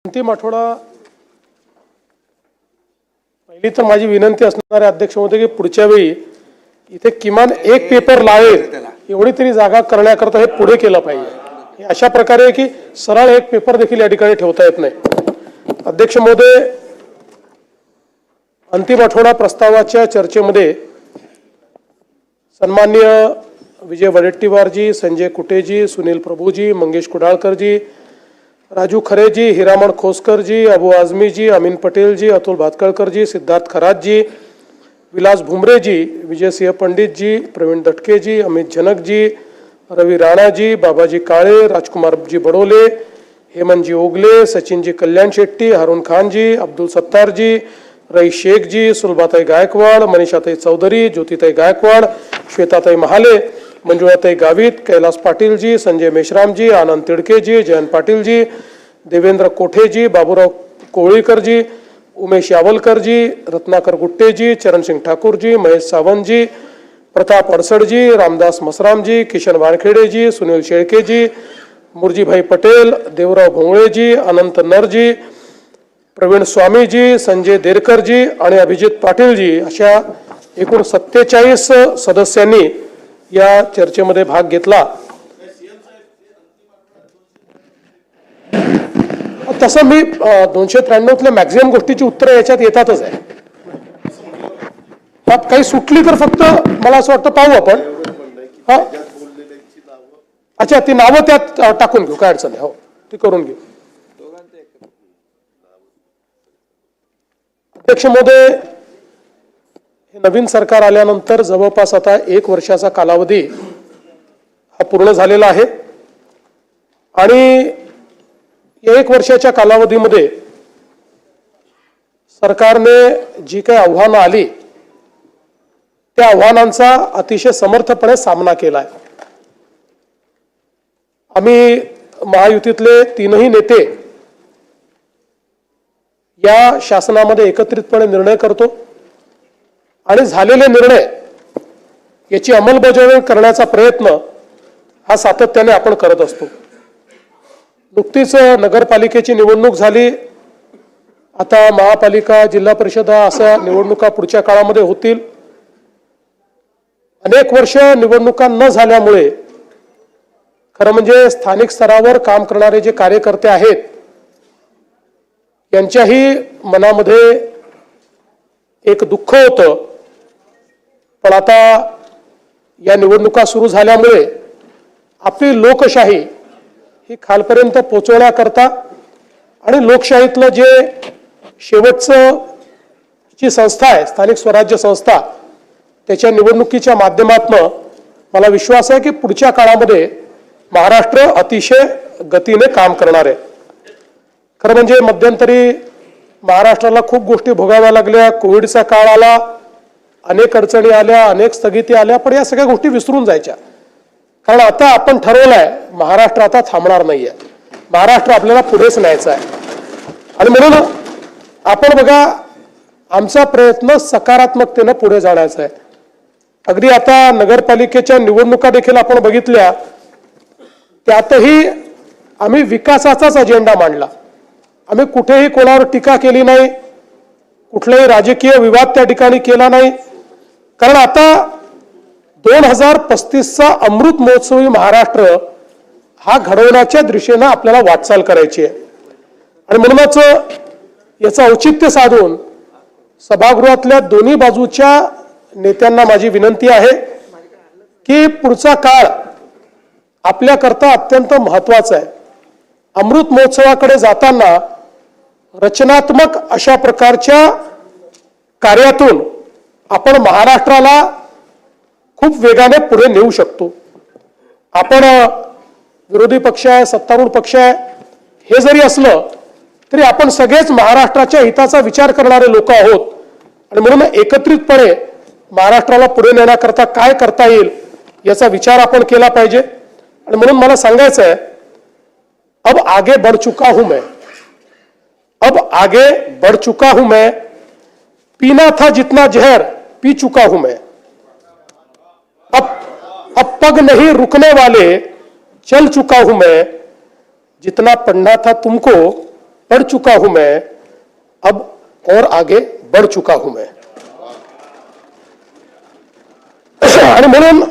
अंतिम आठवडा पहिली तर माझी विनंती असणार आहे अध्यक्ष महोदय की पुढच्या वेळी इथे किमान एक पेपर लावेल एवढी तरी जागा करण्याकरता हे पुढे केलं पाहिजे। अशा प्रकारे की सरळ एक पेपर देखील या ठिकाणी ठेवता येत नाही। अध्यक्ष महोदय, अंतिम आठवडा प्रस्तावाच्या चर्चेमध्ये सन्माननीय विजय वडेट्टीवारजी, संजय कुटेजी, सुनील प्रभुजी, मंगेश कुडाळकरजी, राजू खरेजी, हिरामण खोसकरजी, अबू आझमीजी, अमीन पटेलजी, अतुल भातकळकरजी, सिद्धार्थ खरातजी, विलास भुमरेजी, विजयसिंह पंडितजी, प्रवीण दटकेजी, अमित जनकजी, रवि राणाजी, बाबाजी काळे, राजकुमारजी बडोले, हेमंतजी ओगले, सचिनजी कल्याण शेट्टी, हारून खानजी, अब्दुल सत्तारजी, रईस शेखजी, सुलभाताई गायकवाड, मनीषाताई चौधरी, ज्योतिताई गायकवाड, श्वेताताई महाले, मंजुळाताई गावित, कैलास पाटीलजी, संजय मेश्रामजी, आनंद तिडकेजी, जयंत पाटीलजी, देवेंद्र कोठेजी, बाबूराव कोळीकरजी, उमेश यावलकरजी, रत्नाकर गुट्टेजी, चरणसिंग ठाकूरजी, महेश सावंतजी, प्रताप अडसडजी, रामदास मसरामजी, किशन वानखेडेजी, सुनील शेळकेजी, मुरजीभाई पटेल, देवराव भोंगळेजी, अनंत नरजी, प्रवीण स्वामीजी, संजय देरकरजी आणि अभिजित पाटीलजी अशा एकूण 47 सदस्यांनी या चर्चेमध्ये भाग घेतला। तसं मी 293 मॅक्झिमम गोष्टीची उत्तरं याच्यात येतातच आहे। त्यात काही सुटली तर फक्त मला असं वाटतं पाहू आपण। अच्छा, ती नावं त्यात टाकून घेऊ, काय अडचण नाही, हो ती करून घेऊ। अध्यक्ष महोदय, हे नवीन सरकार आल्यानंतर जवळपास आता 1 वर्षाचा कालावधी हा पूर्ण झालेला आहे आणि या 1 वर्षाच्या कालावधीमध्ये सरकारने जी काही आव्हानं आली त्या आव्हानांचा अतिशय समर्थपणे सामना केलाय। आम्ही महायुतीतले 3ही नेते या शासनामध्ये एकत्रितपणे निर्णय करतो आणि झालेले निर्णय याची अंमलबजावणी करण्याचा प्रयत्न हा सातत्याने आपण करत असतो। नुकतीच नगरपालिकेची निवडणूक झाली, आता महापालिका, जिल्हा परिषद अशा निवडणुका पुढच्या काळामध्ये होतील। अनेक वर्ष निवडणुका न झाल्यामुळे खरं म्हणजे स्थानिक स्तरावर काम करणारे जे कार्यकर्ते आहेत यांच्याही मनामध्ये एक दुःख होतं, पण आता या निवडणुका सुरू झाल्यामुळे आपली लोकशाही ही खालपर्यंत पोहोचवण्याकरता आणि लोकशाहीतलं जे शेवटचं जी संस्था आहे स्थानिक स्वराज्य संस्था त्याच्या निवडणुकीच्या माध्यमातून मला विश्वास आहे की पुढच्या काळामध्ये महाराष्ट्र अतिशय गतीने काम करणार आहे। खरं म्हणजे मध्यंतरी महाराष्ट्राला खूप गोष्टी भोगाव्या लागल्या, कोविडचा काळ आला, अनेक अडचणी आल्या, अनेक स्थगिती आल्या, पण या सगळ्या गोष्टी विसरून जायच्या। कारण आता आपण ठरवलंय महाराष्ट्र आता थांबणार नाहीये, महाराष्ट्र आपल्याला पुढेच न्यायचा आहे आणि म्हणून आपण बघा आमचा प्रयत्न सकारात्मकतेने पुढे जाण्याचा आहे। अगदी आता नगरपालिकेच्या निवडणुका देखील आपण बघितल्या, त्यातही आम्ही विकासाचाच अजेंडा मांडला। आम्ही कुठेही कोणावर टीका केली नाही, कुठलाही राजकीय विवाद त्या ठिकाणी केला नाही, कारण आता 2035चा अमृत महोत्सवी महाराष्ट्र हा घडवण्याच्या दिशेने आपल्याला वाटचाल करायची आहे आणि म्हणूनच याचं औचित्य साधून सभागृहातल्या दोन्ही बाजूच्या नेत्यांना माझी विनंती आहे की पुढचा काळ आपल्याकरता अत्यंत महत्त्वाचा आहे। अमृत महोत्सवाकडे जाताना रचनात्मक अशा प्रकारच्या कार्यातून आपण महाराष्ट्राला खूप वेगाने पुढे नेऊ शकतो। आपण विरोधी पक्ष आहे, सत्तारूढ पक्ष आहे, हे जरी असलं तरी आपण सगळेच महाराष्ट्राच्या हिताचा विचार करणारे लोक आहोत आणि म्हणून एकत्रितपणे महाराष्ट्राला पुढे नेण्याकरता काय करता येईल याचा विचार आपण केला पाहिजे आणि म्हणून मला सांगायचं आहे, अब आगे बढ़ चुका हूं मैं, अब आगे बढ़ चुका हूं मैं, पीना था जितना जहर पी चुका हूं मैं, अब पग नहीं रुकने वाले चल चुका हूं मैं, जितना पढ़ना था तुमको पढ़ चुका हूं मैं, अब और आगे बढ़ चुका हूं मैं. आणि म्हणून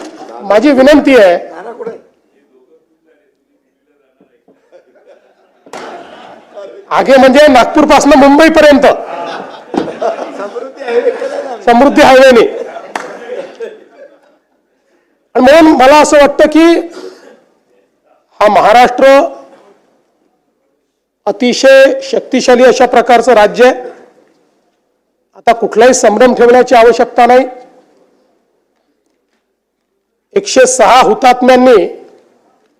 माझी विनंती आहे, आगे म्हणजे नागपूर पासून मुंबई पर्यंत समृद्धी हायवेने. आणि म्हणून मला असं वाटतं की हा महाराष्ट्र अतिशय शक्तिशाली अशा प्रकारचं राज्य आहे. आता कुठलाही संभ्रम ठेवण्याची आवश्यकता नाही. 106 हुतात्म्यांनी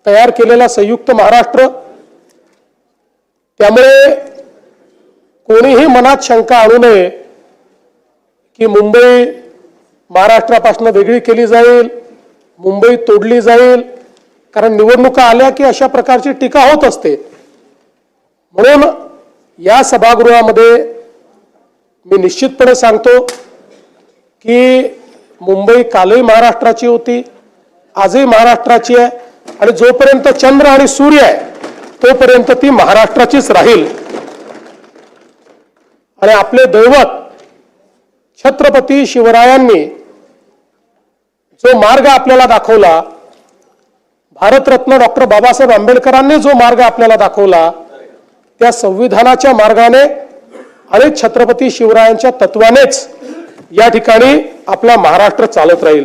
तयार केलेला संयुक्त महाराष्ट्र, त्यामुळे कोणीही मनात शंका आणू नये की मुंबई महाराष्ट्रापासून वेगळी केली जाईल, मुंबई तोडली जाईल. कारण निवडणुका आल्या की अशा प्रकारची टीका होत असते. म्हणून या सभागृहामध्ये मी निश्चितपणे सांगतो की मुंबई कालही महाराष्ट्राची होती, आजही महाराष्ट्राची आहे, आणि जोपर्यंत चंद्र आणि सूर्य आहे तोपर्यंत ती महाराष्ट्राचीच राहील. आणि आपले दैवत छत्रपती शिवरायांनी जो मार्ग आपल्याला दाखवला, भारतरत्न डॉक्टर बाबासाहेब आंबेडकरांनी जो मार्ग आपल्याला दाखवला, त्या संविधानाच्या मार्गाने आणि छत्रपती शिवरायांच्या तत्वानेच या ठिकाणी आपला महाराष्ट्र चालत राहील.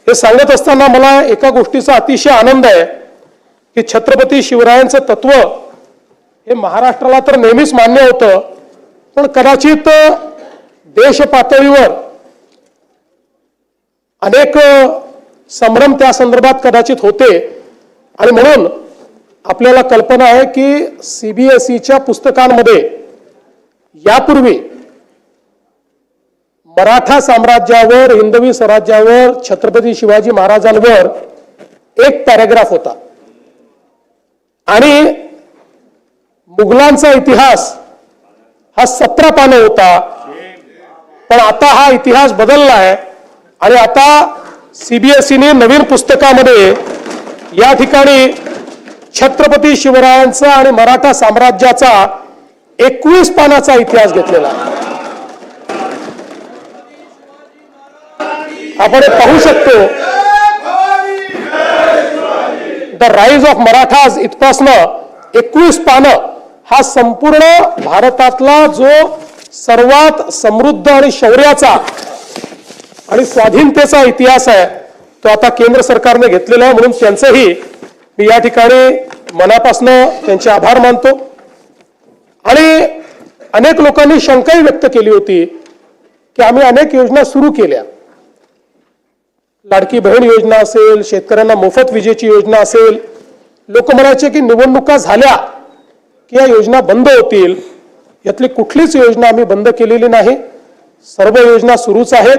हे सांगत असताना मला एका गोष्टीचा अतिशय आनंद आहे की छत्रपती शिवरायांचं तत्व हे महाराष्ट्राला तर नेहमीच मान्य होतं, पण कदाचित देश पातळीवर अनेक संभ्रम त्या संदर्भात कदाचित होते. आणि म्हणून आपल्याला कल्पना आहे की सीबीएसईच्या पुस्तकांमध्ये यापूर्वी मराठा साम्राज्यावर, हिंदवी स्वराज्यावर, छत्रपती शिवाजी महाराजांवर एक पॅराग्राफ होता आणि मुघलांचा इतिहास हा 17 पानं होता. पण आता हा इतिहास बदलला आहे आणि आता सीबीएसईने नवीन पुस्तकामध्ये या ठिकाणी छत्रपती शिवरायांचा आणि मराठा साम्राज्याचा 21 पानाचा इतिहास घेतलेला आहे. आपण पाहू शकतो द राईज ऑफ मराठाज इथपासनं 21 पानं हा संपूर्ण भारतातला जो सर्वात समृद्ध आणि शौर्याचा आणि स्वाधीनतेचा इतिहास आहे तो आता केंद्र सरकारने घेतलेला आहे. म्हणून त्यांचंही मी या ठिकाणी मनापासनं त्यांचे आभार मानतो. आणि अनेक लोकांनी शंकाही व्यक्त केली होती की आम्ही अनेक योजना सुरू केल्या, लाडकी बहीण योजना असेल, शेतकऱ्यांना मोफत विजेची योजना असेल. लोक म्हणायचे की निवडणुका झाल्या की या योजना बंद होतील. यातली कुठलीच योजना आम्ही बंद केलेली नाही. सर्व योजना सुरूच आहेत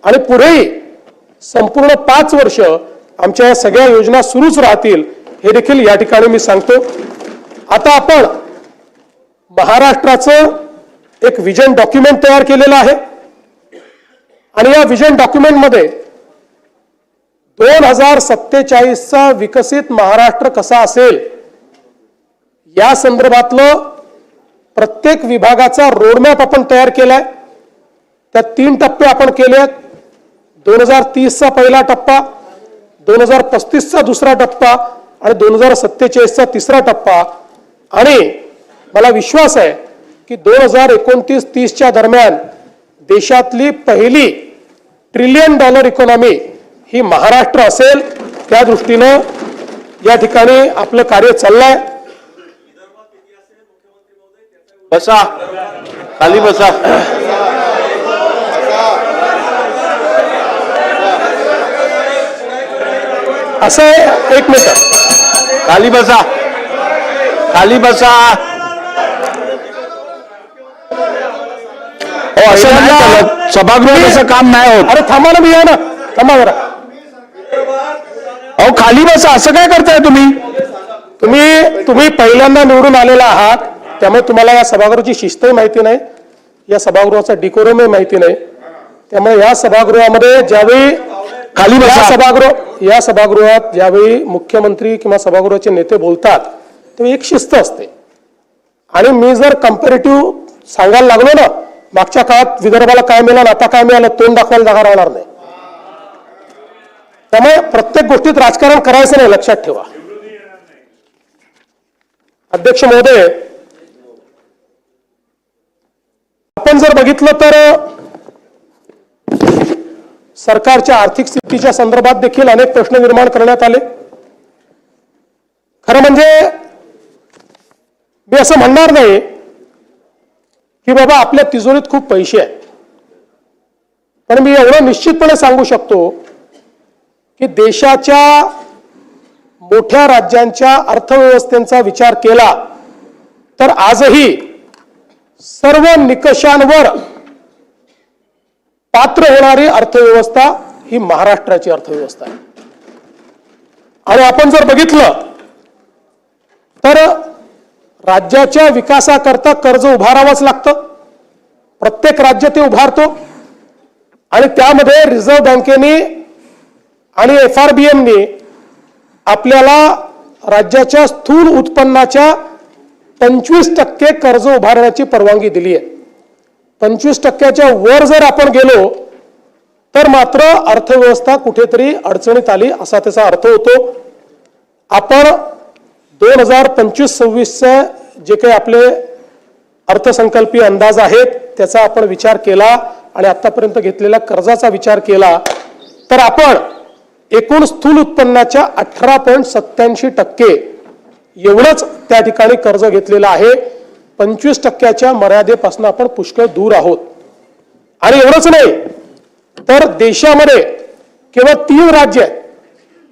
आणि पुढेही संपूर्ण 5 वर्ष आमच्या या सगळ्या योजना सुरूच राहतील हे देखील या ठिकाणी मी सांगतो. आता आपण महाराष्ट्राचं एक विजन डॉक्युमेंट तयार केलेलं आहे आणि या विजन डॉक्युमेंटमध्ये 2047चा विकसित महाराष्ट्र कसा असेल या संदर्भातलं प्रत्येक विभागाचा रोडमॅप आपण तयार केलाय. त्यात 3 टप्पे आपण केलेत. 2030चा पहिला टप्पा, 2035चा दुसरा टप्पा आणि 2047चा तिसरा टप्पा. आणि मला विश्वास आहे की 2029-30च्या दरम्यान देशातली पहिली $1 ट्रिलियन इकॉनॉमी ही महाराष्ट्र असेल. त्या दृष्टीनं या ठिकाणी आपलं कार्य चाललंय. बसा, खाली बसा. असं आहे, एक मिनिट, खाली बसा, खाली बसा. असं नाही चालत, सभागृहाचं काम नाही होत. अरे थांबा ना, मी या ना, थांबा जरा. अहो खाली बसा, असं काय करताय तुम्ही? तुम्ही पहिल्यांदा निवडून आलेला आहात, त्यामुळे तुम्हाला या सभागृहाची शिस्तही माहिती नाही, या सभागृहाचा डिकोरमही माहिती नाही. त्यामुळे या सभागृहामध्ये ज्यावेळी खाली बसा, या सभागृहात ज्यावेळी मुख्यमंत्री किंवा सभागृहाचे नेते बोलतात तेव्हा एक शिस्त असते. आणि मी जर कम्पॅरेटिव्ह सांगायला लागलो ना, मागच्या काळात विदर्भाला काय मिळालं आता काय मिळालं, तोंड दाखवायला जागा राहणार नाही. त्यामुळे प्रत्येक गोष्टीत राजकारण करायचं नाही, लक्षात ठेवा. अध्यक्ष महोदय, आपण जर बघितलं तर सरकारच्या आर्थिक स्थितीच्या संदर्भात देखील अनेक प्रश्न निर्माण करण्यात आले. खरं म्हणजे मी असं म्हणणार नाही की बाबा आपल्या तिजोरीत खूप पैसे आहेत, पण मी एवढं निश्चितपणे सांगू शकतो की देशाच्या मोठ्या राज्यांच्या अर्थव्यवस्थेचा विचार केला तर आजही सर्व निकषांवर पात्र होणारी अर्थव्यवस्था ही महाराष्ट्राची अर्थव्यवस्था आहे. आणि आपण जर बघितलं तर राज्याच्या विकासाकरता कर्ज उभारावंच लागतं. प्रत्येक राज्य ते उभारतो आणि त्यामध्ये रिझर्व्ह बँकेने आणि FRBMने आपल्याला राज्याच्या स्थूल उत्पन्नाच्या 25% कर्ज उभारण्याची परवानगी दिली आहे. 25%च्या वर जर आपण गेलो तर मात्र अर्थव्यवस्था कुठेतरी अडचणीत आली असा त्याचा अर्थ होतो. आपण 2025-26चे जे काही आपले अर्थसंकल्पीय अंदाज आहेत त्याचा आपण विचार केला आणि आतापर्यंत घेतलेल्या कर्जाचा विचार केला तर आपण एकूण स्थूल उत्पन्नाच्या 18.87% एवढंच त्या ठिकाणी कर्ज घेतलेलं आहे. 25%च्या मर्यादेपासून आपण पुष्कळ दूर आहोत. आणि एवढंच नाही तर देशामध्ये केवळ 3 राज्य आहेत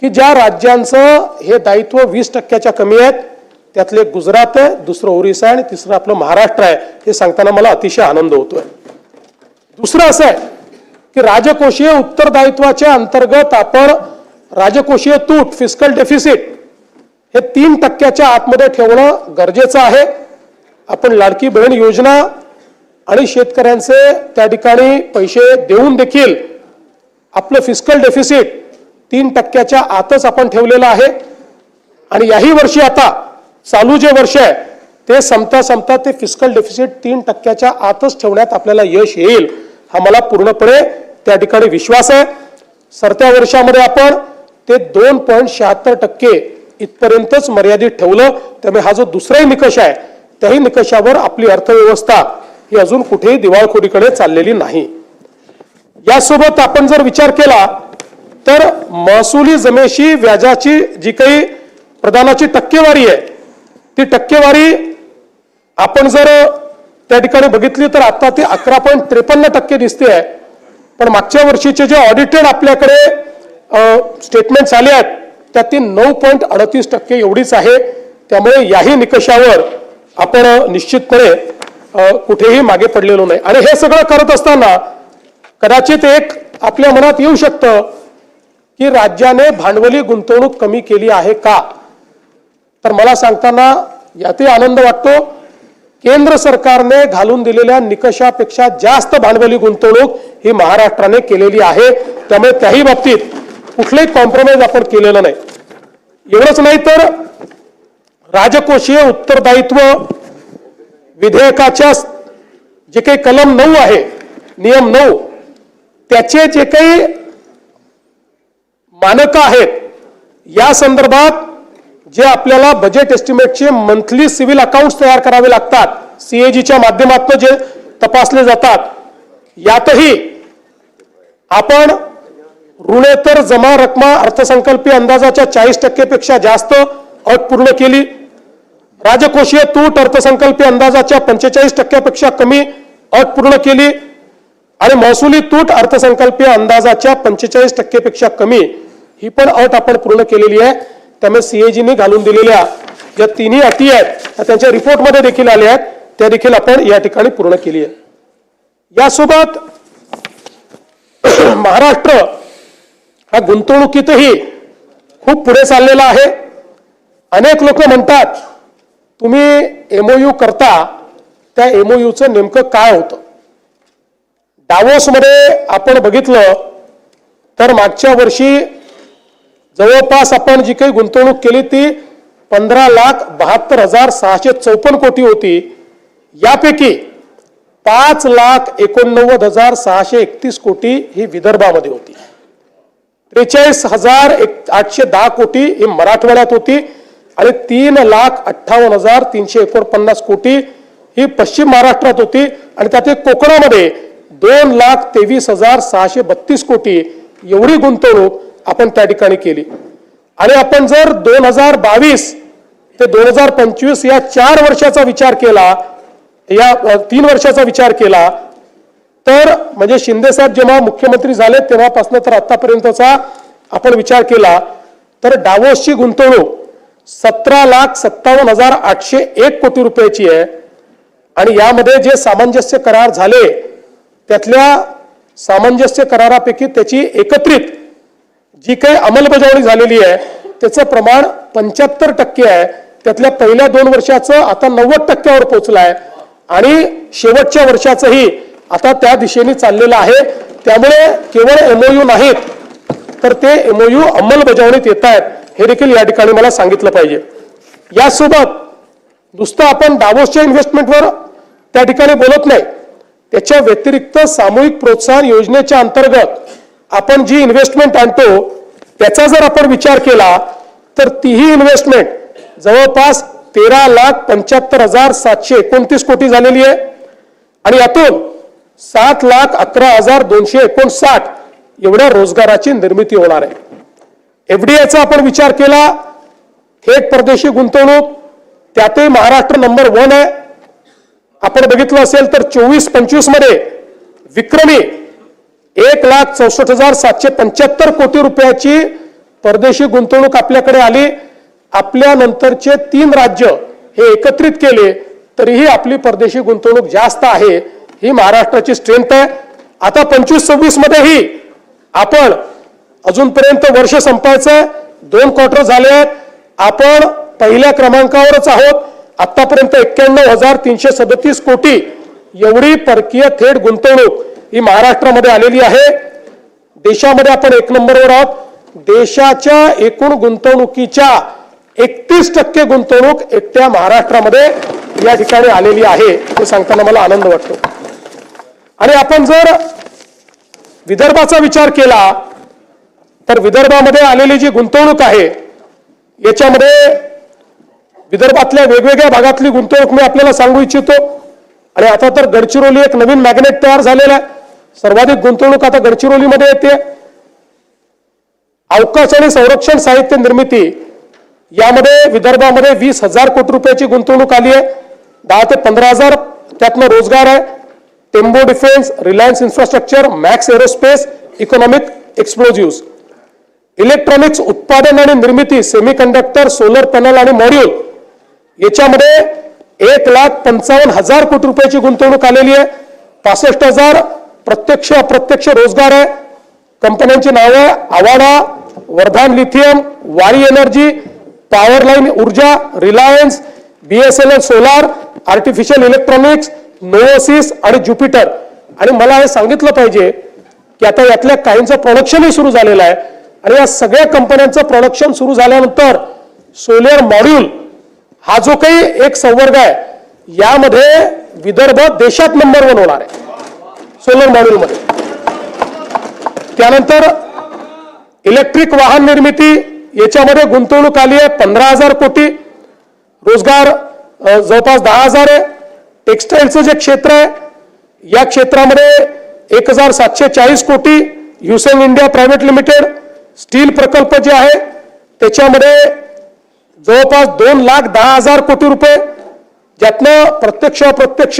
की ज्या राज्यांचं हे दायित्व 20%च्या कमी आहेत. त्यातले गुजरात आहे, दुसरं ओरिसा आणि तिसरं आपलं महाराष्ट्र आहे. हे सांगताना मला अतिशय आनंद होतोय. दुसरं असं आहे की राजकोषीय उत्तरदायित्वाच्या अंतर्गत आपण राजकोषीय तूट फिस्कल डेफिसिट हे 3%च्या आतमध्ये ठेवणं गरजेचं आहे. आपण लाडकी बहीण योजना आणि शेतकऱ्यांचे त्या ठिकाणी पैसे देऊन देखील आपलं फिस्कल डेफिसिट 3%च्या आतच आपण ठेवलेलं आहे. आणि याही वर्षी आता चालू जे वर्ष आहे ते संपता ते फिस्कल डेफिसिट 3%च्या आतच ठेवण्यात आपल्याला यश येईल हा मला पूर्णपणे त्या ठिकाणी विश्वास आहे. सरत्या वर्षामध्ये आपण ते 2.76% इथपर्यंतच मर्यादित ठेवलं. त्यामुळे हा जो दुसराही निकष आहे त्याही निकषावर आपली अर्थव्यवस्था ही अजून कुठेही दिवाळखोरीकडे चाललेली नाही. यासोबत आपण जर विचार केला तर महसुली जमेशी व्याजाची जी काही प्रदानाची टक्केवारी आहे ती टक्केवारी आपण जर त्या ठिकाणी बघितली तर आता ते 11.53% दिसते आहे. पण मागच्या वर्षीचे जे ऑडिटेड आपल्याकडे स्टेटमेंट्स आले आहेत त्यातील 9.38% एवढीच आहे. त्यामुळे याही निकषावर आपण निश्चितपणे कुठेही मागे पडलेलो नाही. आणि हे सगळं करत असताना कदाचित एक आपल्या मनात येऊ शकतं की राज्याने भांडवली गुंतवणूक कमी केली आहे का, तर मला सांगताना यातही आनंद वाटतो. केंद्र सरकारने घालून दिलेल्या निकषापेक्षा जास्त भांडवली गुंतवणूक ही महाराष्ट्राने केलेली आहे. त्यामुळे त्याही बाबतीत कुठलेही कॉम्प्रोमाइज आपण केलेलं नाही. एवढंच नाही तर राजकोषीय उत्तरदायित्व विधेयकाच्या जे काही कलम 9 आहे, नियम 9, त्याचे जे काही मानकं आहेत या संदर्भात जे आपल्याला बजेट एस्टिमेटचे मंथली सिव्हिल अकाउंट्स तयार करावे लागतात, CAGच्या माध्यमातून जे तपासले जातात, यातही आपण ऋणेतर जमा रक्कमा अर्थसंकल्पीय अंदाजाच्या 40% पेक्षा जास्त अट पूर्ण केली. राजकोषीय तूट अर्थसंकल्पीय अंदाजाच्या 45% पेक्षा कमी अट पूर्ण केली. आणि महसुली तूट अर्थसंकल्पीय अंदाजाच्या 45% पेक्षा कमी ही पण अट आपण पूर्ण केलेली आहे. त्यामुळे CAGने घालून दिलेल्या ज्या तिन्ही अटी आहेत त्या त्यांच्या रिपोर्टमध्ये देखील आल्या आहेत, त्या देखील आपण या ठिकाणी पूर्ण केली आहे. यासोबत महाराष्ट्र हा गुंतवणुकीतही खूप पुढे चाललेला आहे. अनेक लोक म्हणतात तुम्ही MOU करता, त्या MOUचं नेमकं काय होतं. डावोसमध्ये आपण बघितलं तर मागच्या वर्षी जवळपास आपण जी काही गुंतवणूक केली ती 15,72,654 कोटी होती. यापैकी 5,89,631 कोटी ही विदर्भामध्ये होती. 43,810 कोटी ही मराठवाड्यात होती आणि 3,58,349 कोटी ही पश्चिम महाराष्ट्रात होती आणि त्यात कोकणामध्ये 2,23,632 कोटी एवढी गुंतवणूक आपण त्या ठिकाणी केली. आणि आपण जर 2022 ते 2025 या 4 वर्षाचा विचार केला, या 3 वर्षाचा विचार केला, तर म्हणजे शिंदे साहेब जेव्हा मुख्यमंत्री झाले तेव्हापासून तर आतापर्यंतचा आपण विचार केला तर डावोसची गुंतवणूक 17,57,801 कोटी रुपयाची आहे. आणि यामध्ये जे सामंजस्य करार झाले त्यातल्या सामंजस्य करारापैकी त्याची एकत्रित जी काही अंमलबजावणी झालेली आहे त्याचं प्रमाण 75% आहे. त्यातल्या पहिल्या 2 वर्षाचं आता 90% पोहोचलं आहे आणि शेवटच्या वर्षाचंही आता त्या दिशेने चाललेलं आहे. त्यामुळे केवळ एमओयू नाहीत तर ते एमओयू अंमलबजावणीत येत आहेत हे देखील या ठिकाणी मला सांगितलं पाहिजे. यासोबत नुसतं आपण डावोसच्या इन्व्हेस्टमेंटवर त्या ठिकाणी बोलत नाही, त्याच्या व्यतिरिक्त सामूहिक प्रोत्साहन योजनेच्या अंतर्गत आपण जी इन्व्हेस्टमेंट आणतो त्याचा जर आपण विचार केला तर तीही इन्व्हेस्टमेंट जवळपास 13,75,729 कोटी झालेली आहे आणि यातून 7,11,259 एवढ्या रोजगाराची निर्मिती होणार आहे. एफडीआयचा आपण विचार केला, थेट परदेशी गुंतवणूक, त्यातही महाराष्ट्र नंबर 1 आहे. आपण बघितलं असेल तर 24-25 मध्ये विक्रमी 1,64,775 कोटी रुपयाची परदेशी गुंतवणूक आपल्याकडे आली. आपल्या नंतरचे 3 राज्य हे एकत्रित केले तरीही आपली परदेशी गुंतवणूक जास्त आहे. ही महाराष्ट्राची स्ट्रेंथ आहे. आता 25-26 मध्येही आपण अजूनपर्यंत वर्ष संपायचं, 2 क्वार्टर झाले आहेत, आपण पहिल्या क्रमांकावरच आहोत. आतापर्यंत 91,337 कोटी एवढी परकीय थेट गुंतवणूक ही महाराष्ट्रामध्ये आलेली आहे. देशामध्ये आपण 1 नंबरवर आहोत. देशाच्या एकूण गुंतवणुकीच्या 31% गुंतवणूक एकट्या महाराष्ट्रामध्ये या ठिकाणी आलेली आहे हे सांगताना मला आनंद वाटतो. आणि आपण जर विदर्भाचा विचार केला तर विदर्भामध्ये आलेली जी गुंतवणूक आहे याच्यामध्ये विदर्भातल्या वेगवेगळ्या भागातली गुंतवणूक मी आपल्याला सांगू इच्छितो. आणि आता तर गडचिरोली एक नवीन मॅग्नेट तयार झालेला आहे. सर्वाधिक गुंतवणूक आता गडचिरोलीमध्ये येते. अवकाश आणि संरक्षण साहित्य निर्मिती यामध्ये विदर्भामध्ये 20,000 कोटी रुपयाची गुंतवणूक आली आहे. 10 ते 15,000 त्यातनं रोजगार आहे. Tembo defence, Reliance infrastructure, Max aerospace, economic explosives, electronics उत्पादन आणि निर्मिती, सेमीकंडक्टर, सोलर पॅनल आणि मॉड्यूल याच्यामध्ये 1,55,000 कोटी रुपयाची गुंतवणूक आलेली आहे. 65,000 प्रत्यक्ष अप्रत्यक्ष रोजगार आहे. कंपन्यांची नावं Avaada, Vardhan lithium, Waaree energy, power line ऊर्जा, Reliance, BSNL solar, artificial electronics, नोवोसिस आणि ज्युपिटर. आणि मला हे सांगितलं पाहिजे की आता यातल्या काहींचं प्रोडक्शनही सुरू झालेलं आहे आणि या सगळ्या कंपन्यांचं प्रोडक्शन सुरू झाल्यानंतर सोलर मॉड्यूल हा जो काही एक संवर्ग आहे यामध्ये विदर्भ देशात नंबर 1 होणार आहे सोलर मॉड्यूल मध्ये. त्यानंतर इलेक्ट्रिक वाहन निर्मिती याच्यामध्ये गुंतवणूक आली आहे 15,000 कोटी. रोजगार जवळपास 10,000 आहे. टेक्सटाईलचं जे क्षेत्र आहे या क्षेत्रामध्ये 1,740 कोटी. युसेन इंडिया प्रायव्हेट लिमिटेड स्टील प्रकल्प जे आहे त्याच्यामध्ये जवळपास 2,10,000 कोटी रुपये, ज्यातनं प्रत्यक्ष अप्रत्यक्ष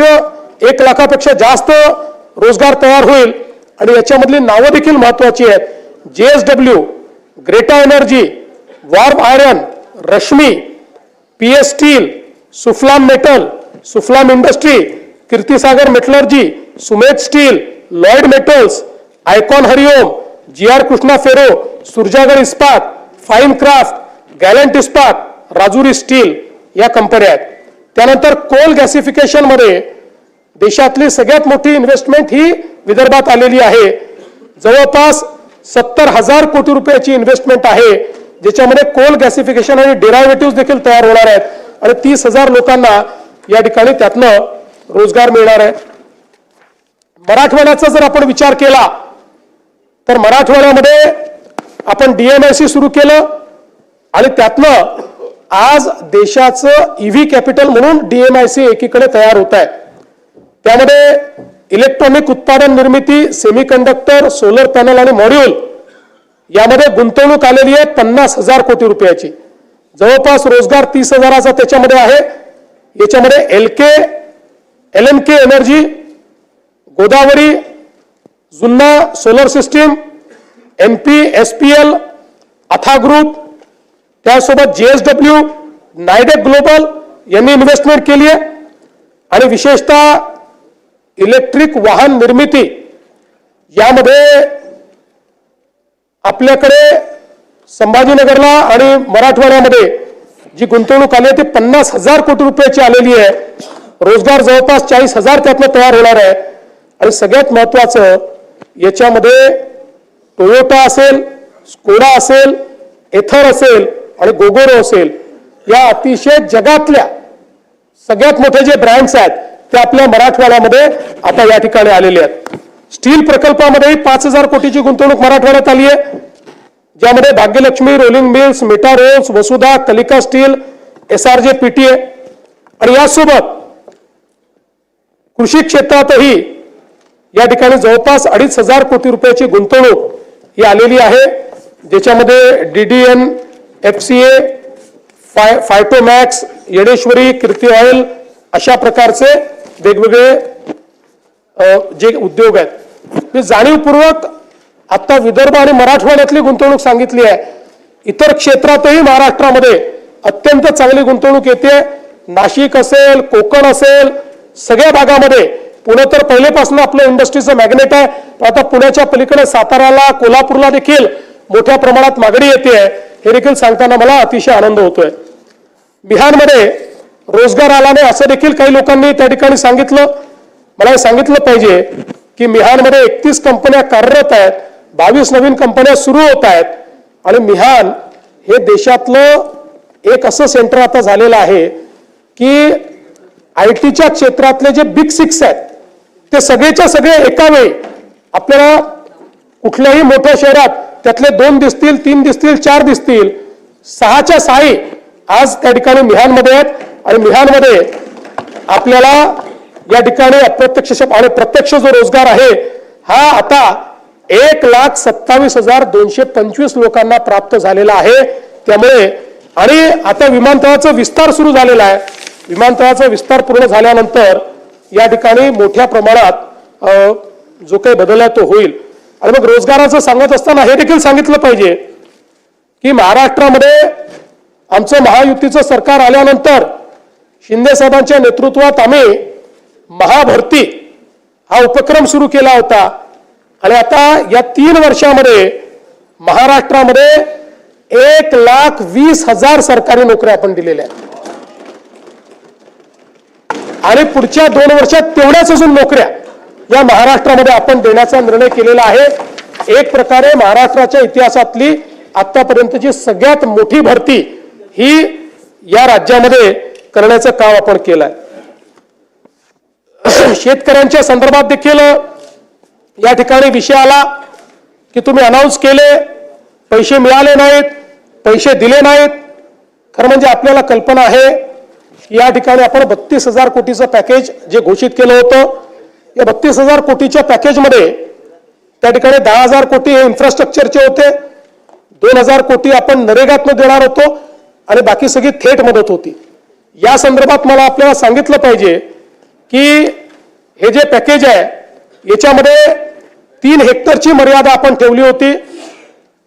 1 लाखापेक्षा जास्त रोजगार तयार होईल. आणि याच्यामधली नावं देखील महत्वाची आहेत. JSW, Greta energy, warm iron, Rashmi, PS steel, Suphalam metal, Suphalam industry, Kirtisagar metallurgy, Sumedh steel, Lloyd metals, icon Hariom, GR Krishna ferro, Surjagad इस्पात, फाईन क्राफ्ट, गॅलंट इस्पात, राजुरी स्टील या कंपन्या आहेत. त्यानंतर कोल गॅसिफिकेशन मध्ये देशातली सगळ्यात मोठी इन्व्हेस्टमेंट ही विदर्भात आलेली आहे. जवळपास 70,000 कोटी रुपयाची इन्व्हेस्टमेंट आहे ज्याच्यामध्ये कोल गॅसिफिकेशन आणि डेरायव्हेटिव्ह देखील तयार होणार आहेत आणि 30,000 लोकांना या ठिकाणी त्यातनं रोजगार मिळणार आहे. मराठवाड्याचा जर आपण विचार केला तर मराठवाड्यामध्ये आपण DMIC सुरू केलं आणि त्यातनं आज देशाचं EV कॅपिटल म्हणून DMIC एकीकडे तयार होत आहे. त्यामध्ये इलेक्ट्रॉनिक उत्पादन निर्मिती, सेमीकंडक्टर, सोलर पॅनल आणि मॉड्यूल यामध्ये गुंतवणूक आलेली आहे 50,000 कोटी रुपयाची. जवळपास रोजगार 30,000चा त्याच्यामध्ये आहे. याच्यामध्ये LNK एनर्जी, गोदावरी, जुन्ना सोलर सिस्टीम, MP, SPL, अथा ग्रुप, त्यासोबत JSW, नायडेक ग्लोबल यांनी इन्व्हेस्टमेंट केली आहे. आणि विशेषतः इलेक्ट्रिक वाहन निर्मिती यामध्ये आपल्याकडे संभाजीनगरला आणि मराठवाड्यामध्ये जी गुंतवणूक आली आहे ती 50,000 कोटी रुपयाची आलेली आहे. रोजगार जवळपास 40,000 त्यातनं तयार होणार आहे. आणि सगळ्यात महत्वाचं याच्यामध्ये टोयोटा असेल, स्कोडा असेल, एथर असेल आणि गोगोरो असेल, या अतिशय जगातल्या सगळ्यात मोठे जे ब्रँड्स आहेत ते आपल्या मराठवाड्यामध्ये आता या ठिकाणी आलेले आहेत. स्टील प्रकल्पामध्येही 5,000 कोटीची गुंतवणूक मराठवाड्यात आली आहे, ज्यामध्ये Bhagyalakshmi, rolling mills, Meta rolls, Vasudha, Kalika steel, SRJ PTA आणि यासोबत कृषी क्षेत्रातही या ठिकाणी जवळपास 2,500 कोटी रुपयाची गुंतवणूक ही आलेली आहे, ज्याच्यामध्ये DDN, FCA, फायटोमॅक्स, येडेश्वरी, कीर्ती ऑइल अशा प्रकारचे वेगवेगळे जे उद्योग आहेत. मी जाणीवपूर्वक आता विदर्भ आणि मराठवाड्यातली गुंतवणूक सांगितली आहे. इतर क्षेत्रातही महाराष्ट्रामध्ये अत्यंत चांगली गुंतवणूक येते. नाशिक असेल, कोकण असेल, सगळ्या भागामध्ये. पुणे तर पहिलेपासून आपलं इंडस्ट्रीचं मॅग्नेट आहे, पण आता पुण्याच्या पलीकडे साताऱ्याला, कोल्हापूरला देखील मोठ्या प्रमाणात मागणी येते आहे. हे देखील सांगताना मला अतिशय आनंद होतोय. बिहारमध्ये रोजगार आला नाही असं देखील काही लोकांनी त्या ठिकाणी सांगितलं. मला हे सांगितलं पाहिजे की मिहानमध्ये 31 कंपन्या कार्यरत आहेत, 22 नवीन कंपन्या सुरू होत आहेत. आणि मिहान हे देशातलं एक असं सेंटर आता झालेलं आहे की IT क्षेत्रातले जे बिग 6 आहेत ते सगळेच्या सगळे एका वेळी आपल्याला कुठल्याही मोठ्या शहरात त्यातले 2 दिसतील, 3 दिसतील, 4 दिसतील, 6च्या 6 आज त्या ठिकाणी मिहानमध्ये आहेत. आणि मिहानमध्ये आपल्याला या ठिकाणी अप्रत्यक्ष आणि प्रत्यक्ष जो रोजगार आहे हा आता 1,27,225 लोकांना प्राप्त झालेला आहे. त्यामुळे आणि आता विमानतळाचा विस्तार सुरू झालेला आहे. विमानतळाचा विस्तार पूर्ण झाल्यानंतर या ठिकाणी मोठ्या प्रमाणात जो काही बदल आहे तो होईल. आणि मग रोजगाराचं सांगत असताना हे देखील सांगितलं पाहिजे की महाराष्ट्रामध्ये आमचं महायुतीचं सरकार आल्यानंतर शिंदे साहेबांच्या नेतृत्वात आम्ही महाभरती हा उपक्रम सुरू केला होता. आणि आता या 3 वर्षामध्ये महाराष्ट्रामध्ये 1,20,000 सरकारी नोकऱ्या आपण दिलेल्या आहेत. आणि पुढच्या 2 वर्षात तेवढ्याच अजून नोकऱ्या या महाराष्ट्रामध्ये आपण देण्याचा निर्णय केलेला आहे. एक प्रकारे महाराष्ट्राच्या इतिहासातली आतापर्यंतची सगळ्यात मोठी भरती ही या राज्यामध्ये करण्याचं काम आपण केलंय. शेतकऱ्यांच्या संदर्भात देखील या ठिकाणी विषय आला की तुम्ही अनाऊन्स केले, पैसे मिळाले नाहीत, पैसे दिले नाहीत. खरं म्हणजे आपल्याला कल्पना आहे या ठिकाणी आपण 32,000 कोटीचं पॅकेज जे घोषित केलं होतं, या 32,000 कोटीच्या पॅकेजमध्ये त्या ठिकाणी 10,000 कोटी हे इन्फ्रास्ट्रक्चरचे होते, 2,000 कोटी आपण नरेगातनं देणार होतो आणि बाकी सगळी थेट मदत होती. या संदर्भात मला आपल्याला सांगितलं पाहिजे की हे जे पॅकेज आहे याच्यामध्ये 3 हेक्टरची मर्यादा आपण ठेवली होती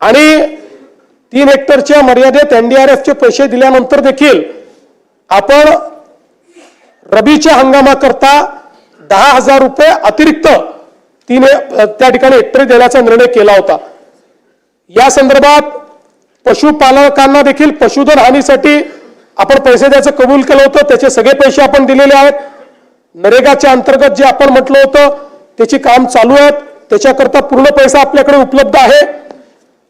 आणि 3 हेक्टरच्या मर्यादेत NDRFचे पैसे दिल्यानंतर देखील आपण रबीच्या हंगामाकरता 10,000 रुपये अतिरिक्त त्या ठिकाणी हेक्टरी देण्याचा निर्णय केला होता. या संदर्भात पशुपालकांना देखील पशुधन हानीसाठी आपण पैसे द्यायचं कबूल केलं होतं, त्याचे सगळे पैसे आपण दिलेले आहेत. नरेगाच्या अंतर्गत जे आपण म्हटलं होतं त्याची काम चालू आहेत, त्याच्याकरता पूर्ण पैसा आपल्याकडे उपलब्ध आहे.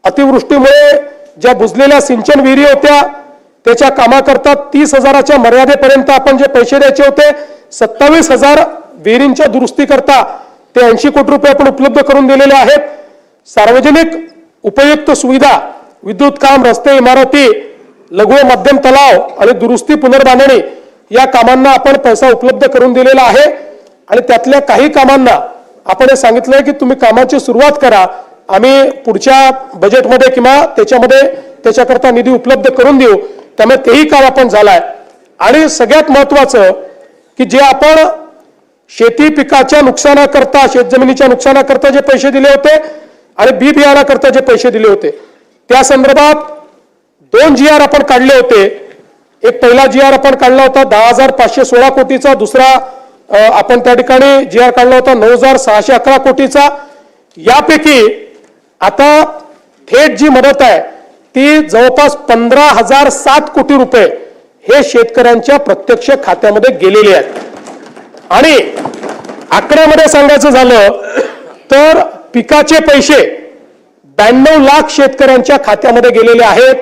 अतिवृष्टीमुळे ज्या बुजलेल्या सिंचन विहिरी होत्या त्याच्या कामाकरता 30,000च्या मर्यादेपर्यंत आपण जे पैसे द्यायचे होते 27,000 विहिरींच्या दुरुस्ती करता ते 80 कोटी रुपये आपण उपलब्ध करून दिलेले आहेत. सार्वजनिक उपयुक्त सुविधा, विद्युत काम, रस्ते, इमारती, लघु व मध्यम तलाव आणि दुरुस्ती पुनर्बांधणी या कामांना आपण पैसा उपलब्ध करून दिलेला आहे. आणि त्यातल्या काही कामांना आपण हे सांगितलंय की तुम्ही कामाची सुरुवात करा, आम्ही पुढच्या बजेटमध्ये किंवा त्याच्यामध्ये त्याच्याकरता निधी उपलब्ध करून देऊ. त्यामुळे तेही काम आपण झालाय. आणि सगळ्यात महत्वाचं की जे आपण शेती पिकाच्या नुकसानाकरता, शेतजमिनीच्या नुकसानाकरता जे पैसे दिले होते आणि बी बियाणाकरता जे पैसे दिले होते त्या संदर्भात 2 GR आपण काढले होते. एक पहिला GR आपण काढला होता 10,516 कोटीचा, दुसरा आपण त्या ठिकाणी GR काढला होता 9,611 कोटीचा. यापैकी आता थेट जी मदत आहे ती जवळपास 15,007 कोटी रुपये हे शेतकऱ्यांच्या प्रत्यक्ष खात्यामध्ये गेलेले आहेत. आणि आकड्यामध्ये सांगायचं झालं तर पिकाचे पैसे 92 लाख शेतकऱ्यांच्या खात्यामध्ये गेलेले आहेत.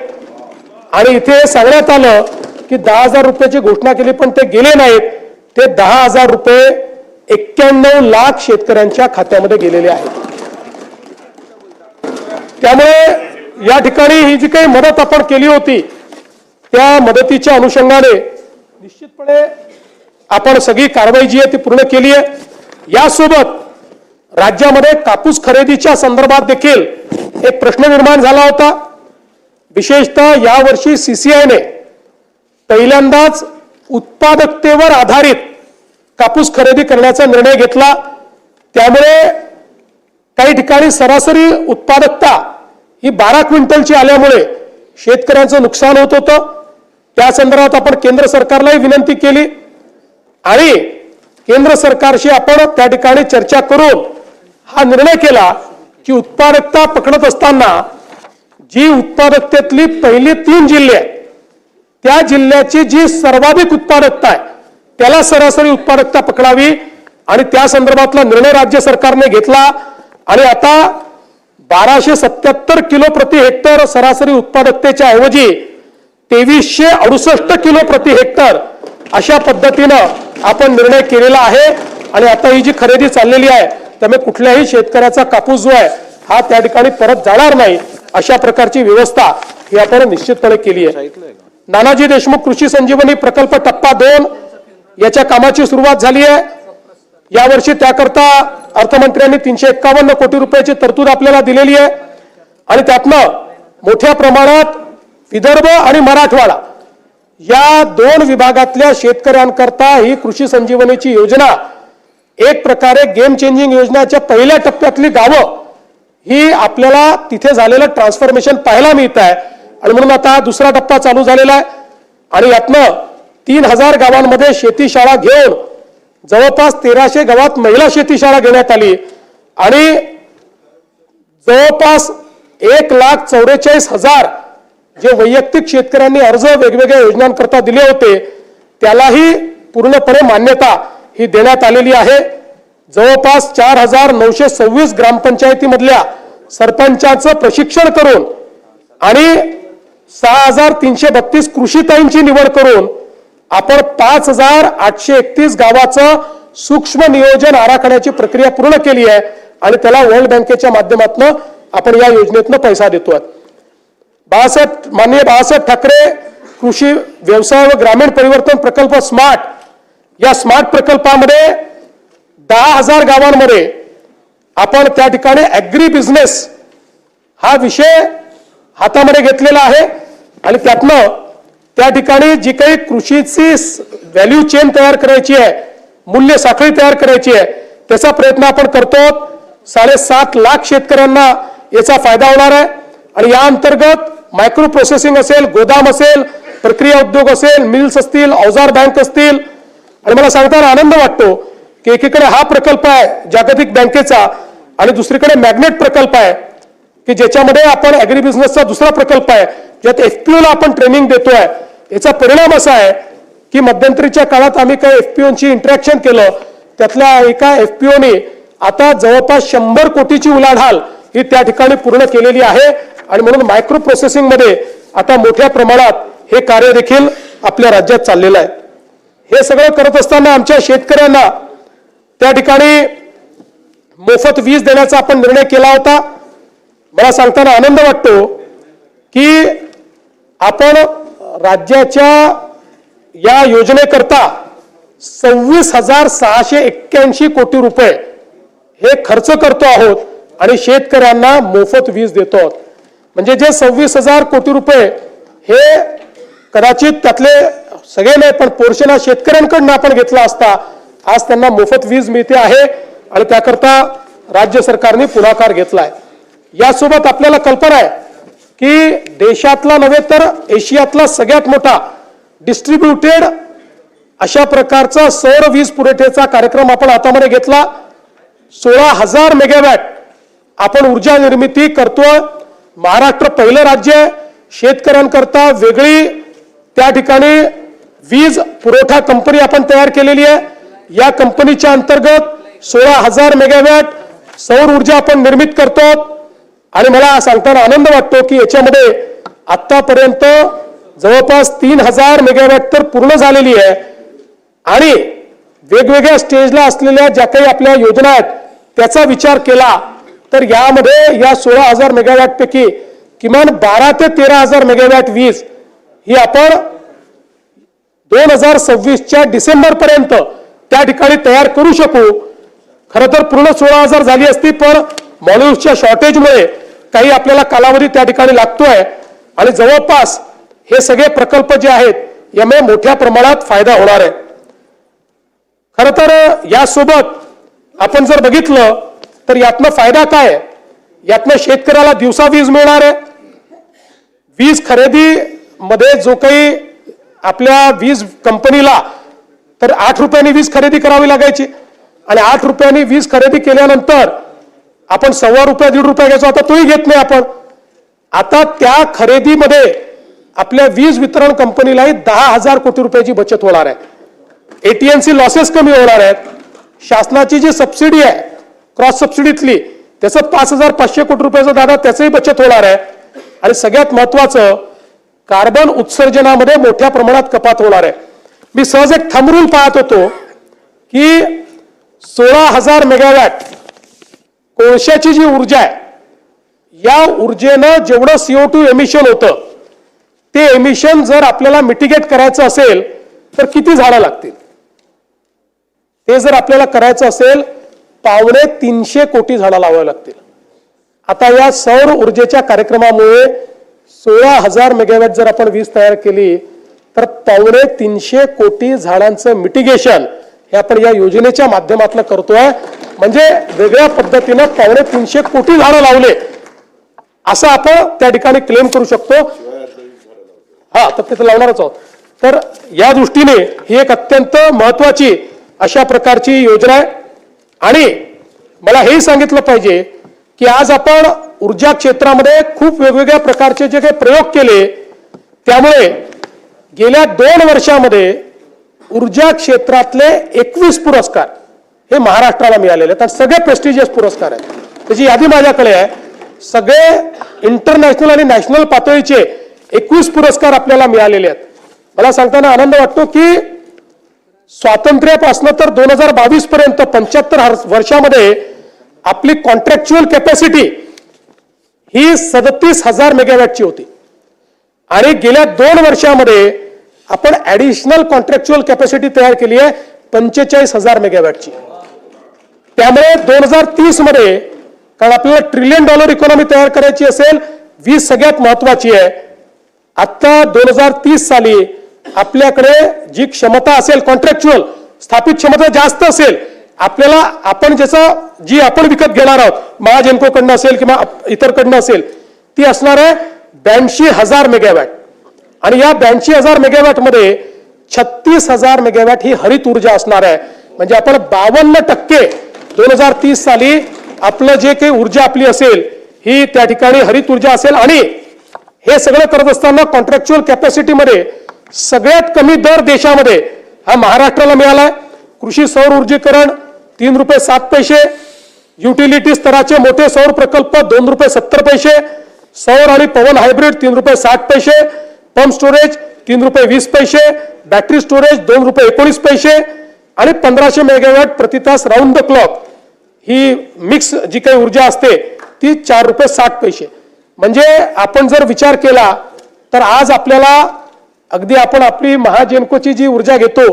आणि इथे सांगण्यात आलं की 10,000 रुपयाची घोषणा केली पण ते गेले नाहीत. ते 10,000 रुपये 91 लाख शेतकऱ्यांच्या खात्यामध्ये गेलेले आहेत. त्यामुळे या ठिकाणी ही जी काही मदत आपण केली होती त्या मदतीच्या अनुषंगाने निश्चितपणे आपण सगळी कारवाई जी आहे ती पूर्ण केली आहे. यासोबत राज्यामध्ये कापूस खरेदीच्या संदर्भात देखील एक प्रश्न निर्माण झाला होता. विशेषतः यावर्षी CCIने पहिल्यांदाच उत्पादकतेवर आधारित कापूस खरेदी करण्याचा निर्णय घेतला. त्यामुळे काही ठिकाणी सरासरी उत्पादकता ही 12 क्विंटलची आल्यामुळे शेतकऱ्यांचं नुकसान होत होतं. त्या संदर्भात आपण केंद्र सरकारलाही विनंती केली आणि केंद्र सरकारशी आपण त्या ठिकाणी चर्चा करून हा निर्णय केला की उत्पादकता पकडत असताना जी उत्पादकतेतली पहिली 3 जिल्हे आहेत त्या जिल्ह्याची जी सर्वाधिक उत्पादकता आहे त्याला सरासरी उत्पादकता पकडावी आणि त्या संदर्भातला निर्णय राज्य सरकारने घेतला. आणि आता 1277 किलो प्रति हेक्टर सरासरी उत्पादकतेच्या ऐवजी 2368 किलो प्रति हेक्टर अशा पद्धतीनं आपण निर्णय केलेला आहे. आणि आता ही जी खरेदी चाललेली आहे त्यामुळे कुठल्याही शेतकऱ्याचा कापूस जो आहे हा त्या ठिकाणी परत जाणार नाही अशा प्रकारची व्यवस्था ही आपण निश्चितपणे केली आहे. नानाजी देशमुख कृषी संजीवनी प्रकल्प टप्पा 2 याच्या कामाची सुरुवात झाली आहे. यावर्षी त्याकरता अर्थमंत्र्यांनी 351 कोटी रुपयाची तरतूद आपल्याला दिलेली आहे. आणि त्यातनं मोठ्या प्रमाणात विदर्भ आणि मराठवाडा या 2 विभागातल्या शेतकऱ्यांकरता ही कृषी संजीवनीची योजना एक प्रकारे गेम चेंजिंग योजनेच्या पहिल्या टप्प्यातली गावं ही आपल्याला तिथे झालेलं ट्रान्सफॉर्मेशन पाहायला मिळत आहे. आणि म्हणून आता दुसरा टप्पा चालू झालेला आहे. आणि यातनं 3,000 गावांमध्ये शेतीशाळा घेऊन जवळपास 1300 गावात महिला शेतीशाळा घेण्यात आली. आणि जवळपास 1,44,000 जे वैयक्तिक शेतकऱ्यांनी अर्ज वेगवेगळ्या योजनांकरता दिले होते त्यालाही पूर्णपणे मान्यता ही देण्यात आलेली आहे. जवळपास 4,926 ग्रामपंचायतीमधल्या सरपंचांचं प्रशिक्षण करून आणि 6,332 कृषीताईंची निवड करून आपण 5,831 गावाचं सूक्ष्म नियोजन आराखड्याची प्रक्रिया पूर्ण केली आहे. आणि त्याला वर्ल्ड बँकेच्या माध्यमातून आपण या योजनेतून पैसा देतोय. माननीय बाळासाहेब ठाकरे कृषी व्यवसाय व ग्रामीण परिवर्तन प्रकल्प स्मार्ट या स्मार्ट प्रकल्पामध्ये 10,000 गावांमध्ये आपण त्या ठिकाणी ऍग्री बिझनेस हा विषय हातामध्ये घेतलेला आहे. आणि त्यातनं त्या ठिकाणी जी काही कृषीची व्हॅल्यू चेन तयार करायची आहे, मूल्य साखळी तयार करायची आहे त्याचा प्रयत्न आपण करतो. 7.5 लाख शेतकऱ्यांना याचा फायदा होणार आहे. आणि या अंतर्गत मायक्रो प्रोसेसिंग असेल, गोदाम असेल, प्रक्रिया उद्योग असेल, मिल्स असतील, अवजार बँक असतील. आणि मला सांगताना आनंद वाटतो की एकीकडे हा प्रकल्प आहे जागतिक बँकेचा आणि दुसरीकडे मॅग्नेट प्रकल्प आहे की ज्याच्यामध्ये आपण ऍग्री बिझनेसचा दुसरा प्रकल्प आहे ज्यात FPO ला आपण ट्रेनिंग देतोय. याचा परिणाम असा आहे की मध्यंतरीच्या काळात आम्ही काही FPOची इंटरॅक्शन केलं, त्यातल्या एका FPOने आता जवळपास 100 कोटीची उलाढाल ही त्या ठिकाणी पूर्ण केलेली आहे. आणि म्हणून मायक्रो प्रोसेसिंगमध्ये आता मोठ्या प्रमाणात हे कार्य देखील आपल्या राज्यात चाललेलं आहे. हे सगळं करत असताना आमच्या शेतकऱ्यांना त्या ठिकाणी मोफत वीज देण्याचा आपण निर्णय केला होता. मला सांगताना आनंद वाटतो की आपण राज्याच्या या योजनेकरता 26,681 कोटी रुपये हे खर्च करतो आहोत आणि शेतकऱ्यांना मोफत वीज देतो आहोत. म्हणजे जे 26,000 कोटी रुपये हे कदाचित त्यातले सगळे नाही पण पोर्शन हा शेतकऱ्यांकडून आपण घेतला असता, आज त्यांना मोफत वीज मिळते आहे आणि त्याकरता राज्य सरकारने पुढाकार घेतलाय. यासोबत आपल्याला कल्पना आहे की देशातला नव्हे तर एशियातला सगळ्यात मोठा डिस्ट्रीब्युटेड अशा प्रकारचा सौर वीज पुरवठ्याचा कार्यक्रम आपण हातामध्ये घेतला. 16,000 मेगावॅट आपण ऊर्जा निर्मिती करतोय. महाराष्ट्र पहिलं राज्य आहे. शेतकऱ्यांकरता वेगळी त्या ठिकाणी वीज पुरवठा कंपनी आपण तयार केलेली आहे. या कंपनीच्या अंतर्गत 16,000 मेगावॅट सौर ऊर्जा आपण निर्मित करतो आणि मला सांगताना आनंद वाटतो की याच्यामध्ये आतापर्यंत जवळपास 3,000 मेगावॅट तर पूर्ण झालेली आहे आणि वेगवेगळ्या स्टेजला असलेल्या ज्या काही आपल्या योजना आहेत त्याचा विचार केला तर यामध्ये या 16,000 मेगावॅट पैकी किमान 12 ते 13,000 मेगावॅट वीज ही आपण 2026च्या डिसेंबर पर्यंत त्या ठिकाणी तयार करू शकू. खरं तर पूर्ण 16,000 झाली असती पण मॉड्यूल्सच्या शॉर्टेजमुळे काही आपल्याला कालावधी त्या ठिकाणी लागतोय आणि जवळपास हे सगळे प्रकल्प जे आहेत यामुळे मोठ्या प्रमाणात फायदा होणार आहे. खरं तर यासोबत आपण जर बघितलं तर यातनं फायदा काय आहे? यातनं शेतकऱ्याला दिवसा वीज मिळणार आहे. वीज खरेदीमध्ये जो काही आपल्या वीज कंपनीला तर 8 रुपयांनी वीज खरेदी करावी लागायची आणि 8 रुपयांनी वीज खरेदी केल्यानंतर आपण ₹1.25 ₹1.5 घ्यायचो. आता तोही घेत नाही आपण. आता त्या खरेदीमध्ये आपल्या वीज वितरण कंपनीलाही 10,000 कोटी रुपयाची बचत होणार आहे. एटीएनसी लॉसेस कमी होणार आहेत. शासनाची जी सबसिडी आहे क्रॉस सबसिडीतली त्याचं 5,500 कोटी रुपयाचं दादा त्याचंही बचत होणार आहे आणि सगळ्यात महत्वाचं कार्बन उत्सर्जनामध्ये मोठ्या प्रमाणात कपात होणार आहे. मी सहज एक थंब रूल पाहत होतो की 16,000 मेगावॅट कोळशाची जी ऊर्जा आहे या ऊर्जेनं जेवढं CO2 एमिशन होतं ते एमिशन जर आपल्याला मिटिगेट करायचं असेल तर किती झाडं लागतील? ते जर आपल्याला करायचं असेल 250 कोटी झाडं लावावी लागतील. आता या सौर ऊर्जेच्या कार्यक्रमामुळे 16,000 मेगावॅट जर आपण वीज तयार केली तर 250 कोटी झाडांचं मिटिगेशन हे आपण या योजनेच्या माध्यमातून करतोय. म्हणजे वेगळ्या पद्धतीनं 250 कोटी झाडं लावले असं आपण त्या ठिकाणी क्लेम करू शकतो. हा तर तिथे लावणारच आहोत. तर या दृष्टीने ही एक अत्यंत महत्वाची अशा प्रकारची योजना आहे आणि मला हेही सांगितलं पाहिजे की आज आपण ऊर्जा क्षेत्रामध्ये खूप वेगवेगळ्या प्रकारचे जे काही प्रयोग केले त्यामुळे गेल्या 2 वर्षामध्ये ऊर्जा क्षेत्रातले 21 पुरस्कार हे महाराष्ट्राला मिळालेले आहेत आणि सगळे प्रेस्टिजियस पुरस्कार आहेत. त्याची यादी माझ्याकडे आहे. सगळे इंटरनॅशनल आणि नॅशनल पातळीचे 21 पुरस्कार आपल्याला मिळालेले आहेत. मला सांगताना आनंद वाटतो की स्वातंत्र्यापासून तर 2022 पर्यंत 75 वर्षामध्ये आपली कॉन्ट्रॅक्च्युअल कॅपॅसिटी ही 37,000 मेगावॅटची होती आणि गेल्या 2 वर्षामध्ये आपण ऍडिशनल कॉन्ट्रॅक्च्युअल कॅपॅसिटी तयार केली आहे 45,000 मेगावॅटची. त्यामुळे 2030 मध्ये कारण आपल्याला $1 ट्रिलियन इकॉनॉमी तयार करायची असेल वीज सगळ्यात महत्वाची आहे. आता 2030 साली आपल्याकडे जी क्षमता असेल कॉन्ट्रॅक्च्युअल स्थापित क्षमता जास्त असेल आपल्याला आपण जी आपण विकत घेणार आहोत महाजेनकोकडनं असेल किंवा इतरकडनं असेल ती असणार आहे 82,000 मेगावॅट आणि या 82,000 मेगावॅट मध्ये 36,000 मेगावॅट ही हरित ऊर्जा असणार आहे. म्हणजे आपण 52% 2030 साली आपलं जे काही ऊर्जा आपली असेल ही त्या ठिकाणी हरित ऊर्जा असेल आणि हे सगळं करत असताना कॉन्ट्रॅक्च्युअल कॅपॅसिटीमध्ये सगळ्यात कमी दर देशामध्ये हा महाराष्ट्राला मिळालाय. कृषी सौर ऊर्जीकरण ₹3.07, युटिलिटी स्तराचे मोठे सौर प्रकल्प ₹2.70, सौर आणि पवन hybrid ₹3.60, pump storage ₹3.20, battery storage ₹2.19 आणि 1500 मेगावॅट प्रति तास राऊंड द क्लॉक ही मिक्स जी काही ऊर्जा असते ती ₹4.60. म्हणजे आपण जर विचार केला तर आज आपल्याला अगदी आपण आपली महाजेनकोची जी ऊर्जा घेतो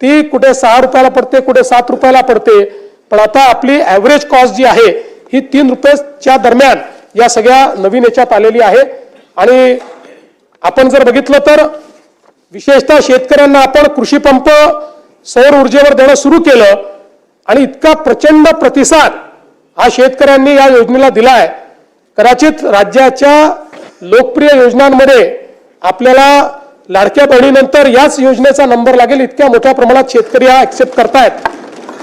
ती कुठे ₹6 पडते, कुठे ₹7 पडते, पण आता आपली ॲव्हरेज कॉस्ट जी आहे ही ₹3 दरम्यान या सगळ्या नवीन याच्यात आलेली आहे. आणि आपण जर बघितलं तर विशेषतः शेतकऱ्यांना आपण कृषी पंप सौर ऊर्जेवर देणं सुरू केलं आणि इतका प्रचंड प्रतिसाद हा शेतकऱ्यांनी या योजनेला दिलाय. कदाचित राज्याच्या लोकप्रिय योजनांमध्ये आपल्याला लाडक्या बहिणीनंतर याच योजनेचा नंबर लागेल, इतक्या मोठ्या प्रमाणात शेतकरी हा ऍक्सेप्ट करतायत.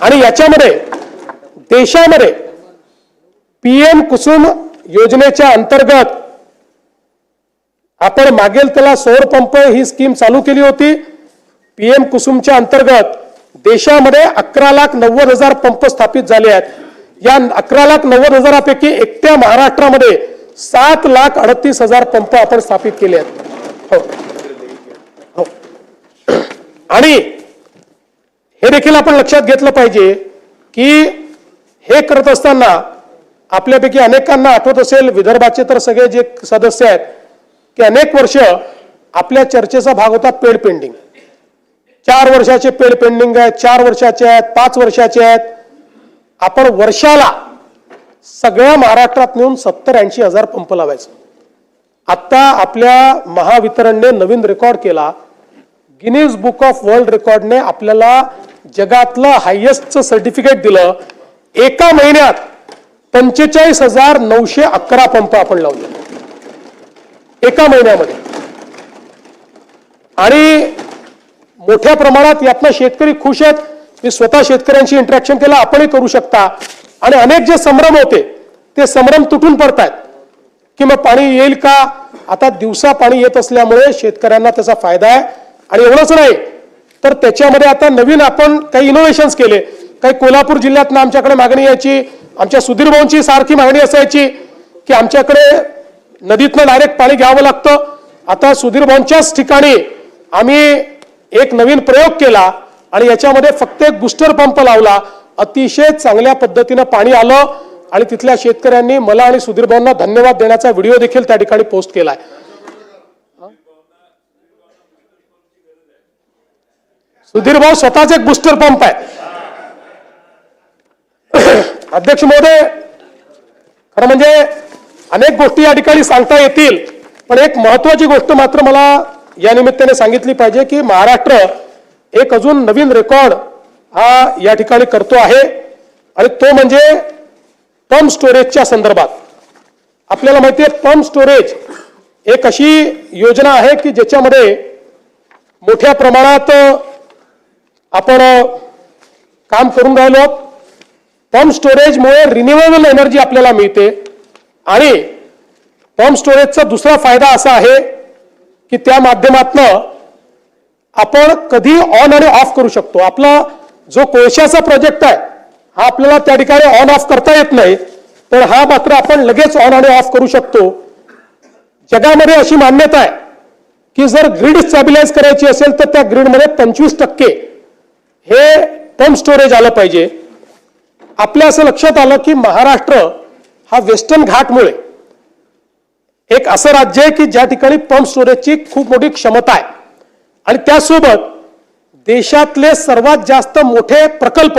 आणि याच्यामध्ये देशामध्ये PM कुसुम योजनेच्या अंतर्गत आपण मागेल त्याला सौर पंप ही स्कीम चालू केली होती. PM कुसुमच्या अंतर्गत देशामध्ये 11,90,000 पंप स्थापित झाले आहेत. या 11,90,000 पैकी एकट्या महाराष्ट्रामध्ये 7,38,000 पंप आपण स्थापित केले आहेत. हो. आणि हे देखील आपण लक्षात घेतलं पाहिजे की हे करत असताना आपल्यापैकी अनेकांना आठवत असेल, विदर्भाचे तर सगळे जे सदस्य आहेत की अनेक वर्ष आपल्या चर्चेचा भाग होता पेड पेंडिंग. 4 वर्षाचे पेड पेंडिंग आहेत, 4 वर्षाचे आहेत, 5 वर्षाचे आहेत. आपण वर्षाला सगळ्या महाराष्ट्रात नेऊन 70-80 हजार पंप लावायचं. आता आपल्या महावितरणने नवीन रेकॉर्ड केला. गिनीज बुक ऑफ वर्ल्ड रेकॉर्डने आपल्याला जगातलं हायेस्टचं सर्टिफिकेट दिलं. एका महिन्यात 45,911 पंप आपण लावले एका महिन्यामध्ये. आणि मोठ्या प्रमाणात यातनं शेतकरी खुश आहेत. मी स्वतः शेतकऱ्यांशी इंटरॅक्शन केलं, आपणही करू शकता. आणि अनेक जे संभ्रम होते ते संभ्रम तुटून पडतायत की मग पाणी येईल का. आता दिवसा पाणी येत असल्यामुळे शेतकऱ्यांना त्याचा फायदा आहे. आणि एवढंच नाही तर त्याच्यामध्ये आता नवीन आपण काही इनोव्हेशन्स केले. काही कोल्हापूर जिल्ह्यातनं आमच्याकडे मागणी यायची, आमच्या सुधीर भाऊंची सारखी मागणी असायची की आमच्याकडे नदीतनं डायरेक्ट पाणी घ्यावं लागतं. आता सुधीर भाऊंच्याच ठिकाणी आम्ही एक नवीन प्रयोग केला आणि याच्यामध्ये फक्त एक बूस्टर पंप लावला. अतिशय चांगल्या पद्धतीनं पाणी आलं आणि तिथल्या शेतकऱ्यांनी मला आणि सुधीर भाऊंना धन्यवाद देण्याचा व्हिडिओ देखील त्या ठिकाणी पोस्ट केलाय. सुधीर भाऊ स्वतःच एक बूस्टर पंप आहे. अध्यक्ष महोदय, खरं म्हणजे अनेक गोष्टी या ठिकाणी सांगता येतील, पण एक महत्वाची गोष्ट मात्र मला या निमित्ताने सांगितली पाहिजे की महाराष्ट्र एक अजून नवीन रेकॉर्ड हा या ठिकाणी करतो आहे आणि तो म्हणजे पंप स्टोरेजच्या संदर्भात. आपल्याला माहिती आहे पंप स्टोरेज एक अशी योजना आहे की ज्याच्यामध्ये मोठ्या प्रमाणात आपण काम करून राहिलो. पंप स्टोरेजमुळे रिन्युएबल एनर्जी आपल्याला मिळते आणि पंप स्टोरेजचा दुसरा फायदा असा आहे की त्या माध्यमातून आपण कधी ऑन आणि ऑफ करू शकतो. आपला जो कोळशाचा प्रोजेक्ट आहे हा आपल्याला त्या ठिकाणी ऑन ऑफ करता येत नाही, पण हा मात्र आपण लगेच ऑन आणि ऑफ करू शकतो. जगामध्ये अशी मान्यता आहे की जर ग्रीड स्टॅबिलाइज करायची असेल तर त्या ग्रीडमध्ये 25% हे पंप स्टोरेज आलं पाहिजे. आपल्या असं लक्षात आलं की महाराष्ट्र हा वेस्टर्न घाटमुळे एक असं राज्य आहे की ज्या ठिकाणी पंप स्टोरेजची खूप मोठी क्षमता आहे आणि त्यासोबत देशातले सर्वात जास्त मोठे प्रकल्प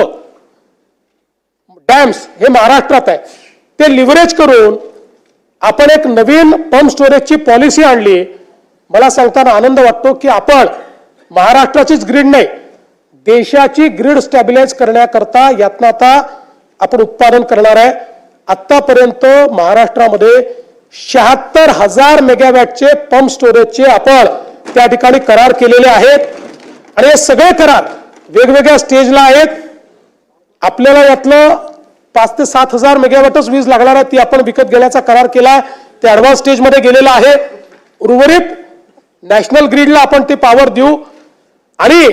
डॅम्स हे महाराष्ट्रात आहे. ते लिव्हरेज करून आपण एक नवीन पंप स्टोरेजची पॉलिसी आणली. मला सांगताना आनंद वाटतो की आपण महाराष्ट्राचीच ग्रीड नाही, देशाची ग्रीड स्टॅबिलाइज करण्याकरता यातनं आता आपण उत्पादन करणार आहे. आतापर्यंत महाराष्ट्रामध्ये 76,000 मेगावॅटचे पंप स्टोरेजचे आपण त्या ठिकाणी करार केलेले आहेत आणि हे सगळे करार वेगवेगळ्या स्टेजला आहेत. आपल्याला यातलं 5,000 ते 7,000 मेगावॅटच वीज लागणार आहे ती आपण विकत घेण्याचा करार केला. ते ऍडव्हान्स स्टेजमध्ये गेलेला आहे. उर्वरित नॅशनल ग्रीडला आपण ते पॉवर देऊ आणि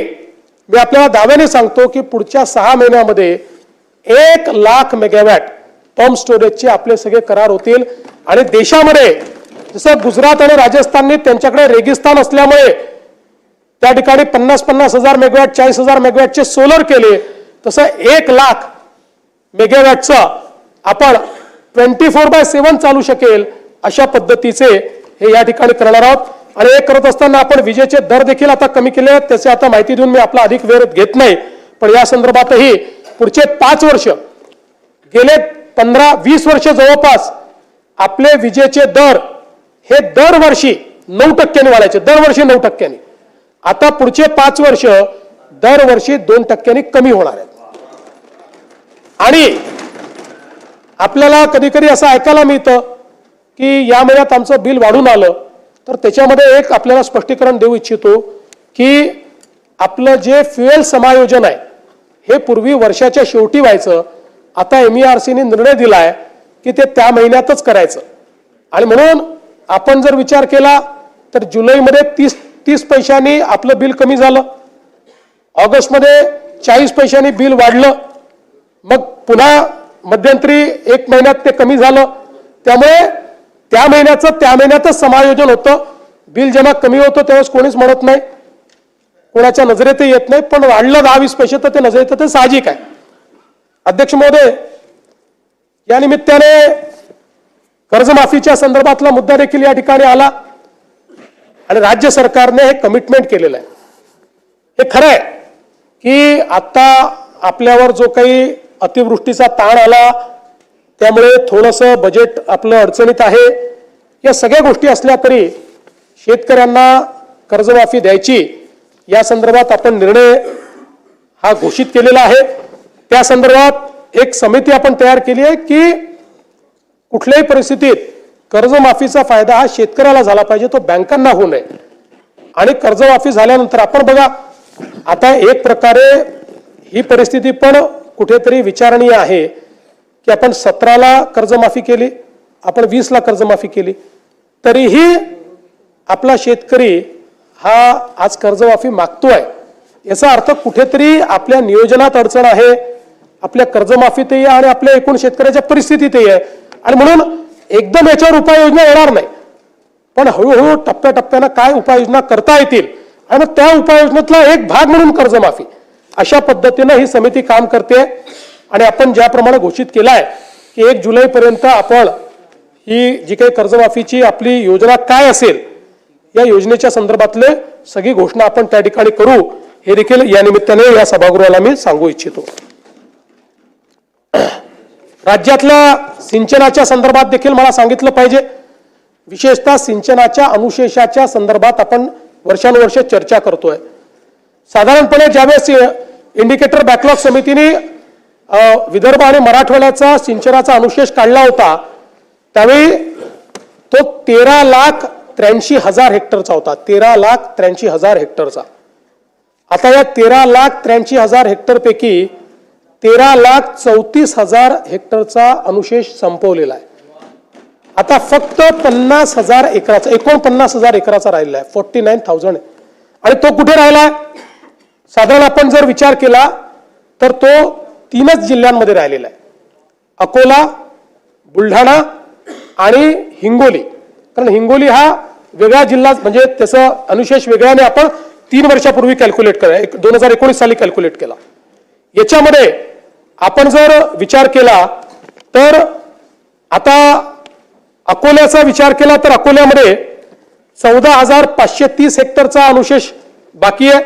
मी आपल्याला दाव्याने सांगतो की पुढच्या 6 महिन्यामध्ये 1,00,000 मेगावॅट पंप स्टोरेजचे आपले सगळे करार होतील आणि देशामध्ये जसं गुजरात आणि राजस्थानने त्यांच्याकडे रेगिस्तान असल्यामुळे त्या ठिकाणी 50,000 मेगावॅट 40,000 मेगावॅटचे सोलर केले, तसं 1,00,000 मेगावॅटचा आपण 24/7 चालू शकेल अशा पद्धतीचे हे या ठिकाणी करणार आहोत. आणि हे करत असताना आपण विजेचे दर देखील आता कमी केले आहेत. त्याची आता माहिती देऊन मी आपला अधिक वेळ घेत नाही, पण या संदर्भातही पुढचे 5 वर्ष गेले 15-20 वर्ष जवळपास आपले विजेचे दर हे दरवर्षी 9% वाढायचे, दरवर्षी 9%. आता पुढचे 5 वर्ष दरवर्षी 2% कमी होणार आहेत. आणि आपल्याला कधी कधी असं ऐकायला मिळतं की या महिन्यात आमचं बिल वाढून आलं, तर त्याच्यामध्ये एक आपल्याला स्पष्टीकरण देऊ इच्छितो की आपलं जे फ्युएल समायोजन आहे हे पूर्वी वर्षाच्या शेवटी व्हायचं. आता MERCने निर्णय दिलाय की ते त्या महिन्यातच करायचं. आणि म्हणून आपण जर विचार केला तर जुलैमध्ये 30 पैशांनी आपलं बिल कमी झालं, ऑगस्टमध्ये 40 पैशांनी बिल वाढलं, मग पुन्हा मध्यंतरी 1 महिन्यात ते कमी झालं. त्यामुळे त्या महिन्यातच समायोजन होतं. बिल जेव्हा कमी होतं त्यावेळेस कोणीच म्हणत नाही, कोणाच्या नजरेतही येत नाही, पण वाढलं 10-20 पैसे तर ते नजरेत ते साहजिक आहे. अध्यक्ष महोदय, या निमित्ताने कर्जमाफीच्या संदर्भातला मुद्दा देखील या ठिकाणी आला आणि राज्य सरकारने हे कमिटमेंट केलेलं आहे. हे खरं आहे की आता आपल्यावर जो काही अतिवृष्टीचा ताण आला त्यामुळे थोडंसं बजेट आपलं अडचणीत आहे. या सगळ्या गोष्टी असल्या तरी शेतकऱ्यांना कर्जमाफी द्यायची या संदर्भात आपण निर्णय हा घोषित केलेला आहे. त्या संदर्भात एक समिती आपण तयार केली आहे की कुठल्याही परिस्थितीत कर्जमाफीचा फायदा हा शेतकऱ्याला झाला पाहिजे, तो बँकांना होऊ नये. आणि कर्जमाफी झाल्यानंतर आपण बघा, आता एक प्रकारे ही परिस्थिती पण कुठेतरी विचारणीय आहे की आपण 17ला कर्जमाफी केली, आपण 20ला कर्जमाफी केली, तरीही आपला शेतकरी हा आज कर्जमाफी मागतोय. याचा अर्थ कुठेतरी आपल्या नियोजनात अडचण आहे, आपल्या कर्जमाफीतही आणि आपल्या एकूण शेतकऱ्याच्या परिस्थितीतही आहे. आणि म्हणून एकदम याच्यावर उपाययोजना येणार नाही, पण हळूहळू टप्प्याटप्प्यानं काय उपाययोजना करता येतील आणि मग त्या उपाययोजनेतला एक भाग म्हणून कर्जमाफी, अशा पद्धतीनं ही समिती काम करते. आणि आपण ज्याप्रमाणे घोषित केलं आहे की 1 जुलैपर्यंत आपण ही जी काही कर्जमाफीची आपली योजना काय असेल या योजनेच्या संदर्भातले सगळी घोषणा आपण त्या ठिकाणी करू, हे देखील या निमित्ताने या सभागृहाला मी सांगू इच्छितो. राज्यातल्या सिंचनाच्या संदर्भात देखील मला सांगितलं पाहिजे. विशेषतः सिंचनाच्या अनुशेषाच्या संदर्भात आपण वर्षानुवर्ष चर्चा करतोय. साधारणपणे ज्यावेळेस इंडिकेटर बॅकलॉग समितीने विदर्भ आणि मराठवाड्याचा सिंचनाचा अनुशेष काढला होता त्यावेळी तो 13,83,000 हेक्टरचा होता. 13,83,000 हेक्टरचा. आता या 13,83,000 हेक्टर पैकी 13,34,000 हेक्टरचा अनुशेष संपवलेला आहे. आता फक्त 50,000 एकराचा 49,000 एकराचा राहिला आहे, 49,000. आणि तो कुठे राहिलाय? साधारण आपण जर विचार केला तर तो 3च जिल्ह्यांमध्ये राहिलेला आहे, अकोला, बुलढाणा आणि हिंगोली. कारण हिंगोली हा वेगळा जिल्हा, म्हणजे त्याचा अनुशेष वेगळ्याने आपण 3 वर्षापूर्वी कॅल्क्युलेट केला, 2019 साली कॅल्क्युलेट केला. याच्यामध्ये आपण जर विचार केला तर आता अकोल्याचा विचार केला तर अकोल्यामध्ये 14,530 हेक्टरचा अनुशेष बाकी आहे.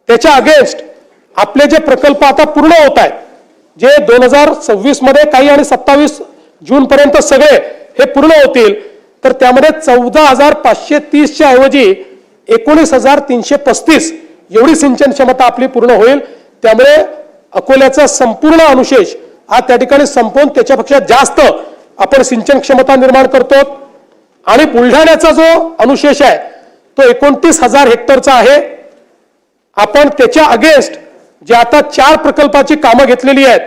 त्याच्या अगेन्स्ट आपले जे प्रकल्प आता पूर्ण होत आहेत, जे 2026 मध्ये काही आणि 27 जून पर्यंत सगळे हे पूर्ण होतील, तर त्यामध्ये 14,530 च्या ऐवजी 19,335 एवढी सिंचन क्षमता आपली पूर्ण होईल. त्यामुळे अकोल्याचा संपूर्ण अनुशेष हा त्या ठिकाणी संपवून त्याच्यापेक्षा जास्त आपण सिंचन क्षमता निर्माण करतो. आणि बुलढाण्याचा जो अनुशेष आहे तो 29,000 हेक्टरचा आहे. आपण त्याच्या अगेन्स्ट जे आता 4 प्रकल्पाची कामं घेतलेली आहेत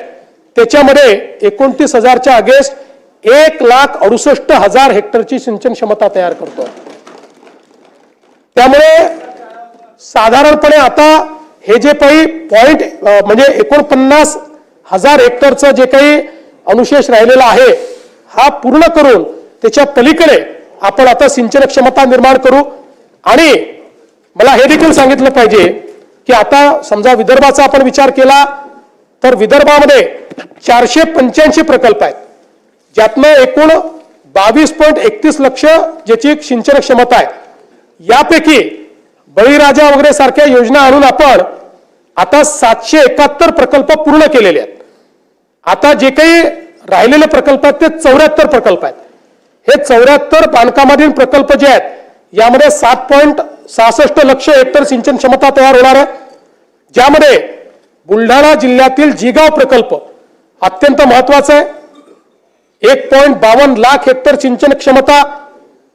त्याच्यामध्ये 29,000च्या अगेन्स्ट 1,68,000 हेक्टरची सिंचन क्षमता तयार करतो. त्यामुळे साधारणपणे आता हे जे काही पॉइंट म्हणजे 49,000 हेक्टरचं जे काही अनुशेष राहिलेला आहे हा पूर्ण करून त्याच्या पलीकडे आपण आता सिंचन क्षमता निर्माण करू. आणि मला हे देखील सांगितलं पाहिजे की आता समजा विदर्भाचा आपण विचार केला तर विदर्भामध्ये 485 प्रकल्प आहेत, ज्यातनं एकूण 22.31 लक्ष ज्याची सिंचन क्षमता आहे. यापैकी बळीराजा वगैरे सारख्या योजना आणून आपण आता 771 प्रकल्प पूर्ण केलेले आहेत. आता जे काही राहिलेले प्रकल्प आहेत ते 74 प्रकल्प आहेत. हे 74 बांधकामाधीन प्रकल्प जे आहेत यामध्ये 7.66 लक्ष हेक्टर सिंचन क्षमता तयार होणार आहे, ज्यामध्ये बुलढाणा जिल्ह्यातील जिगाव प्रकल्प अत्यंत महत्वाचा आहे. 1.52 लाख हेक्टर सिंचन क्षमता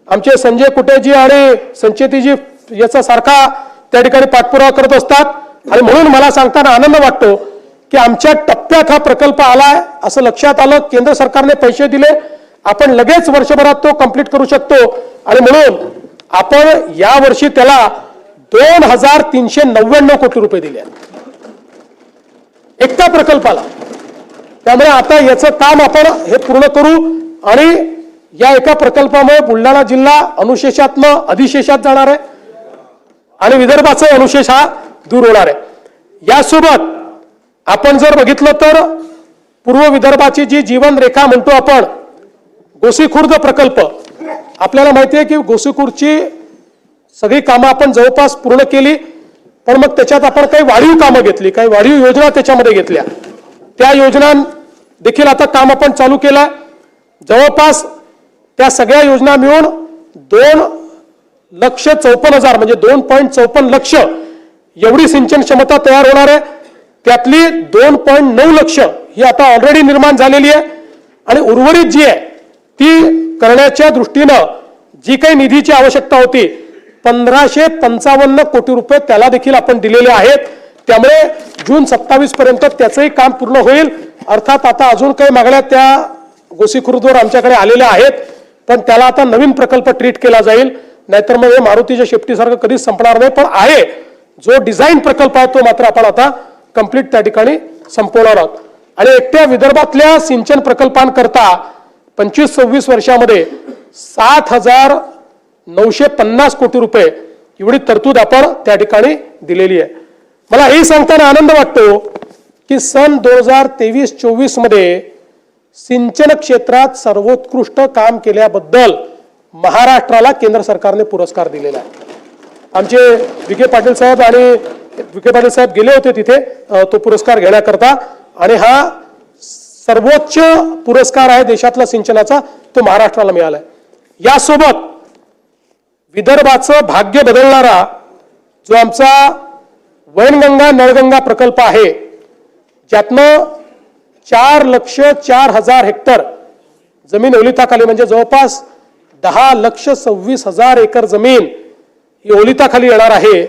आमचे संजय कुटेजी आणि संचेतीजी याचा सारखा त्या ठिकाणी पाठपुरावा करत असतात. आणि म्हणून मला सांगताना आनंद वाटतो की आमच्या टप्प्यात हा प्रकल्प आलाय, असं लक्षात आलं. केंद्र सरकारने पैसे दिले, आपण लगेच वर्षभरात तो कंप्लीट करू शकतो. आणि म्हणून आपण या वर्षी त्याला 2399 कोटी रुपये दिले एका प्रकल्पाला. त्यामुळे आता याचं काम आपण हे पूर्ण करू आणि या एका प्रकल्पामुळे बुलढाणा जिल्हा अनुशेषातनं अधिशेषात जाणार आहे आणि विदर्भाचा अनुशेष हा दूर होणार आहे. यासोबत आपण जर बघितलं तर पूर्व विदर्भाची जी जीवन रेखा म्हणतो आपण, गोसीखुर्द प्रकल्प, आपल्याला माहिती आहे की गोसीखुर्दची सगळी कामं आपण जवळपास पूर्ण केली, पण मग त्याच्यात आपण काही वाढीव कामं घेतली, काही वाढीव योजना त्याच्यामध्ये घेतल्या. त्या योजना देखील आता काम आपण चालू केलं. जवळपास त्या सगळ्या योजना मिळून 2,54,000 म्हणजे 2.54 लक्ष एवढी सिंचन क्षमता तयार होणार आहे. त्यातली 2.9 लक्ष ही आता ऑलरेडी निर्माण झालेली आहे आणि उर्वरित जी आहे ती करण्याच्या दृष्टीनं जी काही निधीची आवश्यकता होती 1555 कोटी रुपये त्याला देखील आपण दिलेले आहेत. त्यामुळे जून 27 पर्यंत त्याचंही काम पूर्ण होईल. अर्थात आता अजून काही मागण्या त्या गोसीखुर्दवर आमच्याकडे आलेल्या आहेत, पण त्याला आता नवीन प्रकल्प ट्रीट केला जाईल, नाहीतर मग हे मारुतीच्या शेपटीसारखं कधीच संपणार नाही. पण आहे जो डिझाईन प्रकल्प आहे तो मात्र आपण आता कंप्लीट त्या ठिकाणी संपवणार आहोत. आणि एकट्या विदर्भातल्या सिंचन प्रकल्पांकरता 25-26 वर्षामध्ये 7,950 कोटी रुपये एवढी तरतूद आपण त्या ठिकाणी दिलेली आहे. मला हे सांगताना आनंद वाटतो की सन 2023-24 मध्ये सिंचन क्षेत्रात सर्वोत्कृष्ट काम केल्याबद्दल महाराष्ट्राला केंद्र सरकारने पुरस्कार दिलेला आहे. आमचे विखे पाटील साहेब आणि विखे पाटील साहेब गेले होते तिथे तो पुरस्कार घेण्याकरता, आणि हा सर्वोच्च पुरस्कार आहे देशातला सिंचनाचा, तो महाराष्ट्राला मिळालाय. यासोबत विदर्भाचं भाग्य बदलणारा जो आमचा वैनगंगा नळगंगा प्रकल्प आहे, ज्यातनं 4,04,000 हेक्टर जमीन ओलिताखाली म्हणजे जवळपास 10,26,000 एकर जमीन ही ओलिताखाली येणार आहे.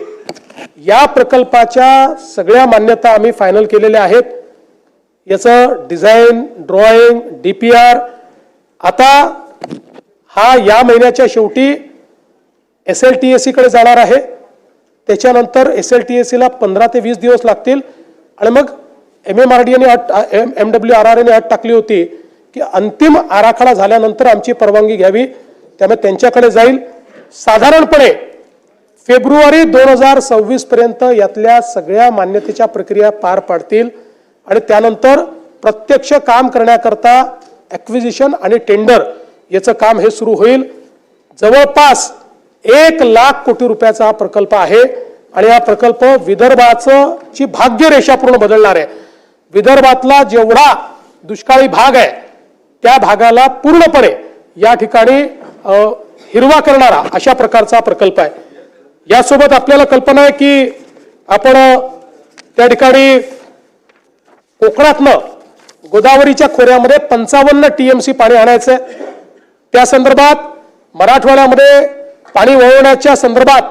या प्रकल्पाच्या सगळ्या मान्यता आम्ही फायनल केलेल्या आहेत. याचं डिझाईन, ड्रॉइंग, DPR आता हा या महिन्याच्या शेवटी SLTSE कडे जाणार आहे. त्याच्यानंतर SLTSE ला 15 ते 20 दिवस लागतील आणि मग MMRDA MWRRA अट टाकली होती की अंतिम आराखडा झाल्यानंतर आमची परवानगी घ्यावी, त्यामुळे त्यांच्याकडे जाईल. साधारणपणे फेब्रुवारी 2026 पर्यंत यातल्या सगळ्या मान्यतेच्या प्रक्रिया पार पाडतील आणि त्यानंतर प्रत्यक्ष काम करण्याकरता ॲक्विजिशन आणि टेंडर याचं काम हे सुरू होईल. जवळपास 1,00,000 कोटी रुपयाचा हा प्रकल्प आहे आणि हा प्रकल्प विदर्भाचं ची भाग्यरेषा पूर्ण बदलणार आहे. विदर्भातला जेवढा दुष्काळी भाग आहे त्या भागाला पूर्णपणे या ठिकाणी हिरवा करणारा अशा प्रकारचा प्रकल्प आहे. यासोबत आपल्याला कल्पना आहे की आपण त्या ठिकाणी कोकणातनं गोदावरीच्या खोऱ्यामध्ये 55 TMC पाणी आणायचंय. त्या संदर्भात मराठवाड्यामध्ये पाणी वळवण्याच्या संदर्भात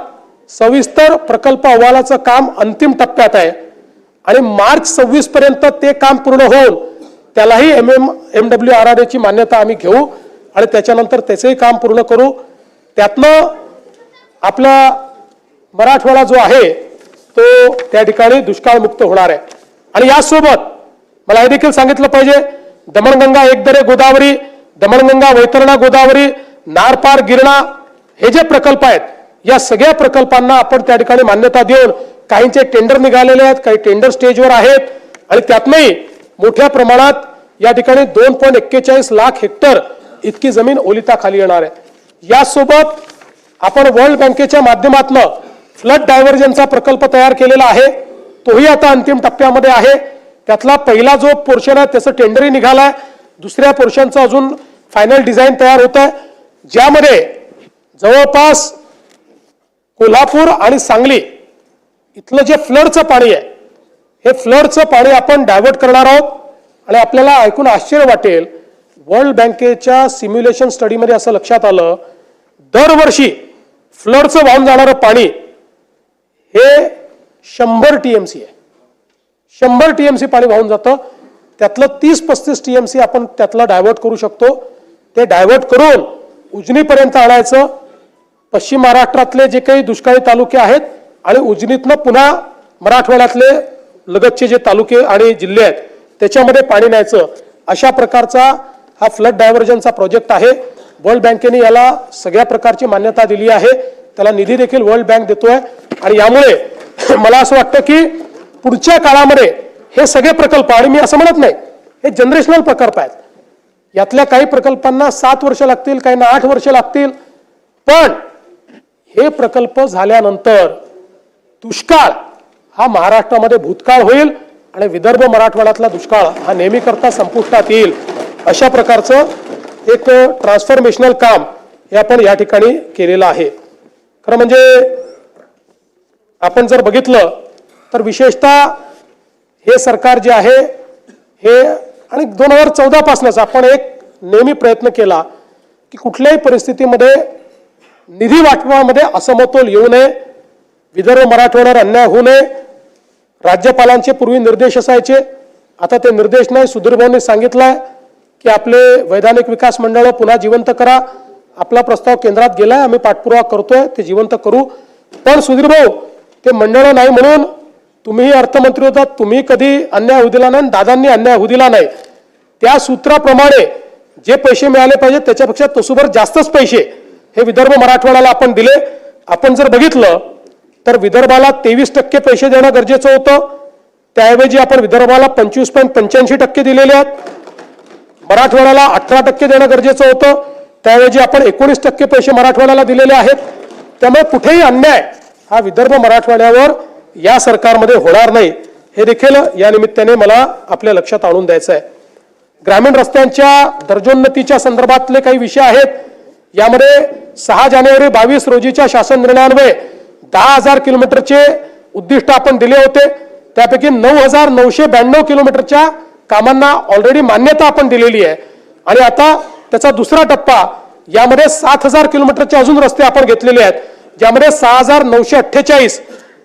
सविस्तर प्रकल्प अहवालाचं काम अंतिम टप्प्यात आहे आणि मार्च 26 पर्यंत ते काम पूर्ण होऊन त्यालाही MWRRA ची मान्यता आम्ही घेऊ आणि त्याच्यानंतर त्याचंही काम पूर्ण करू. त्यातनं आपला मराठवाडा जो आहे तो त्या ठिकाणी दुष्काळमुक्त होणार आहे. आणि यासोबत मला हे देखील सांगितलं पाहिजे, दमणगंगा एकदरे गोदावरी, दमणगंगा वैतरणा गोदावरी, नारपार गिरणा हे जे प्रकल्प आहेत, या सगळ्या प्रकल्पांना आपण त्या ठिकाणी मान्यता देऊन काहींचे टेंडर निघालेले आहेत, काही टेंडर स्टेजवर आहेत आणि त्यातनंही मोठ्या प्रमाणात या ठिकाणी 2.41 लाख हेक्टर इतकी जमीन ओलिताखाली येणार आहे। यासोबत आपण वर्ल्ड बँकेच्या माध्यमातून फ्लड डायव्हर्जनचा प्रकल्प तयार केलेला आहे, तोही आता अंतिम टप्प्यामध्ये आहे। त्यातला पहिला जो पोर्शन आहे त्याचं टेंडरही निघालाय, दुसऱ्या पोर्शनचं अजून फायनल डिझाईन तयार होत आहे, ज्यामध्ये जवळपास कोल्हापूर आणि सांगली इथलं जे फ्लडचं पाणी आहे, हे फ्लडचं पाणी आपण डायव्हर्ट करणार आहोत। आणि आपल्याला ऐकून आश्चर्य वाटेल, वर्ल्ड बँकेच्या सिम्युलेशन स्टडीमध्ये असं लक्षात आलं, दरवर्षी फ्लडचं वाहून जाणारं पाणी हे 100 TMC आहे। 100 TMC पाणी वाहून जातं, त्यातलं 30-35 TMC आपण त्यातलं डायव्हर्ट करू शकतो। ते डायव्हर्ट करून उजनीपर्यंत आणायचं। पश्चिम महाराष्ट्रातले जे काही दुष्काळी तालुके आहेत आणि उजनीतनं पुन्हा मराठवाड्यातले लगतचे जे तालुके आणि जिल्हे आहेत त्याच्यामध्ये पाणी न्यायचं, अशा प्रकारचा हा फ्लड डायव्हर्जनचा प्रोजेक्ट आहे। वर्ल्ड बँकेने याला सगळ्या प्रकारची मान्यता दिली आहे, त्याला निधी देखील वर्ल्ड बँक देतोय। आणि यामुळे मला असं वाटतं की पुढच्या काळामध्ये हे सगळे प्रकल्प, आणि मी असं म्हणत नाही, हे जनरेशनल प्रकल्प आहेत, यातल्या काही प्रकल्पांना 7 वर्ष लागतील, काहींना 8 वर्ष लागतील, पण हे प्रकल्प झाल्यानंतर दुष्काळ हा महाराष्ट्रामध्ये भूतकाळ होईल आणि विदर्भ मराठवाड्यातला दुष्काळ हा नेहमीकरता संपुष्टात येईल। अशा प्रकारचं एक ट्रान्सफॉर्मेशनल काम हे आपण या ठिकाणी केलेलं आहे। खरं म्हणजे आपण जर बघितलं तर विशेषतः हे सरकार जे आहे हे, आणि 2014 पासूनच आपण एक नेहमी प्रयत्न केला की कुठल्याही परिस्थितीमध्ये निधी वाटपामध्ये असमतोल येऊ नये, विदर्भ मराठवाड्यावर अन्याय होऊ नये। राज्यपालांचे पूर्वी निर्देश असायचे, आता ते निर्देश नाही, सुधीर भाऊंनी सांगितलंय की आपले वैधानिक विकास मंडळ पुन्हा जिवंत करा। आपला प्रस्ताव केंद्रात गेलाय, आम्ही पाठपुरावा करतोय, ते जिवंत करू। पण सुधीर भाऊ, ते मंडळ नाही म्हणून तुम्ही अर्थमंत्री होतात, तुम्ही कधी अन्याय होऊ दिला नाही, दादांनी अन्याय होऊ दिला नाही। त्या सूत्राप्रमाणे जे पैसे मिळाले पाहिजे त्याच्यापेक्षा तसोभर जास्तच पैसे हे विदर्भ मराठवाड्याला आपण दिले। आपण जर बघितलं तर विदर्भाला 23% पैसे देणं गरजेचं होतं, त्याऐवजी आपण विदर्भाला 25.85% दिलेले आहेत। मराठवाड्याला 18% देणं गरजेचं होतं, त्याऐवजी आपण 19% पैसे मराठवाड्याला दिलेले आहेत। त्यामुळे कुठेही अन्याय हा विदर्भ मराठवाड्यावर या सरकारमध्ये होणार नाही, हे देखील या निमित्ताने मला आपल्या लक्षात आणून द्यायचं आहे। ग्रामीण रस्त्यांच्या दर्जोन्नतीच्या संदर्भातले काही विषय आहेत, यामध्ये 6 जानेवारी 22 रोजीच्या शासन निर्णयान्वये 10,000 किलोमीटरचे उद्दिष्ट आपण दिले होते, त्यापैकी 9,992 किलोमीटरच्या कामांना ऑलरेडी मान्यता आपण दिलेली आहे। आणि आता त्याचा दुसरा टप्पा, यामध्ये 7,000 किलोमीटरचे अजून रस्ते आपण घेतलेले आहेत, ज्यामध्ये 6,948,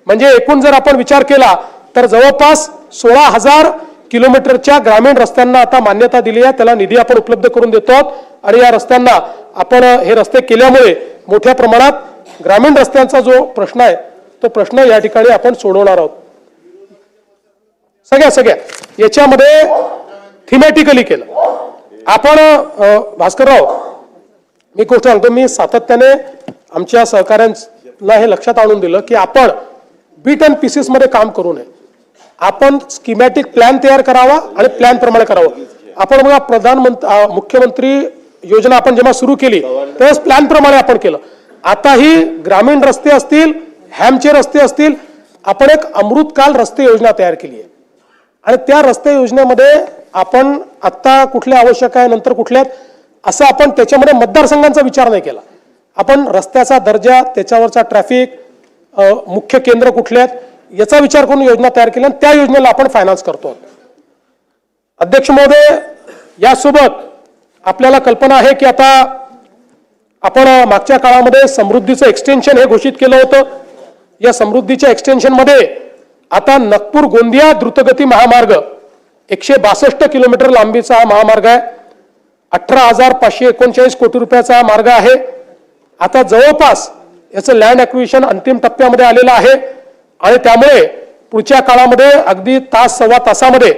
म्हणजे एकूण जर आपण विचार केला तर जवळपास 16,000 किलोमीटरच्या ग्रामीण रस्त्यांना आता मान्यता दिली आहे, त्याला निधी आपण उपलब्ध करून देतो आहोत। आणि या रस्त्यांना आपण हे रस्ते केल्यामुळे मोठ्या प्रमाणात ग्रामीण रस्त्यांचा जो प्रश्न आहे तो प्रश्न या ठिकाणी आपण सोडवणार आहोत। सगळ्या याच्यामध्ये थीमॅटिकली केलं आपण। भास्करराव, मी गोष्ट सांगतो, मी सातत्याने आमच्या सहकाऱ्यांना हे लक्षात आणून दिलं की आपण बीट अँड पीसेस मध्ये काम करू नये, आपण स्कीमॅटिक प्लॅन तयार करावा आणि प्लॅन प्रमाणे करावं। आपण बघा, मुख्यमंत्री योजना आपण जेव्हा सुरू केली त्यावेळेस प्लॅन प्रमाणे आपण केलं। आताही ग्रामीण रस्ते असतील, हॅमचे रस्ते असतील, आपण एक अमृतकाल रस्ते योजना तयार केली आहे आणि त्या रस्ते योजनेमध्ये आपण आता कुठल्या आवश्यक आहे, नंतर कुठल्या, असं आपण त्याच्यामध्ये मतदारसंघांचा विचार नाही केला। आपण रस्त्याचा दर्जा, त्याच्यावरचा ट्रॅफिक, मुख्य केंद्र कुठले आहेत याचा विचार करून योजना तयार केली आणि त्या योजनेला आपण फायनान्स करतो। अध्यक्ष महोदय, यासोबत आपल्याला कल्पना आहे की आता आपण मागच्या काळामध्ये समृद्धीचं एक्सटेन्शन हे घोषित केलं होतं। या समृद्धीच्या एक्सटेन्शन मध्ये आता नागपूर गोंदिया द्रुतगती महामार्ग 162 किलोमीटर लांबीचा हा महामार्ग आहे, 18,539 कोटी रुपयाचा हा मार्ग आहे। आता जवळपास याचं लँड ॲक्विजिशन अंतिम टप्प्यामध्ये आलेलं आहे आणि त्यामुळे पुढच्या काळामध्ये अगदी तास सव्वा तासामध्ये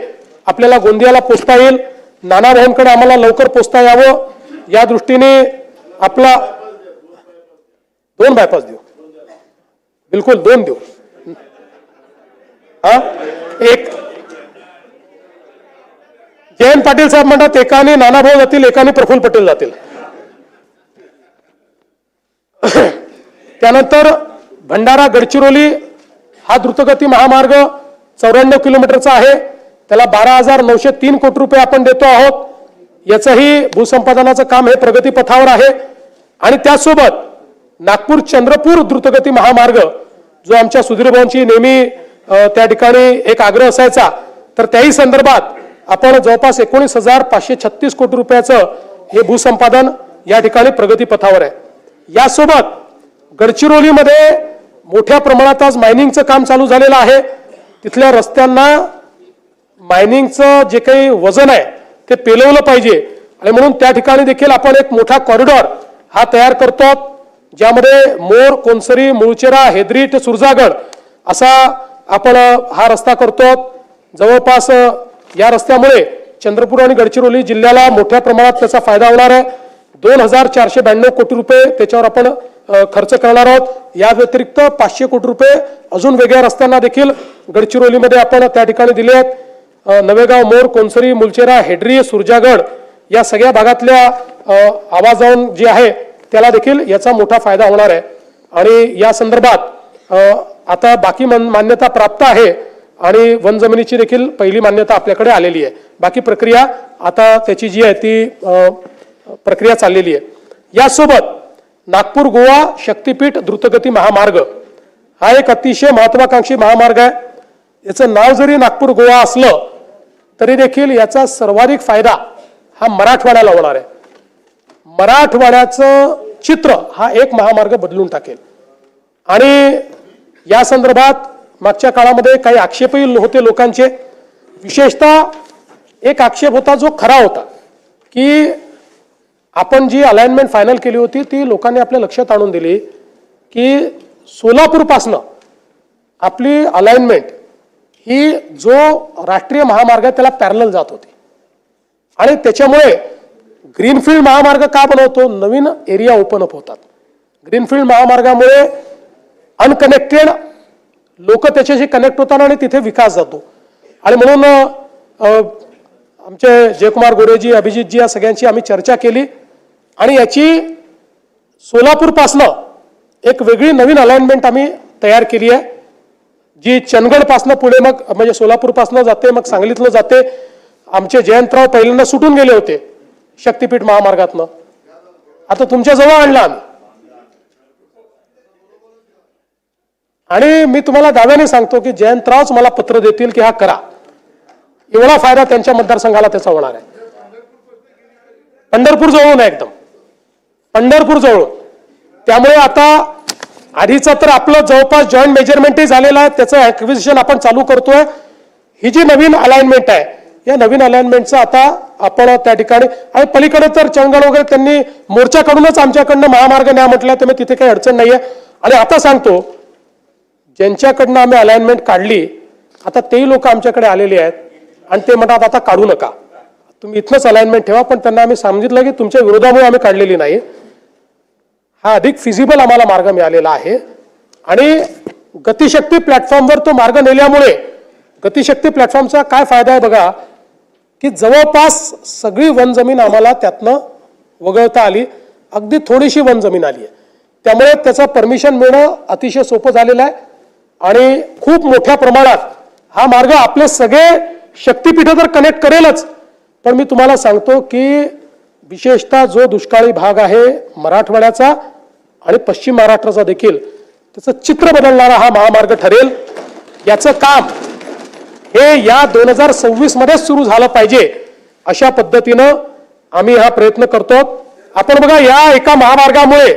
आपल्याला गोंदियाला पोहोचता येईल। नाना भाऊंकडे आम्हाला लवकर पोहोचता यावं या दृष्टीने आपला 2 बायपास देऊ, बिलकुल 2 देऊ. हा, एक जयंत पाटील साहेब म्हणतात एकाने नानाभाऊ जातील, एकाने प्रफुल्ल पटेल जातील. त्यानंतर भंडारा गडचिरोली हा द्रुतगती महामार्ग 94 किलोमीटरचा आहे. त्याला 12,903 कोटी रुपये आपण देतो आहोत. याचंही भूसंपादनाचं काम हे प्रगती पथावर आहे. आणि त्यासोबत नागपूर चंद्रपूर द्रुतगती महामार्ग जो आमच्या सुधीर भाऊंची नेहमी त्या ठिकाणी एक आग्रह असायचा, तर त्याही संदर्भात आपण जवळपास 19,536 कोटी रुपयाचं हे भूसंपादन या ठिकाणी प्रगती पथावर आहे. यासोबत गडचिरोलीमध्ये मोठ्या प्रमाणात आज मायनिंगचं काम चालू झालेलं आहे. तिथल्या रस्त्यांना मायनिंगचं जे काही वजन आहे ते पेलवलं पाहिजे आणि म्हणून त्या ठिकाणी देखील आपण एक मोठा कॉरिडॉर हा तयार करतो, ज्यामध्ये मोर, कोनसरी, मुळचेरा, हेदरी ते सुरजागड असा आपण हा रस्ता करतो. जवळपास या रस्त्यामुळे चंद्रपूर आणि गडचिरोली जिल्ह्याला मोठ्या प्रमाणात त्याचा फायदा होणार आहे. 2,492 कोटी रुपये त्याच्यावर आपण खर्च करणार आहोत. या व्यतिरिक्त 500 कोटी रुपये अजून वेगळ्या रस्त्यांना देखील गडचिरोलीमध्ये आपण त्या ठिकाणी दिले आहेत. नवेगाव, मोर, कोनसरी, मुलचेरा, हेडरी, सुरजागड या सगळ्या भागातल्या आवाजावून जे आहे त्याला देखील याचा मोठा फायदा होणार आहे. आणि या संदर्भात आता बाकी मान्यता प्राप्त आहे आणि वन जमिनीची देखील पहिली मान्यता आपल्याकडे आलेली आहे. बाकी प्रक्रिया आता त्याची जी आहे ती प्रक्रिया चाललेली आहे. यासोबत नागपूर गोवा शक्तीपीठ द्रुतगती महामार्ग हा एक अतिशय महत्वाकांक्षी महामार्ग आहे. याचं नाव जरी नागपूर गोवा असलं तरी देखील याचा सर्वाधिक फायदा हा मराठवाड्याला होणार आहे. मराठवाड्याचं चित्र हा एक महामार्ग बदलून टाकेल. आणि या संदर्भात मागच्या काळामध्ये काही आक्षेपही होते लोकांचे. विशेषतः एक आक्षेप होता जो खरा होता की आपण जी अलाइनमेंट फायनल केली होती ती लोकांनी आपल्या लक्षात आणून दिली की सोलापूरपासनं आपली अलाइनमेंट ही जो राष्ट्रीय महामार्ग आहे त्याला पॅरलल जात होती. आणि त्याच्यामुळे ग्रीनफील्ड महामार्ग का बनवतो, नवीन एरिया ओपन अप होतात. ग्रीनफील्ड महामार्गामुळे अनकनेक्टेड लोक त्याच्याशी कनेक्ट होतात आणि तिथे विकास जातो. आणि म्हणून आमचे जयकुमार गोरेजी, अभिजितजी या सगळ्यांची आम्ही चर्चा केली आणि याची सोलापूरपासनं एक वेगळी नवीन अलाइनमेंट आम्ही तयार केली आहे, जी चंदगडपासनं पुढे मग म्हणजे सोलापूरपासनं जाते, मग सांगलीतनं जाते. आमचे जयंतराव पहिल्यांदा सुटून गेले होते शक्तीपीठ महामार्गातनं, आता तुमच्या जवळ आणला आम्ही. आणि मी तुम्हाला दाव्याने सांगतो की जयंतरावच मला पत्र देतील की हा करा. एवढा फायदा त्यांच्या मतदारसंघाला त्याचा होणार आहे. पंढरपूर जवळून आहे, एकदम पंढरपूर जवळून. त्यामुळे आता आधीचं तर आपलं जवळपास जॉईंट मेजरमेंटही झालेलं आहे, त्याचं ॲक्विजिशन आपण चालू करतोय. ही जी नवीन अलाइनमेंट आहे या नवीन अलाइनमेंटचं आता आपण त्या ठिकाणी आणि पलीकडे तर चंगण वगैरे त्यांनी मोर्चाकडूनच आमच्याकडनं महामार्ग न्या म्हटलं, त्यामुळे तिथे काही अडचण नाहीये. आणि आता सांगतो, ज्यांच्याकडनं आम्ही अलाइनमेंट काढली आता तेही लोक आमच्याकडे आलेले आहेत आणि ते म्हणतात आता काढू नका, तुम्ही इथनंच अलाइनमेंट ठेवा. पण त्यांना आम्ही सांगितलं की तुमच्या विरोधामुळे आम्ही काढलेली नाही, हा अधिक फिजिबल आम्हाला मार्ग मिळालेला आहे. आणि गतिशक्ती प्लॅटफॉर्मवर तो मार्ग नेल्यामुळे गतिशक्ती प्लॅटफॉर्मचा काय फायदा आहे बघा, की जवळपास सगळी वन जमीन आम्हाला त्यातनं वगळता आली, अगदी थोडीशी वन जमीन आली आहे. त्यामुळे त्याचं परमिशन मिळणं अतिशय सोपं झालेलं आहे. आणि खूप मोठ्या प्रमाणात हा मार्ग आपले सगळे शक्तीपीठ तर कनेक्ट करेलच, पण मी तुम्हाला सांगतो की विशेषतः जो दुष्काळी भाग आहे मराठवाड्याचा आणि पश्चिम महाराष्ट्राचा देखील त्याचं चित्र बदलणारा हा महामार्ग ठरेल. याचं काम हे या 2026 मध्येच सुरू झालं पाहिजे अशा पद्धतीनं आम्ही हा प्रयत्न करतो. आपण बघा, या एका महामार्गामुळे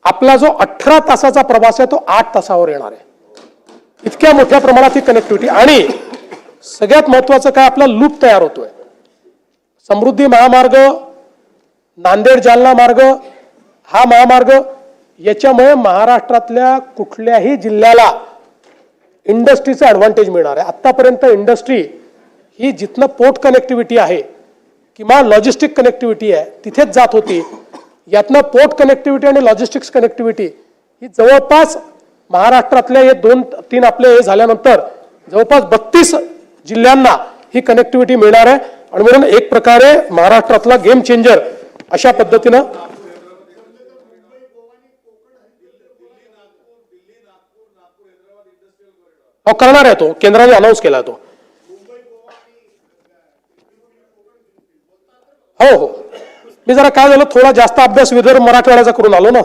आपला जो 18 तासाचा प्रवास आहे तो 8 तासावर येणार आहे. इतक्या मोठ्या प्रमाणात ही कनेक्टिव्हिटी. आणि सगळ्यात महत्वाचं काय, आपला लूप तयार होतोय. समृद्धी महामार्ग, नांदेड जालना मार्ग, हा महामार्ग याच्यामुळे महाराष्ट्रातल्या कुठल्याही जिल्ह्याला इंडस्ट्रीचा ॲडव्हान्टेज मिळणार आहे. आतापर्यंत इंडस्ट्री ही जिथनं पोर्ट कनेक्टिव्हिटी आहे किंवा लॉजिस्टिक कनेक्टिव्हिटी आहे तिथेच जात होती. यातनं पोर्ट कनेक्टिव्हिटी आणि लॉजिस्टिक्स कनेक्टिव्हिटी ही जवळपास महाराष्ट्रातल्या हे 2-3 आपले हे झाल्यानंतर जवळपास 32 जिल्ह्यांना ही कनेक्टिव्हिटी मिळणार आहे आणि म्हणून एक प्रकारे महाराष्ट्रातला गेम चेंजर अशा पद्धतीनं करणार आहे तो, केंद्राने अनाऊन्स केला तो. हो हो, मी जरा काय झालं थोडा जास्त अभ्यास विदर्भ मराठवाड्याचा करून आलो ना.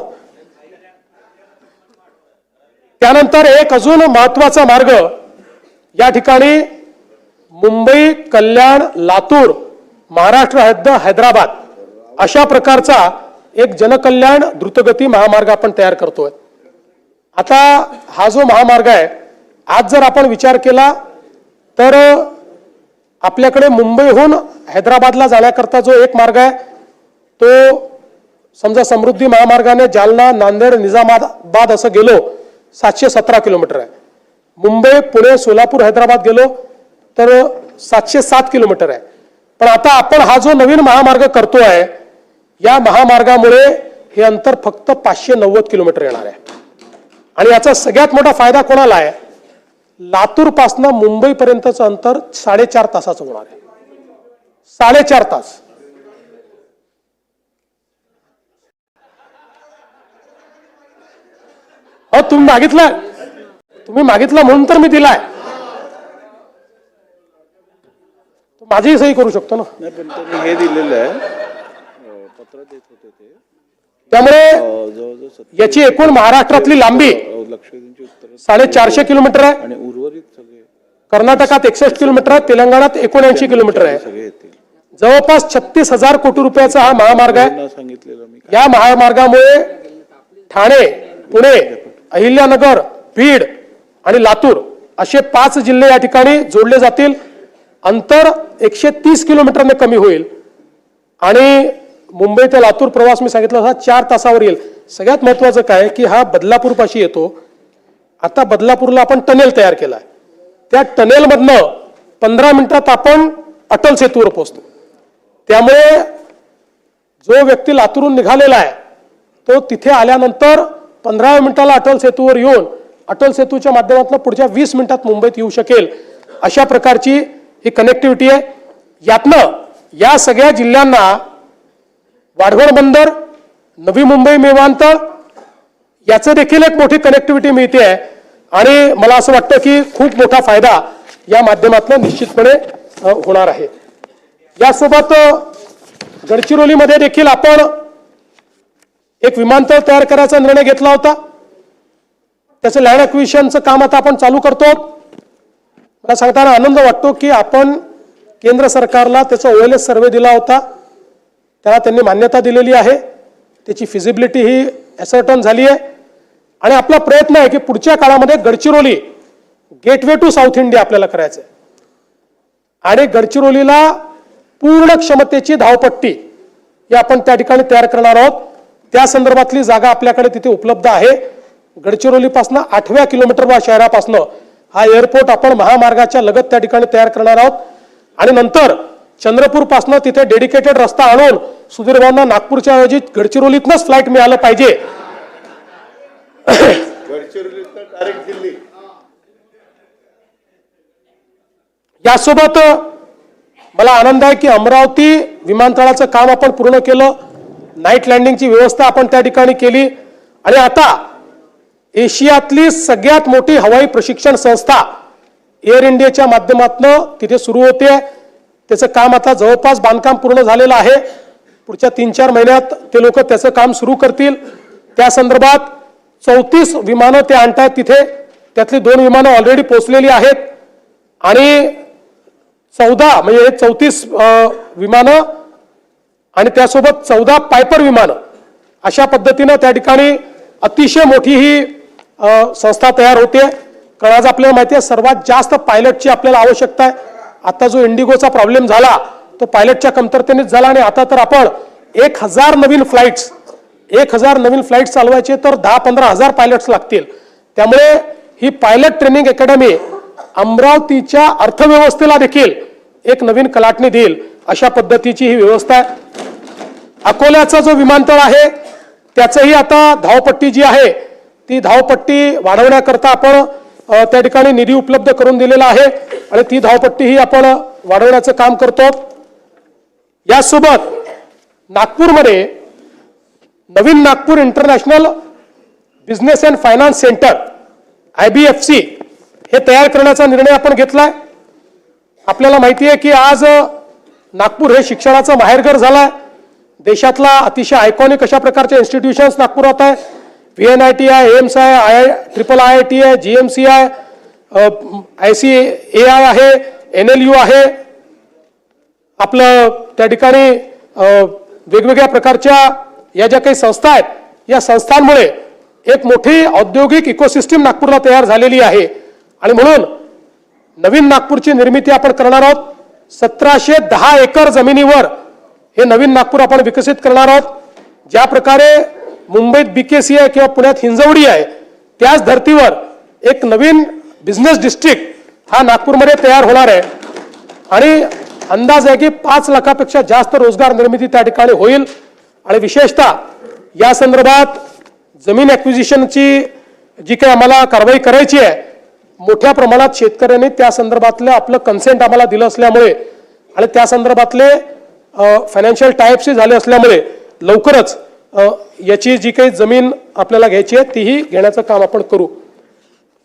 त्यानंतर एक अजून महत्वाचा मार्ग या ठिकाणी मुंबई, कल्याण, लातूर, महाराष्ट्र हद्द हैदराबाद अशा प्रकारचा एक जनकल्याण द्रुतगती महामार्ग आपण तयार करतोय. आता हा जो महामार्ग आहे आज जर आपण विचार केला तर आपल्याकडे मुंबईहून हैदराबादला जाण्याकरता जो एक मार्ग आहे तो समजा समृद्धी महामार्गाने जालना, नांदेड, निजामाबाद असं गेलो 717 किलोमीटर आहे. मुंबई, पुणे, सोलापूर, हैदराबाद गेलो तर 707 किलोमीटर आहे. पण आता आपण हा जो नवीन महामार्ग करतोय या महामार्गामुळे हे अंतर फक्त 590 किलोमीटर येणार आहे. आणि याचा सगळ्यात मोठा फायदा कोणाला आहे? लातूर पासून मुंबई पर्यंतचं अंतर 4.5 तासाचं होणार आहे. 4.5 तास. हो, तुम्ही मागितलं म्हणून तर मी दिलाय. माझीही सही करू शकतो ना. नाही, पण त्यांनी हे दिलेलं आहे, पत्र देत होते ते. त्यामुळे जवळजवळ याची एकूण महाराष्ट्रातली लांबी लक्षद्वीपची उत्तर 450 किलोमीटर आहे. आणि उर्वरित सगळे कर्नाटकात 61 किलोमीटर आहे, तेलंगणात 79 किलोमीटर आहे. सगळे येतील. जवळपास 36,000 कोटी रुपयाचा हा महामार्ग आहे. सांगितलेलं मी. या महामार्गामुळे ठाणे, पुणे, अहिल्यानगर, बीड आणि लातूर असे 5 जिल्हे या ठिकाणी जोडले जातील. अंतर 130 किलोमीटरने कमी होईल आणि मुंबई ते लातूर प्रवास मी सांगितलं हा 4 तासावर येईल. सगळ्यात महत्वाचं काय की हा बदलापूर पाशी येतो. आता बदलापूरला आपण टनेल तयार केलाय. त्या टनेलमधनं 15 मिनिटात आपण अटल सेतूवर पोहोचतो. त्यामुळे जो व्यक्ती लातूरून निघालेला आहे तो तिथे आल्यानंतर 15 मिनिटाला अटल सेतूवर येऊन अटल सेतूच्या माध्यमातून पुढच्या 20 मिनिटात मुंबईत येऊ शकेल. अशा प्रकारची ही कनेक्टिव्हिटी आहे. यातनं या सगळ्या जिल्ह्यांना वाढवण बंदर, नवी मुंबई विमानतळ याचं देखील एक मोठी कनेक्टिव्हिटी मिळते आहे आणि मला असं वाटतं की खूप मोठा फायदा या माध्यमातून निश्चितपणे होणार आहे. यासोबत गडचिरोलीमध्ये देखील आपण एक विमानतळ तयार करायचा निर्णय घेतला होता. त्याचं लँड ॲक्विजिशनचं काम आता आपण चालू करतो. मला सांगताना आनंद वाटतो की आपण केंद्र सरकारला त्याचा OLS सर्वे दिला होता. त्याला त्यांनी मान्यता दिलेली आहे. त्याची फिजिबिलिटी ही ॲसर्टन झाली आहे आणि आपला प्रयत्न आहे की पुढच्या काळामध्ये Gadchiroli gateway to south India आपल्याला करायचं आहे आणि गडचिरोलीला पूर्ण क्षमतेची धावपट्टी ही आपण त्या ठिकाणी तयार करणार आहोत. त्या संदर्भातली जागा आपल्याकडे तिथे उपलब्ध आहे. गडचिरोलीपासून 8व्या किलोमीटर शहरापासून हा एअरपोर्ट आपण महामार्गाच्या लगत त्या ठिकाणी तयार करणार आहोत आणि नंतर चंद्रपूर पासून तिथे डेडिकेटेड रस्ता आणून सुधीर भाऊंना नागपूरच्या ऐवजी गडचिरोलीतनंच फ्लाईट मिळालं पाहिजे. यासोबत मला आनंद आहे की अमरावती विमानतळाचं काम आपण पूर्ण केलं. नाईट लँडिंगची व्यवस्था आपण त्या ठिकाणी केली आणि आता एशियातली सगळ्यात मोठी हवाई प्रशिक्षण संस्था एअर इंडियाच्या माध्यमातून तिथे सुरू होते. त्याचं काम आता जवळपास बांधकाम पूर्ण झालेलं आहे. पुढच्या 3-4 महिन्यात ते लोक त्याचं काम सुरू करतील. त्या संदर्भात 34 विमानं ते आणतायत तिथे. त्यातली 2 विमानं ऑलरेडी पोहोचलेली आहेत आणि 14 म्हणजे 34 विमानं आणि त्यासोबत 14 पायपर विमानं अशा पद्धतीनं त्या ठिकाणी अतिशय मोठी ही संस्था तयार होते. कारण आज आपल्याला माहिती आहे सर्वात जास्त पायलटची आपल्याला आवश्यकता आहे. आता जो इंडिगोचा प्रॉब्लेम झाला तो पायलटच्या कमतरतेनेच झाला आणि आता तर आपण 1000 नवीन फ्लाईट्स चालवायचे तर 10-15 हजार पायलट्स लागतील. त्यामुळे ही पायलट ट्रेनिंग अकॅडमी अमरावतीच्या अर्थव्यवस्थेला देखील एक नवीन कलाटणी देईल अशा पद्धतीची ही व्यवस्था आहे. अकोल्याचा जो विमानतळ आहे त्याचंही आता धावपट्टी जी आहे ती धावपट्टी वाढवण्याकरता आपण त्या ठिकाणी निधी उपलब्ध करून दिलेला आहे आणि ती धावपट्टी ही आपण वाढवण्याचं काम करतो. यासोबत नागपूरमध्ये नवीन Nagpur international business and finance centre IBFC हे तयार करण्याचा निर्णय आपण घेतलाय. आपल्याला माहिती आहे की आज नागपूर हे शिक्षणाचं माहेरघर झालंय. देशातला अतिशय आयकॉनिक अशा प्रकारचे इन्स्टिट्यूशन्स नागपुरात आहे. VNIT आहे, एम्स आहे, IIIT आहे, GMC आहे, ICAI आहे, NLU आहे. आपलं त्या ठिकाणी वेगवेगळ्या प्रकारच्या या ज्या काही संस्था आहेत या संस्थांमुळे एक मोठी औद्योगिक इकोसिस्टीम नागपूरला तयार झालेली आहे आणि म्हणून नवीन नागपूरची निर्मिती आपण करणार आहोत. 1710 एकर जमिनीवर हे नवीन नागपूर आपण विकसित करणार आहोत. ज्या प्रकारे मुंबईत BKC आहे किंवा पुण्यात हिंजवडी आहे त्याच धर्तीवर एक नवीन बिझनेस डिस्ट्रिक्ट हा नागपूरमध्ये तयार होणार आहे आणि अंदाज आहे की 5 लाखापेक्षा जास्त रोजगार निर्मिती त्या ठिकाणी होईल. आणि विशेषतः या संदर्भात जमीन ॲक्विजिशनची जी काही आम्हाला कारवाई करायची आहे मोठ्या प्रमाणात शेतकऱ्यांनी त्या संदर्भातलं आपलं कन्सेंट आम्हाला दिलं असल्यामुळे आणि त्या संदर्भातले फायनान्शियल टाईप्सही झाले असल्यामुळे लवकरच याची जी काही जमीन आपल्याला घ्यायची आहे तीही घेण्याचं काम आपण करू.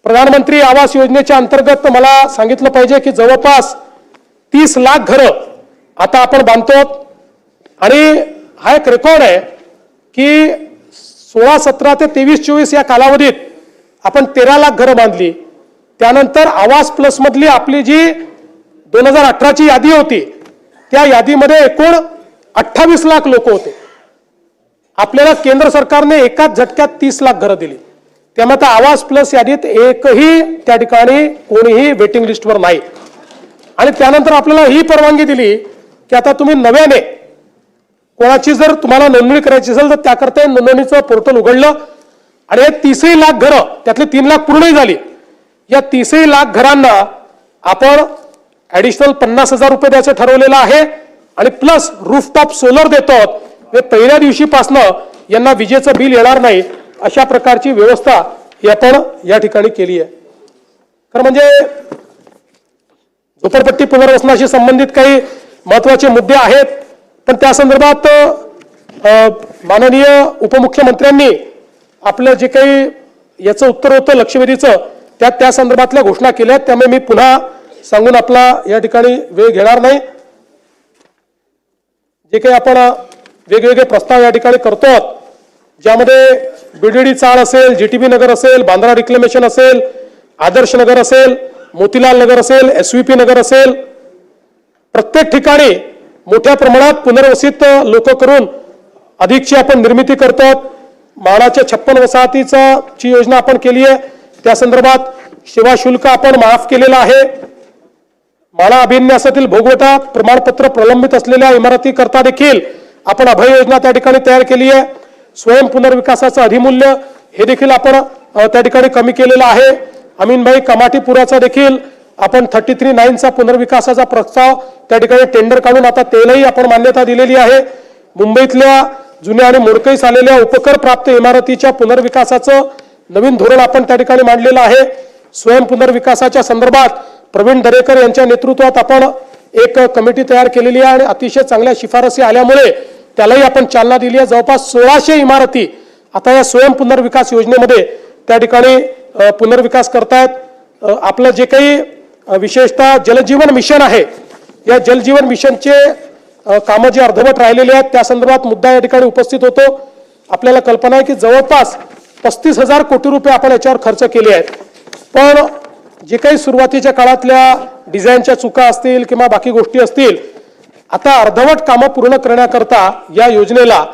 प्रधानमंत्री आवास योजनेच्या अंतर्गत मला सांगितलं पाहिजे की जवळपास 30 लाख घरं आता आपण बांधतो आणि हा एक रेकॉर्ड आहे की 16, 17 ते 23, 24 या कालावधीत आपण 13 लाख घरं बांधली. त्यानंतर आवास प्लस मधली आपली जी 2018ची यादी होती त्या यादीमध्ये एकूण 28 लाख लोक होते. आपल्याला केंद्र सरकारने एकाच झटक्यात 30 लाख घरं दिली. त्यामुळे आता आवास प्लस यादीत एकही त्या ठिकाणी कोणीही वेटिंग लिस्टवर नाही. आणि त्यानंतर आपल्याला ही परवानगी दिली की आता तुम्ही नव्याने कोणाची जर तुम्हाला नोंदणी करायची असेल तर त्याकरता नोंदणीचं पोर्टल उघडलं आणि हे 30 लाख घरं त्यातली 3 लाख पूर्णही झाली. या 30 लाख घरांना आपण ऍडिशनल 50,000 रुपये द्यायचं ठरवलेलं आहे आणि प्लस रूफटॉप सोलर देतो. पहिल्या दिवशीपासनं यांना विजेचं बिल येणार नाही अशा प्रकारची व्यवस्था ही आपण या ठिकाणी केली आहे. खरं म्हणजे झोपडपट्टी पुनर्वसनाशी संबंधित काही महत्वाचे मुद्दे आहेत पण त्या संदर्भात माननीय उपमुख्यमंत्र्यांनी आपलं जे काही याचं उत्तर होतं लक्षवेधीचं त्या संदर्भातल्या घोषणा केल्या. त्यामुळे मी पुन्हा सांगून आपला या ठिकाणी वेळ घेणार नाही. जे काही आपण वेगवेगळे प्रस्ताव या ठिकाणी करतो ज्यामध्ये BDD चाळ असेल, GTB नगर असेल, बांद्रा रिक्लेमेशन असेल, आदर्श नगर असेल, मोतीलाल नगर असेल, SVP नगर असेल, प्रत्येक ठिकाणी मोठ्या प्रमाणात पुनर्वसित लोक करून अधिकची आपण निर्मिती करतो. म्हाडाच्या 56 वसाहतीची योजना आपण केली आहे. त्या संदर्भात सेवा शुल्क आपण माफ केलेलं आहे. म्हाडा अभिन्यासातील भोगवटा प्रमाणपत्र प्रलंबित असलेल्या इमारती करता देखील आपण अभय योजना त्या ठिकाणी तयार केली आहे. स्वयं पुनर्विकासाचं अधिमूल्य हे देखील आपण त्या ठिकाणी कमी केलेलं आहे. अमीनभाई कमाटीपुराचा देखील आपण 33/9चा पुनर्विकासाचा प्रस्ताव त्या ठिकाणी टेंडर काढून आता त्यालाही आपण मान्यता दिलेली आहे. मुंबईतल्या जुन्या आणि मोडकळीस आलेल्या उपकर प्राप्त इमारतीच्या पुनर्विकासाचं नवीन धोरण आपण त्या ठिकाणी मांडलेलं आहे. स्वयं पुनर्विकासाच्या संदर्भात प्रवीण दरेकर यांच्या नेतृत्वात आपण एक कमिटी तयार केलेली आहे आणि अतिशय चांगल्या शिफारसी आल्यामुळे त्यालाही आपण चालना दिली आहे. जवळपास 1600 इमारती आता या स्वयं पुनर्विकास योजनेमध्ये त्या ठिकाणी पुनर्विकास करतायत. आपलं जे काही विशेषतः जलजीवन मिशन आहे या जलजीवन मिशनचे कामं जे अर्धवट राहिलेले आहेत त्या संदर्भात मुद्दा या ठिकाणी उपस्थित होतो. आपल्याला कल्पना आहे की जवळपास 35,000 कोटी रुपये आपण याच्यावर खर्च केले आहेत. पण जे काही सुरुवातीच्या काळातल्या डिझाईनच्या चुका असतील किंवा बाकी गोष्टी असतील आता अर्धवट कामं पूर्ण करण्याकरता या योजनेला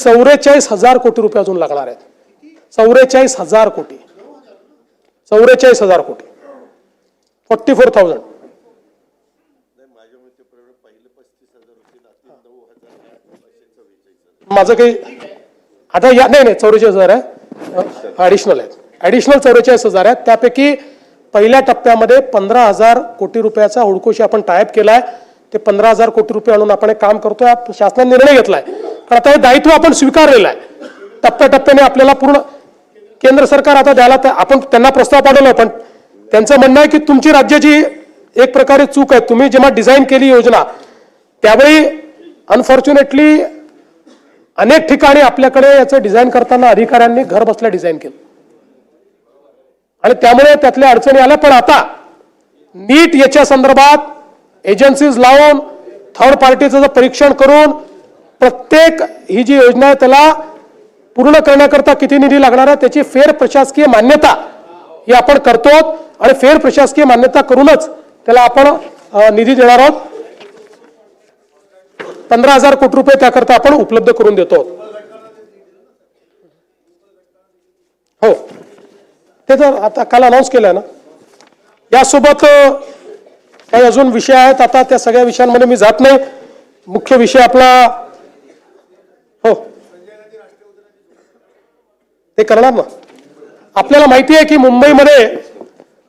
44,000 कोटी रुपये अजून लागणार आहेत. 44,000 कोटी 44,000 कोटी 44,000. माझं काही आता या नाही 44,000 आहे ऍडिशनल आहेत. ऍडिशनल 44,000 आहेत. त्यापैकी पहिल्या टप्प्यामध्ये 15,000 कोटी रुपयाचा हुडकोशी आपण टायप केलाय. ते 15,000 कोटी रुपये आणून आपण एक काम करतोय. शासनाने निर्णय घेतलाय कारण आता हे दायित्व आपण स्वीकारलेलं आहे. टप्प्याटप्प्याने आपल्याला पूर्ण केंद्र सरकार आता द्यायला आपण त्यांना प्रस्ताव पाठवला, पण त्यांचं म्हणणं आहे की तुमची राज्याची एक प्रकारे चूक आहे. तुम्ही जेव्हा डिझाईन केली योजना त्यावेळी अनफॉर्च्युनेटली अनेक ठिकाणी आपल्याकडे याचं डिझाईन करताना अधिकाऱ्यांनी घर बसल्या डिझाईन केलं आणि त्यामुळे त्यातल्या अडचणी आल्या. पण आता नीट याच्या संदर्भात एजन्सीज लावून थर्ड पार्टीचं परीक्षण करून प्रत्येक ही जी योजना आहे त्याला पूर्ण करण्याकरता किती निधी लागणार आहे त्याची फेर प्रशासकीय मान्यता ही आपण करतो आणि फेर प्रशासकीय मान्यता करूनच त्याला आपण निधी देणार आहोत. 15,000 कोटी रुपये त्याकरता आपण उपलब्ध करून देतो. हो, ते तर आता काल अनाऊन्स केलं ना. यासोबत काही अजून विषय आहेत, आता त्या सगळ्या विषयांमध्ये मी जात नाही. मुख्य विषय आपला हो ते करणार ना. आपल्याला माहिती आहे की मुंबईमध्ये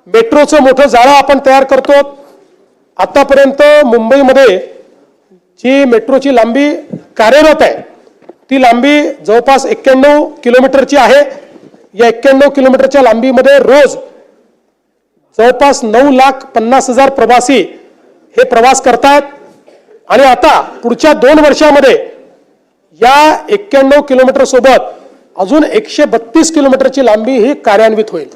मेट्रोचं मोठं जाळं आपण तयार करतो. आतापर्यंत मुंबईमध्ये जी मेट्रोची लांबी कार्यरत आहे ती लांबी जवळपास 91 किलोमीटरची आहे. या 91 किलोमीटरच्या लांबीमध्ये रोज जवळपास 9,50,000 प्रवासी हे प्रवास करतात आणि आता पुढच्या 2 वर्षामध्ये या 91 किलोमीटर सोबत अजून 132 किलोमीटरची लांबी ही कार्यान्वित होईल.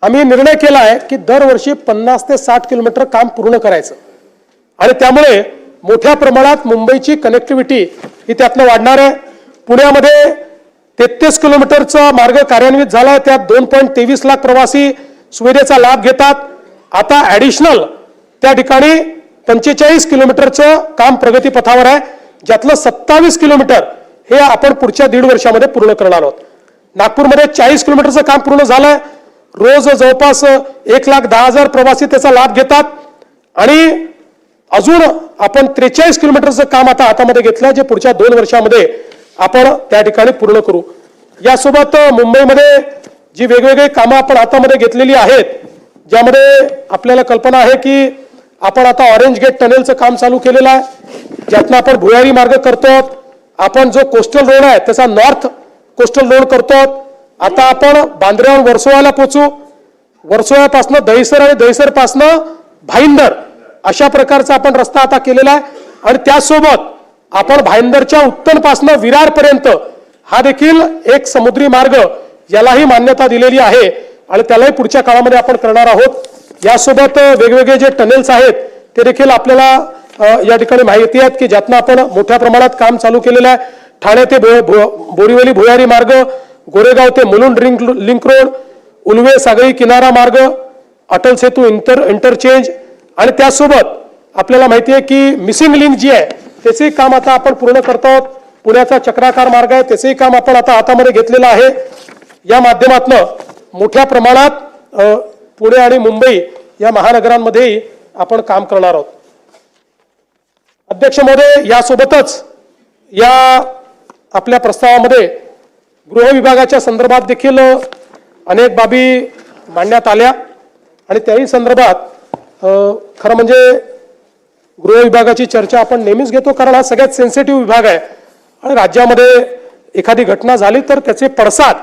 आम्ही निर्णय केला आहे की दरवर्षी 50 ते 60 किलोमीटर काम पूर्ण करायचं आणि त्यामुळे मोठ्या प्रमाणात मुंबईची कनेक्टिव्हिटी ही त्यातनं वाढणार आहे. पुण्यामध्ये 33 किलोमीटरचा मार्ग कार्यान्वित झाला, त्यात 2.23 लाख प्रवासी सुविधेचा लाभ घेतात. आता ऍडिशनल त्या ठिकाणी 45 किलोमीटरचं काम प्रगतीपथावर आहे, ज्यातलं 27 किलोमीटर हे आपण पुढच्या 1.5 वर्षामध्ये पूर्ण करणार आहोत. नागपूरमध्ये 40 किलोमीटरचं काम पूर्ण झालंय. रोज जवळपास 1,10,000 प्रवासी त्याचा लाभ घेतात आणि अजून आपण 43 किलोमीटरचं काम आता हातामध्ये घेतलंय, जे पुढच्या 2 वर्षामध्ये आपण त्या ठिकाणी पूर्ण करू. यासोबत मुंबईमध्ये जी वेगवेगळी कामं आपण हातामध्ये घेतलेली आहेत, ज्यामध्ये आपल्याला कल्पना आहे की आपण आता ऑरेंज गेट टनेलचं काम चालू केलेलं आहे, ज्यातनं आपण भुयारी मार्ग करतो. आपण जो कोस्टल रोड आहे त्याचा नॉर्थ कोस्टल रोड करतो. आता आपण बांद्र्याहून वर्सोवाला पोहोचू. वर्सोवापासनं दहिसर आणि दहिसरपासनं भाईंदर अशा प्रकारचा आपण रस्ता आता केलेला आहे आणि त्यासोबत आपण भाईंदरच्या उत्तरपासनं विरारपर्यंत हा देखील एक समुद्री मार्ग यालाही मान्यता दिलेली आहे आणि त्यालाही पुढच्या काळामध्ये आपण करणार आहोत. यासोबत वेगवेगळे जे टनेल्स आहेत ते देखील आपल्याला या ठिकाणी माहिती आहेत की ज्यातनं आपण मोठ्या प्रमाणात काम चालू केलेलं आहे. ठाणे ते बोरीवली भुयारी मार्ग, गोरेगाव ते मुलुंड लिंक रोड, उलवे सागरी किनारा मार्ग, अटल सेतू इंटरचेंज आणि त्यासोबत आपल्याला माहिती आहे की मिसिंग लिंक जी आहे त्याचंही काम आता आपण पूर्ण करतो आहोत. पुण्याचा चक्राकार मार्ग आहे त्याचंही काम आपण आता हातामध्ये घेतलेलं आहे. या माध्यमातून मोठ्या प्रमाणात पुणे आणि मुंबई या महानगरांमध्येही आपण काम करणार आहोत. अध्यक्ष महोदय, यासोबतच या आपल्या प्रस्तावामध्ये गृह विभागाच्या संदर्भात देखील अनेक बाबी मांडण्यात आल्या आणि त्याही संदर्भात खरं म्हणजे गृह विभागाची चर्चा आपण नेहमीच घेतो, कारण हा सगळ्यात सेन्सिटिव्ह विभाग आहे आणि राज्यामध्ये एखादी घटना झाली तर त्याचे पडसाद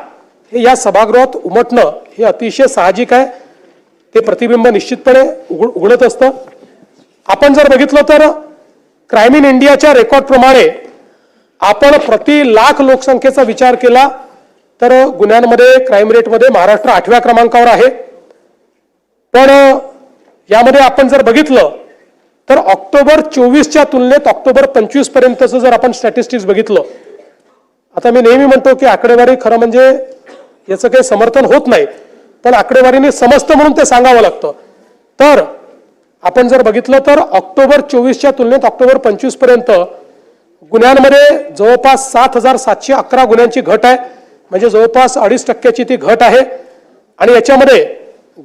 हे या सभागृहात उमटणं हे अतिशय साहजिक आहे. ते प्रतिबिंब निश्चितपणे उघडत असतं. आपण जर बघितलं तर क्राईम इन इंडियाच्या रेकॉर्डप्रमाणे आपण प्रति लाख लोकसंख्येचा विचार केला तर गुन्ह्यांमध्ये क्राईम रेटमध्ये महाराष्ट्र 8व्या क्रमांकावर आहे. पण यामध्ये आपण जर बघितलं तर ऑक्टोबर 24च्या तुलनेत ऑक्टोबर 25 पर्यंतचं जर आपण स्टॅटिस्टिक्स बघितलं, आता मी नेहमी म्हणतो की आकडेवारी खरं म्हणजे याचं काही समर्थन होत नाही, पण आकडेवारीने समजतं म्हणून ते सांगावं लागतं. तर आपण जर बघितलं तर ऑक्टोबर 24च्या तुलनेत ऑक्टोबर 25 पर्यंत गुन्ह्यांमध्ये जवळपास 7,711 गुन्ह्यांची घट आहे, म्हणजे जवळपास 2.5% ती घट आहे. आणि याच्यामध्ये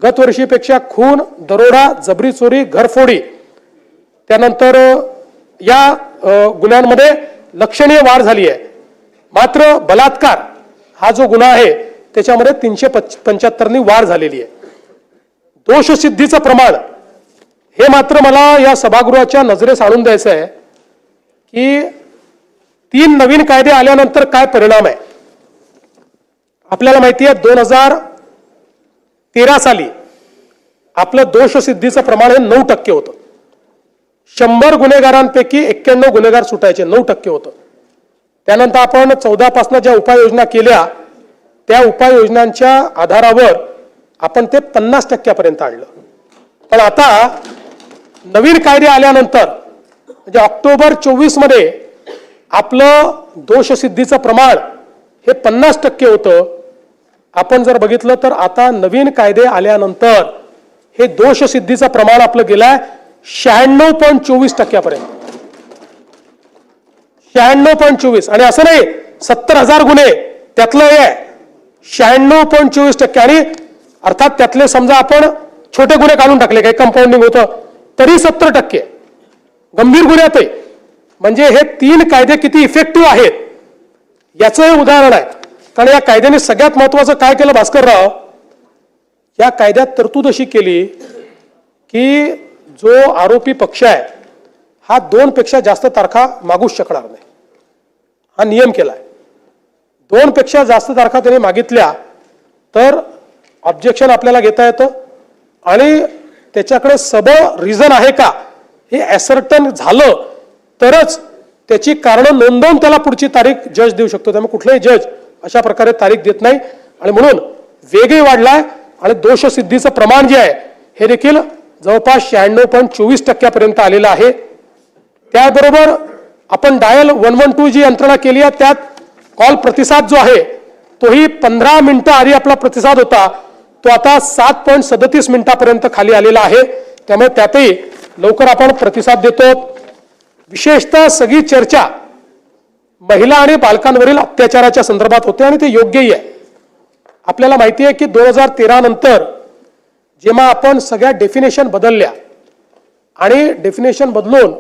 गत वर्षीपेक्षा खून, दरोडा, जबरी चोरी, घरफोडी त्यानंतर या गुन्ह्यांमध्ये लक्षणीय वाढ झाली आहे. मात्र बलात्कार हा जो गुन्हा आहे त्याच्यामध्ये 375नी वाढ झालेली आहे. दोषसिद्धीचं प्रमाण हे मात्र मला या सभागृहाच्या नजरेस आणून द्यायचं आहे की 3 नवीन कायदे आल्यानंतर काय परिणाम आहे आपल्याला माहिती आहे. 2013 साली आपलं दोषसिद्धीचं प्रमाण हे 9% होतं. 100 गुन्हेगारांपैकी 91 गुन्हेगार सुटायचे, 9% होतं. त्यानंतर आपण 14 पासून ज्या उपाययोजना केल्या त्या उपाययोजनांच्या आधारावर आपण ते 50% पर्यंत आणलं. पण आता नवीन कायदे आल्यानंतर म्हणजे ऑक्टोबर 24 मध्ये आपलं दोषसिद्धीचं प्रमाण हे 50% होतं. आपण जर बघितलं तर आता नवीन कायदे आल्यानंतर हे दोषसिद्धीचं प्रमाण आपलं गेलंय 96.24% पर्यंत. 96.24 आणि असं नाही 70,000 गुन्हे त्यातलं हे आहे 96.24%. आणि अर्थात त्यातले समजा आपण छोटे गुन्हे काढून टाकले, काही कंपाऊंडिंग होतं तरी 70% गंभीर गुन्ह्यातही. म्हणजे हे 3 कायदे किती इफेक्टिव्ह आहेत याचं हे उदाहरण आहे. कारण या कायद्याने सगळ्यात महत्वाचं काय केलं भास्करराव, या कायद्यात तरतूद अशी केली की जो आरोपी पक्ष आहे हा 2 पेक्षा जास्त तारखा मागूच शकणार नाही, हा नियम केलाय. 2 पेक्षा जास्त तारखा त्याने मागितल्या तर ऑब्जेक्शन आपल्याला घेता येतं आणि त्याच्याकडे सबळ रिझन आहे का हे ॲसर्टन झालं तरच त्याची कारणं नोंदवून त्याला पुढची तारीख जज देऊ शकतो. त्यामुळे कुठलाही जज अशा प्रकारे तारीख देत नाही आणि म्हणून वेगही वाढलाय आणि दोषसिद्धीचं प्रमाण जे आहे हे देखील जवळपास 96.24% पर्यंत आलेलं आहे. त्याबरोबर आपण डायल 112 जी यंत्रणा केली आहे त्यात कॉल प्रतिसाद जो आहे तोही 15 मिनिटं आधी आपला प्रतिसाद होता तो आता 7.37 मिनिटापर्यंत खाली आलेला आहे. त्यामुळे त्यातही लवकर आपण प्रतिसाद देतो. विशेषतः सगळी चर्चा महिला आणि बालकांवरील अत्याचाराच्या संदर्भात होते आणि ते योग्यही आहे. आपल्याला माहिती आहे की 2013 नंतर जेव्हा आपण सगळ्या डेफिनेशन बदलल्या आणि डेफिनेशन बदलून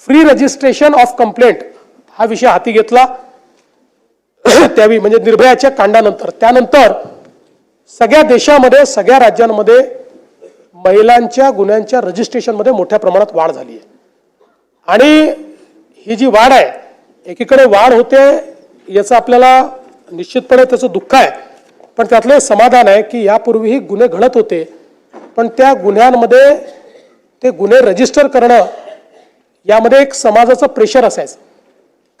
फ्री रजिस्ट्रेशन ऑफ कंप्लेंट हा विषय हाती घेतला त्यावेळी म्हणजे निर्भयाच्या कांडानंतर, त्यानंतर सगळ्या देशामध्ये सगळ्या राज्यांमध्ये महिलांच्या गुन्ह्यांच्या रजिस्ट्रेशनमध्ये मोठ्या प्रमाणात वाढ झाली आहे. आणि ही जी वाढ आहे एकीकडे वाढ होते याचं आपल्याला निश्चितपणे त्याचं दुःख आहे, पण त्यातलं समाधान आहे की यापूर्वीही गुन्हे घडत होते पण त्या गुन्ह्यांमध्ये ते गुन्हे रजिस्टर करणं यामध्ये एक समाजाचं प्रेशर असायचं.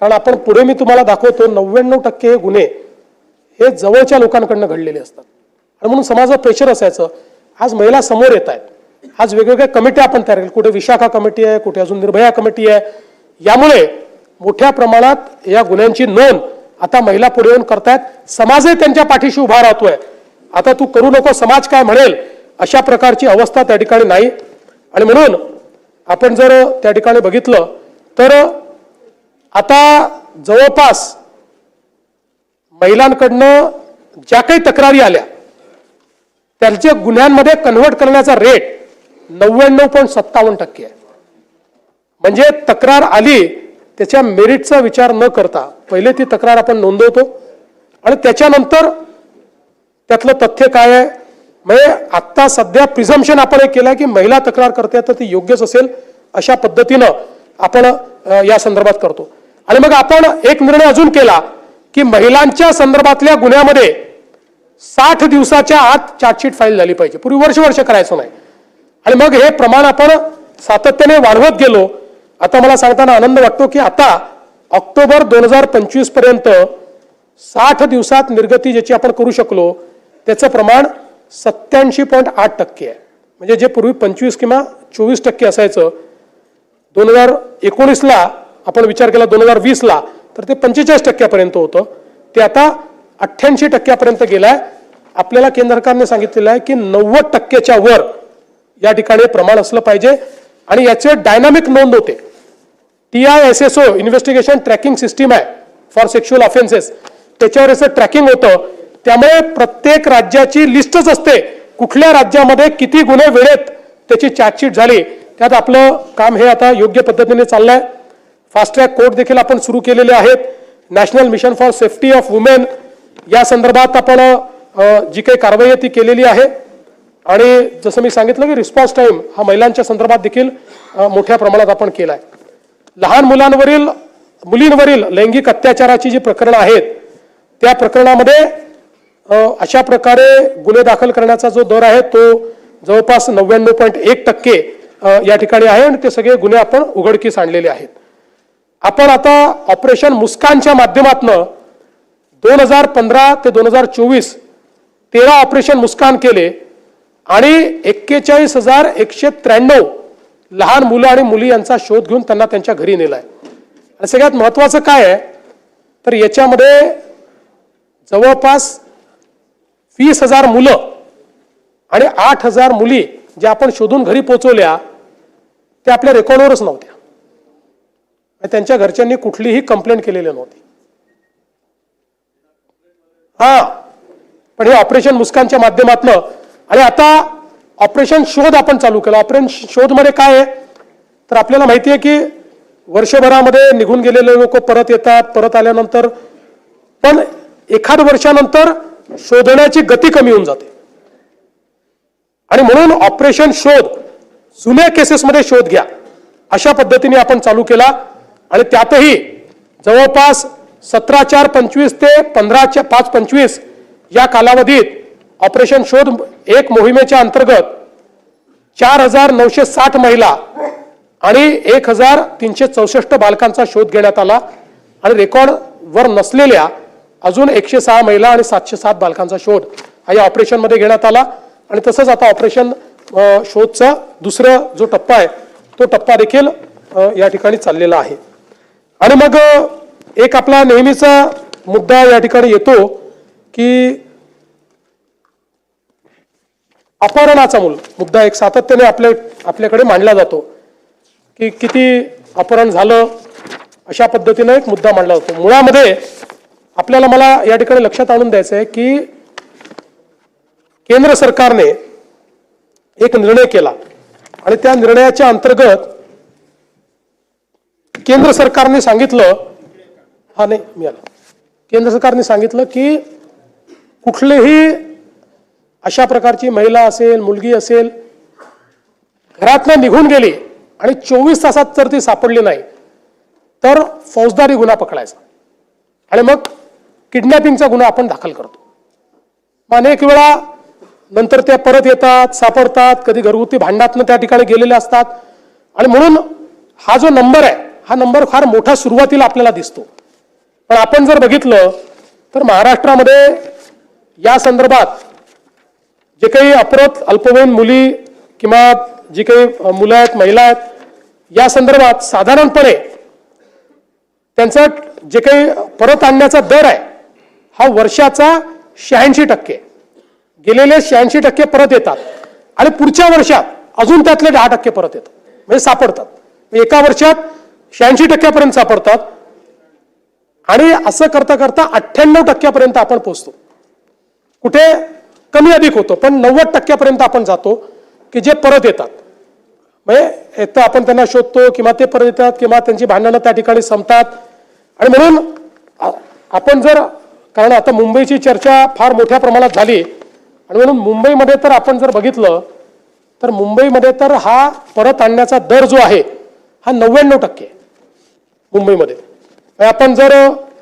कारण आपण पुढे मी तुम्हाला दाखवतो 99% हे गुन्हे हे जवळच्या लोकांकडनं घडलेले असतात आणि म्हणून समाजाचं प्रेशर असायचं. आज महिला समोर येत आहेत, आज वेगवेगळ्या कमिट्या आपण तयार केल्या, कुठे विशाखा कमिटी आहे, कुठे अजून निर्भया कमिटी आहे. यामुळे मोठ्या प्रमाणात या गुन्ह्यांची नोंद आता महिला पुढे येऊन करतायत. समाजही त्यांच्या पाठीशी उभा राहतोय. आता तू करू नको समाज काय म्हणेल अशा प्रकारची अवस्था त्या ठिकाणी नाही. आणि म्हणून आपण जर त्या ठिकाणी बघितलं तर आता जवळपास महिलांकडनं ज्या काही तक्रारी आल्या त्यांच्या गुन्ह्यांमध्ये कन्व्हर्ट करण्याचा रेट 99.57% आहे. म्हणजे तक्रार आली त्याच्या मेरिटचा विचार न करता पहिले ती तक्रार आपण नोंदवतो आणि त्याच्यानंतर त्यातलं तथ्य काय आहे. म्हणजे आत्ता सध्या प्रिझम्पशन आपण एक केलं की महिला तक्रार करते तर ती योग्यच असेल अशा पद्धतीनं आपण या संदर्भात करतो. आणि मग आपण एक निर्णय अजून केला की महिलांच्या संदर्भातल्या गुन्ह्यामध्ये 60 दिवसाच्या आत चार्जशीट फाईल झाली पाहिजे. पूर्वी वर्ष करायचं नाही आणि मग हे प्रमाण आपण सातत्याने वाढवत गेलो. आता मला सांगताना आनंद वाटतो की आता ऑक्टोबर 2025 पर्यंत 60 दिवसात निर्गती ज्याची आपण करू शकलो त्याचं प्रमाण 87.8% आहे. म्हणजे जे पूर्वी 25 किंवा 24% असायचं 2019ला आपण विचार केला 2020ला तर ते 45% पर्यंत होतं, ते आता 88% पर्यंत गेलाय. आपल्याला केंद्र सरकारने सांगितलेलं आहे की 90%च्या वर या ठिकाणी प्रमाण असलं पाहिजे आणि याचे डायनामिक नोंद होते. TISSO इन्व्हेस्टिगेशन ट्रॅकिंग सिस्टीम आहे फॉर सेक्शुअल ऑफेन्सेस, त्याच्यावर याचं ट्रॅकिंग होतं. त्यामुळे प्रत्येक राज्याची लिस्टच असते कुठल्या राज्यामध्ये किती गुन्हे वेळेत त्याची चार्जशीट झाली. त्यात आपलं काम हे आता योग्य पद्धतीने चाललंय. फास्ट ट्रॅक कोर्ट देखील आपण सुरू केलेले आहेत. National mission for safety of women या संदर्भात आपण जी काही कारवाई आहे ती केलेली आहे. आणि जसं मी सांगितलं की रिस्पॉन्स टाइम हा महिलांच्या संदर्भात देखील मोठ्या प्रमाणात आपण केलाय. लहान मुलांवरील मुलींवरील लैंगिक अत्याचाराची जी प्रकरणं आहेत त्या प्रकरणामध्ये अशा प्रकारे गुन्हे दाखल करण्याचा जो दर आहे तो जवळपास 99.1% या ठिकाणी आहे आणि ते सगळे गुन्हे आपण उघडकीस आणलेले आहेत. आपण आता ऑपरेशन मुस्कानच्या माध्यमातून 2015 ते 2024 13 ऑपरेशन मुस्कान केले आणि 41,193 लहान मुलं आणि मुली यांचा शोध घेऊन त्यांना त्यांच्या घरी नेलाय. आणि सगळ्यात महत्वाचं काय आहे तर याच्यामध्ये जवळपास 20,000 मुलं आणि 8,000 मुली ज्या आपण शोधून घरी पोहोचवल्या त्या आपल्या रेकॉर्डवरच नव्हत्या. त्यांच्या घरच्यांनी कुठलीही कंप्लेंट केलेली नव्हती. पण हे ऑपरेशन मुस्कानच्या माध्यमातून आणि आता ऑपरेशन शोध आपण चालू केलं. ऑपरेशन शोध मध्ये काय आहे तर आपल्याला माहिती आहे की वर्षभरामध्ये निघून गेलेले लोक परत येतात. परत आल्यानंतर पण एखाद वर्षानंतर शोधण्याची गती कमी होऊन जाते आणि म्हणून ऑपरेशन शोध जुन्या केसेसमध्ये शोध घ्या अशा पद्धतीने आपण चालू केला. आणि त्यातही जवळपास 17/4/25 ते 15/5/25 या कालावधीत ऑपरेशन शोध एक मोहिमेच्या अंतर्गत 4,960 महिला आणि 1,364 बालकांचा शोध घेण्यात आला आणि रेकॉर्ड वर नसलेल्या अजून 106 महिला आणि 707 बालकांचा शोध हा या ऑपरेशन मध्ये घेण्यात आला. आणि तसंच आता ऑपरेशन शोधचा दुसरा जो टप्पा आहे तो टप्पा देखील या ठिकाणी चाललेला आहे. आणि मग एक आपला नेहमीचा मुद्दा या ठिकाणी येतो की अपहरणाचा मुद्दा एक सातत्याने आपल्याकडे मांडला जातो की किती अपहरण झालं अशा पद्धतीने एक मुद्दा मांडला जातो. मुळामध्ये आपल्याला मला या ठिकाणी लक्षात आणून द्यायचं आहे की केंद्र सरकारने एक निर्णय केला आणि त्या निर्णयाच्या अंतर्गत केंद्र सरकारने सांगितलं केंद्र सरकारने सांगितलं की कुठलेही अशा प्रकारची महिला असेल मुलगी असेल घरातनं निघून गेली आणि 24 तासात जर ती सापडली नाही तर फौजदारी गुन्हा पकडायचा आणि मग किडनॅपिंगचा गुन्हा आपण दाखल करतो. अनेक वेळा नंतर त्या परत येतात सापडतात कधी घरगुती भांडणातनं त्या ठिकाणी गेलेले असतात आणि म्हणून हा जो नंबर आहे हा नंबर फार मोठा सुरुवातीला आपल्याला दिसतो. पण आपण जर बघितलं तर महाराष्ट्रामध्ये या संदर्भात जे काही अपहृत अल्पवयीन मुली किंवा जी काही मुलं आहेत महिला आहेत या संदर्भात साधारणपणे त्यांचा जे काही परत आणण्याचा दर आहे हा वर्षाचा 86%. गेलेले 86% परत येतात आणि पुढच्या वर्षात अजून त्यातले 10% परत येतात म्हणजे सापडतात. एका वर्षात 86% सापडतात आणि असं करता करता 98% आपण पोहोचतो. कुठे कमी अधिक होतो पण 90% आपण जातो की जे परत येतात. म्हणजे एक तर आपण त्यांना शोधतो किंवा ते परत येतात किंवा त्यांची भांडणं त्या ठिकाणी संपतात. आणि म्हणून आपण जर कारण आता मुंबईची चर्चा फार मोठ्या प्रमाणात झाली आणि म्हणून मुंबईमध्ये तर आपण जर बघितलं तर मुंबईमध्ये तर हा परत आणण्याचा दर जो आहे हा 99% मुंबईमध्ये. आपण जर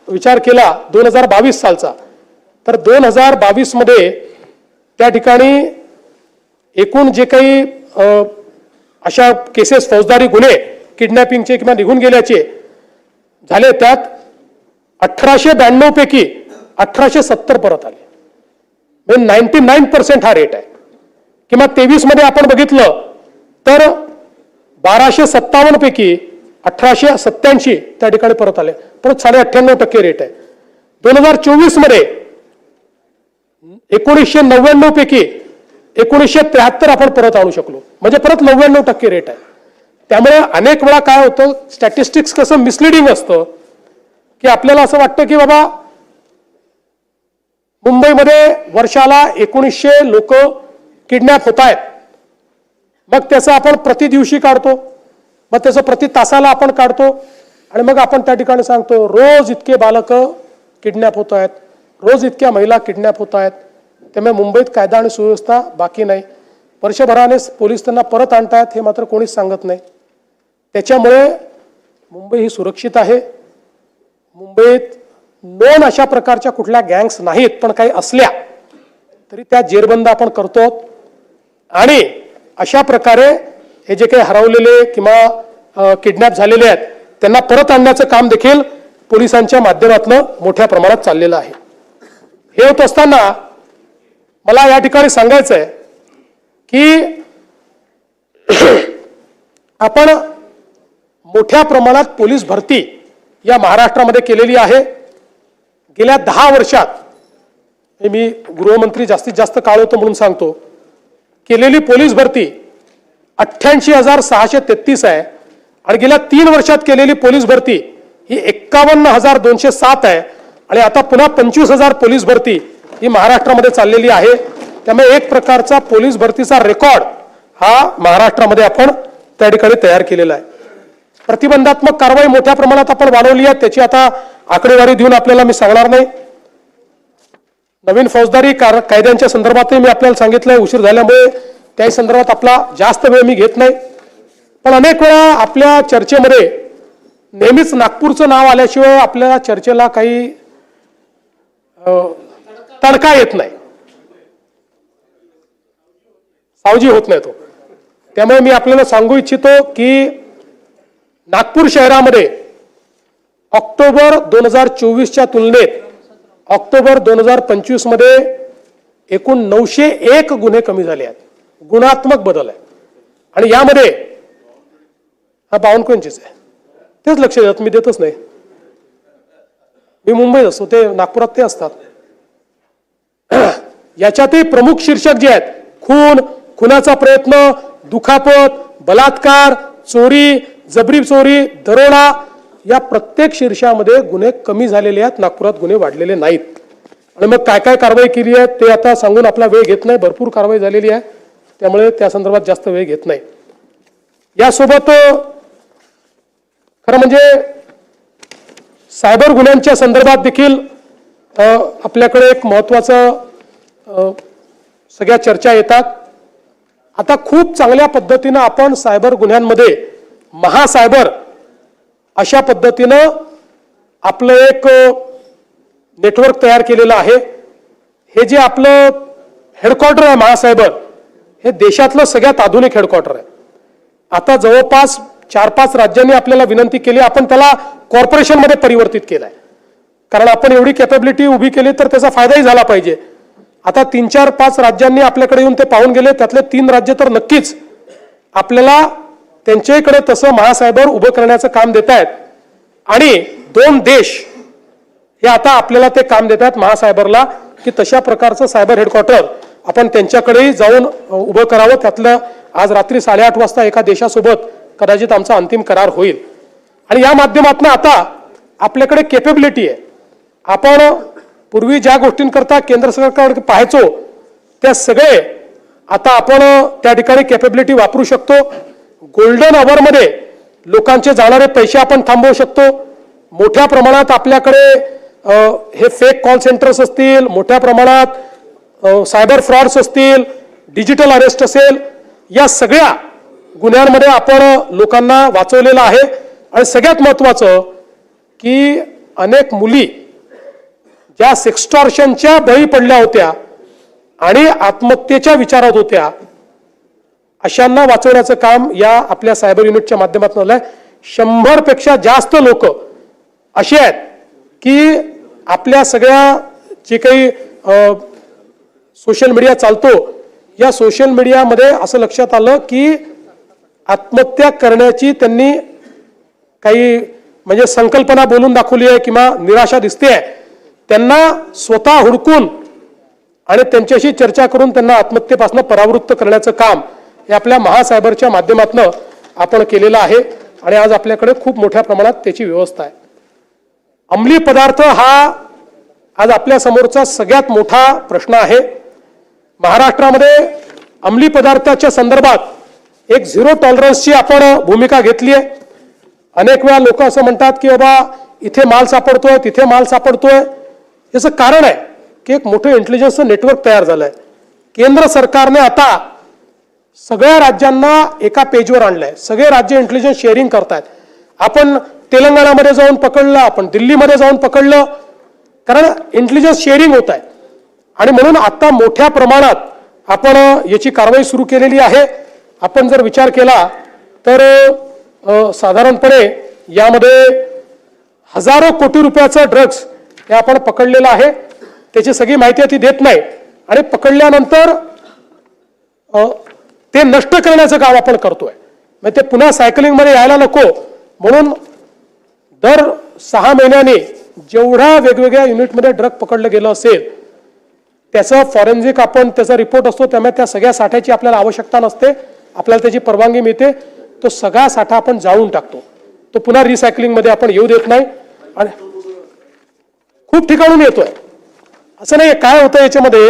विचार केला 2022 सालचा तर 2022 मध्ये त्या ठिकाणी एकूण जे काही अशा केसेस फौजदारी गुन्हे किडनॅपिंगचे किंवा निघून गेल्याचे झाले त्यात 1892 पैकी 1870 परत आले. 99% हा रेट आहे. किंवा 23 मध्ये आपण बघितलं तर 1257 पैकी 1887 त्या ठिकाणी परत आले परत 98.5% रेट आहे. 2024 मध्ये 1999 पैकी 1973 आपण परत आणू शकलो म्हणजे परत 99% रेट आहे. त्यामुळे अनेक वेळा काय होतं स्टॅटिस्टिक्स कसं मिसलिडिंग असतं की आपल्याला असं वाटतं की बाबा मुंबईमध्ये वर्षाला 1900 लोक किडनॅप होत आहेत मग त्याचं आपण प्रति दिवशी काढतो मग त्याचं प्रति तासाला आपण काढतो आणि मग आपण त्या ठिकाणी सांगतो रोज इतके बालक किडनॅप होत आहेत रोज इतक्या महिला किडनॅप होत आहेत. त्यामुळे मुंबईत कायदा आणि सुव्यवस्था बाकी नाही. वर्षभराने पोलीस त्यांना परत आणतायत हे मात्र कोणीच सांगत नाही. त्याच्यामुळे मुंबई ही सुरक्षित आहे मुंबईत नोन अशा प्रकारच्या कुठल्या गँग्स नाहीत, पण काही असल्या तरी त्या जेरबंद आपण करतो. आणि अशा प्रकारे हे जे काही हरवलेले किंवा किडनॅप झालेले आहेत त्यांना परत आणण्याचं काम देखील पोलिसांच्या माध्यमातून मोठ्या प्रमाणात चाललेलं आहे. हे होत असताना मला या ठिकाणी सांगायचं आहे की आपण मोठ्या प्रमाणात पोलीस भरती या महाराष्ट्रामध्ये केलेली आहे. गेल्या 10 वर्षात, हे मी गृहमंत्री जास्तीत जास्त काळ होतो म्हणून सांगतो, केलेली पोलीस भरती 88,633 आहे आणि गेल्या 3 वर्षात केलेली पोलीस भरती ही 51,207 आहे आणि आता पुन्हा 25,000 पोलीस भरती ही महाराष्ट्रामध्ये चाललेली आहे. त्यामुळे एक प्रकारचा पोलीस भरतीचा रेकॉर्ड हा महाराष्ट्रामध्ये आपण त्या ठिकाणी तयार केलेला आहे. प्रतिबंधात्मक कारवाई मोठ्या प्रमाणात आपण वाढवली आहे, त्याची आता आकडेवारी देऊन आपल्याला मी सांगणार नाही. नवीन फौजदारी कायद्यांच्या संदर्भातही मी आपल्याला सांगितलंय, उशीर झाल्यामुळे त्याही संदर्भात आपला जास्त वेळ मी घेत नाही. पण अनेक वेळा आपल्या चर्चेमध्ये नेहमीच नागपूरचं नाव आल्याशिवाय आपल्याला चर्चेला काही तडका येत नाही, सावजी होत नाही तो. त्यामुळे मी आपल्याला सांगू इच्छितो की नागपूर शहरामध्ये ऑक्टोबर 2024च्या तुलनेत ऑक्टोबर 2025 मध्ये एकूण 901 गुन्हे कमी झाले आहेत. गुणात्मक बदल आहे. आणि यामध्ये हा बावनकुळेंचीच आहे, तेच लक्ष देत, मी देतच नाही. मी मुंबईत असतो, ते नागपुरात ते असतात. याच्यातही प्रमुख शीर्षक जे आहेत, खून, खुनाचा प्रयत्न, दुखापत, बलात्कार, चोरी, जबरी चोरी, दरोडा, या प्रत्येक शीर्षामध्ये गुन्हे कमी झालेले आहेत. नागपुरात गुन्हे वाढलेले नाहीत. आणि मग काय काय कारवाई केली आहे ते आता सांगून आपला वेळ घेत नाही. भरपूर कारवाई झालेली आहे, त्यामुळे त्या संदर्भात जास्त वेळ घेत नाही. यासोबत खरं म्हणजे सायबर गुन्ह्यांच्या संदर्भात देखील आपल्याकडे एक महत्वाचं सगळ्या चर्चा येतात. आता खूप चांगल्या पद्धतीनं आपण सायबर गुन्ह्यांमध्ये महासायबर अशा पद्धतीनं आपलं एक नेटवर्क तयार केलेलं आहे. हे जे आपलं हेडक्वार्टर आहे महासायबर, हे देशातलं सगळ्यात आधुनिक हेडक्वार्टर आहे. आता जवळपास 4-5 राज्यांनी आपल्याला विनंती केली, आपण त्याला कॉर्पोरेशनमध्ये परिवर्तित केलंय, कारण आपण एवढी कॅपॅबिलिटी उभी केली तर त्याचा फायदाही झाला पाहिजे. आता 3-4-5 राज्यांनी आपल्याकडे येऊन ते पाहून गेले, त्यातले 3 राज्य तर नक्कीच आपल्याला त्यांच्याकडे तसं महासायबर उभं करण्याचं काम देत आहेत. आणि 2 देश हे आता आपल्याला ते काम देत आहेत महासायबरला, की तशा प्रकारचं सायबर हेडक्वार्टर आपण त्यांच्याकडेही जाऊन उभं करावं. त्यातलं आज रात्री 8:30 वाजता एका देशासोबत कदाचित आमचा अंतिम करार होईल. आणि या माध्यमातून आता आपल्याकडे कॅपेबिलिटी आहे. आपण पूर्वी ज्या गोष्टींकरता केंद्र सरकारकडे पाहायचो त्या सगळे आता आपण त्या ठिकाणी कॅपेबिलिटी वापरू शकतो. गोल्डन अवरमध्ये लोकांचे जाणारे पैसे आपण थांबवू शकतो. मोठ्या प्रमाणात आपल्याकडे हे फेक कॉल सेंटर्स असतील, मोठ्या प्रमाणात सायबर फ्रॉड्स असतील, डिजिटल अरेस्ट असेल, या सगळ्या गुन्ह्यांमध्ये आपण लोकांना वाचवलेलं आहे. आणि सगळ्यात महत्त्वाचं की अनेक मुली ज्या सेक्स्टॉर्शनच्या बळी पडल्या होत्या आणि आत्महत्येच्या विचारात होत्या, अशांना वाचवण्याचं काम या आपल्या सायबर युनिटच्या माध्यमातून झालंय. 100 पेक्षा जास्त लोक असे आहेत की आपल्या सगळ्या जे काही सोशल मीडिया चालतो, या सोशल मीडियामध्ये असं लक्षात आलं की आत्महत्या करण्याची त्यांनी काही म्हणजे संकल्पना बोलून दाखवली आहे किंवा निराशा दिसते आहे. त्यांना स्वतः हुडकून आणि त्यांच्याशी चर्चा करून त्यांना आत्महत्येपासून परावृत्त करण्याचं काम हे आपल्या महासायबरच्या माध्यमातून आपण केलेलं आहे. आणि आज आपल्याकडे खूप मोठ्या प्रमाणात त्याची व्यवस्था आहे. अंमली पदार्थ हा आज आपल्या समोरचा सगळ्यात मोठा प्रश्न आहे. महाराष्ट्रामध्ये अंमली पदार्थाच्या संदर्भात एक 0 टॉलरन्सची आपण भूमिका घेतली आहे. अनेक वेळा लोक असं म्हणतात की बाबा इथे माल सापडतोय, तिथे माल सापडतोय. याचं कारण आहे की एक मोठं इंटेलिजन्सचं नेटवर्क तयार झालंय. केंद्र सरकारने आता सगळ्या राज्यांना एका पेजवर आणलंय. सगळे राज्य इंटेलिजन्स शेअरिंग करतायत. आपण तेलंगणामध्ये जाऊन पकडलं, आपण दिल्लीमध्ये जाऊन पकडलं, कारण इंटेलिजन्स शेअरिंग होत आहे. आणि म्हणून आता मोठ्या प्रमाणात आपण याची कारवाई सुरू केलेली आहे. आपण जर विचार केला तर साधारणपणे यामध्ये हजारो कोटी रुपयाचं ड्रग्ज हे आपण पकडलेलं आहे. त्याची सगळी माहिती ती देत नाही आणि पकडल्यानंतर ते नष्ट करण्याचं काम आपण करतोय. म्हणजे ते पुन्हा सायकलिंगमध्ये यायला नको म्हणून दर 6 महिन्यांनी जेवढ्या वेगवेगळ्या युनिटमध्ये ड्रग पकडलं गेलं असेल त्याचं फॉरेन्सिक आपण त्याचा रिपोर्ट असतो, त्यामुळे त्या सगळ्या साठ्याची आपल्याला आवश्यकता नसते, आपल्याला त्याची परवानगी मिळते. तो सगळा साठा आपण जाळून टाकतो, तो पुन्हा रिसायकलिंगमध्ये आपण येऊ देत नाही. आणि खूप ठिकाणून येतोय, असं नाही. काय होतं याच्यामध्ये,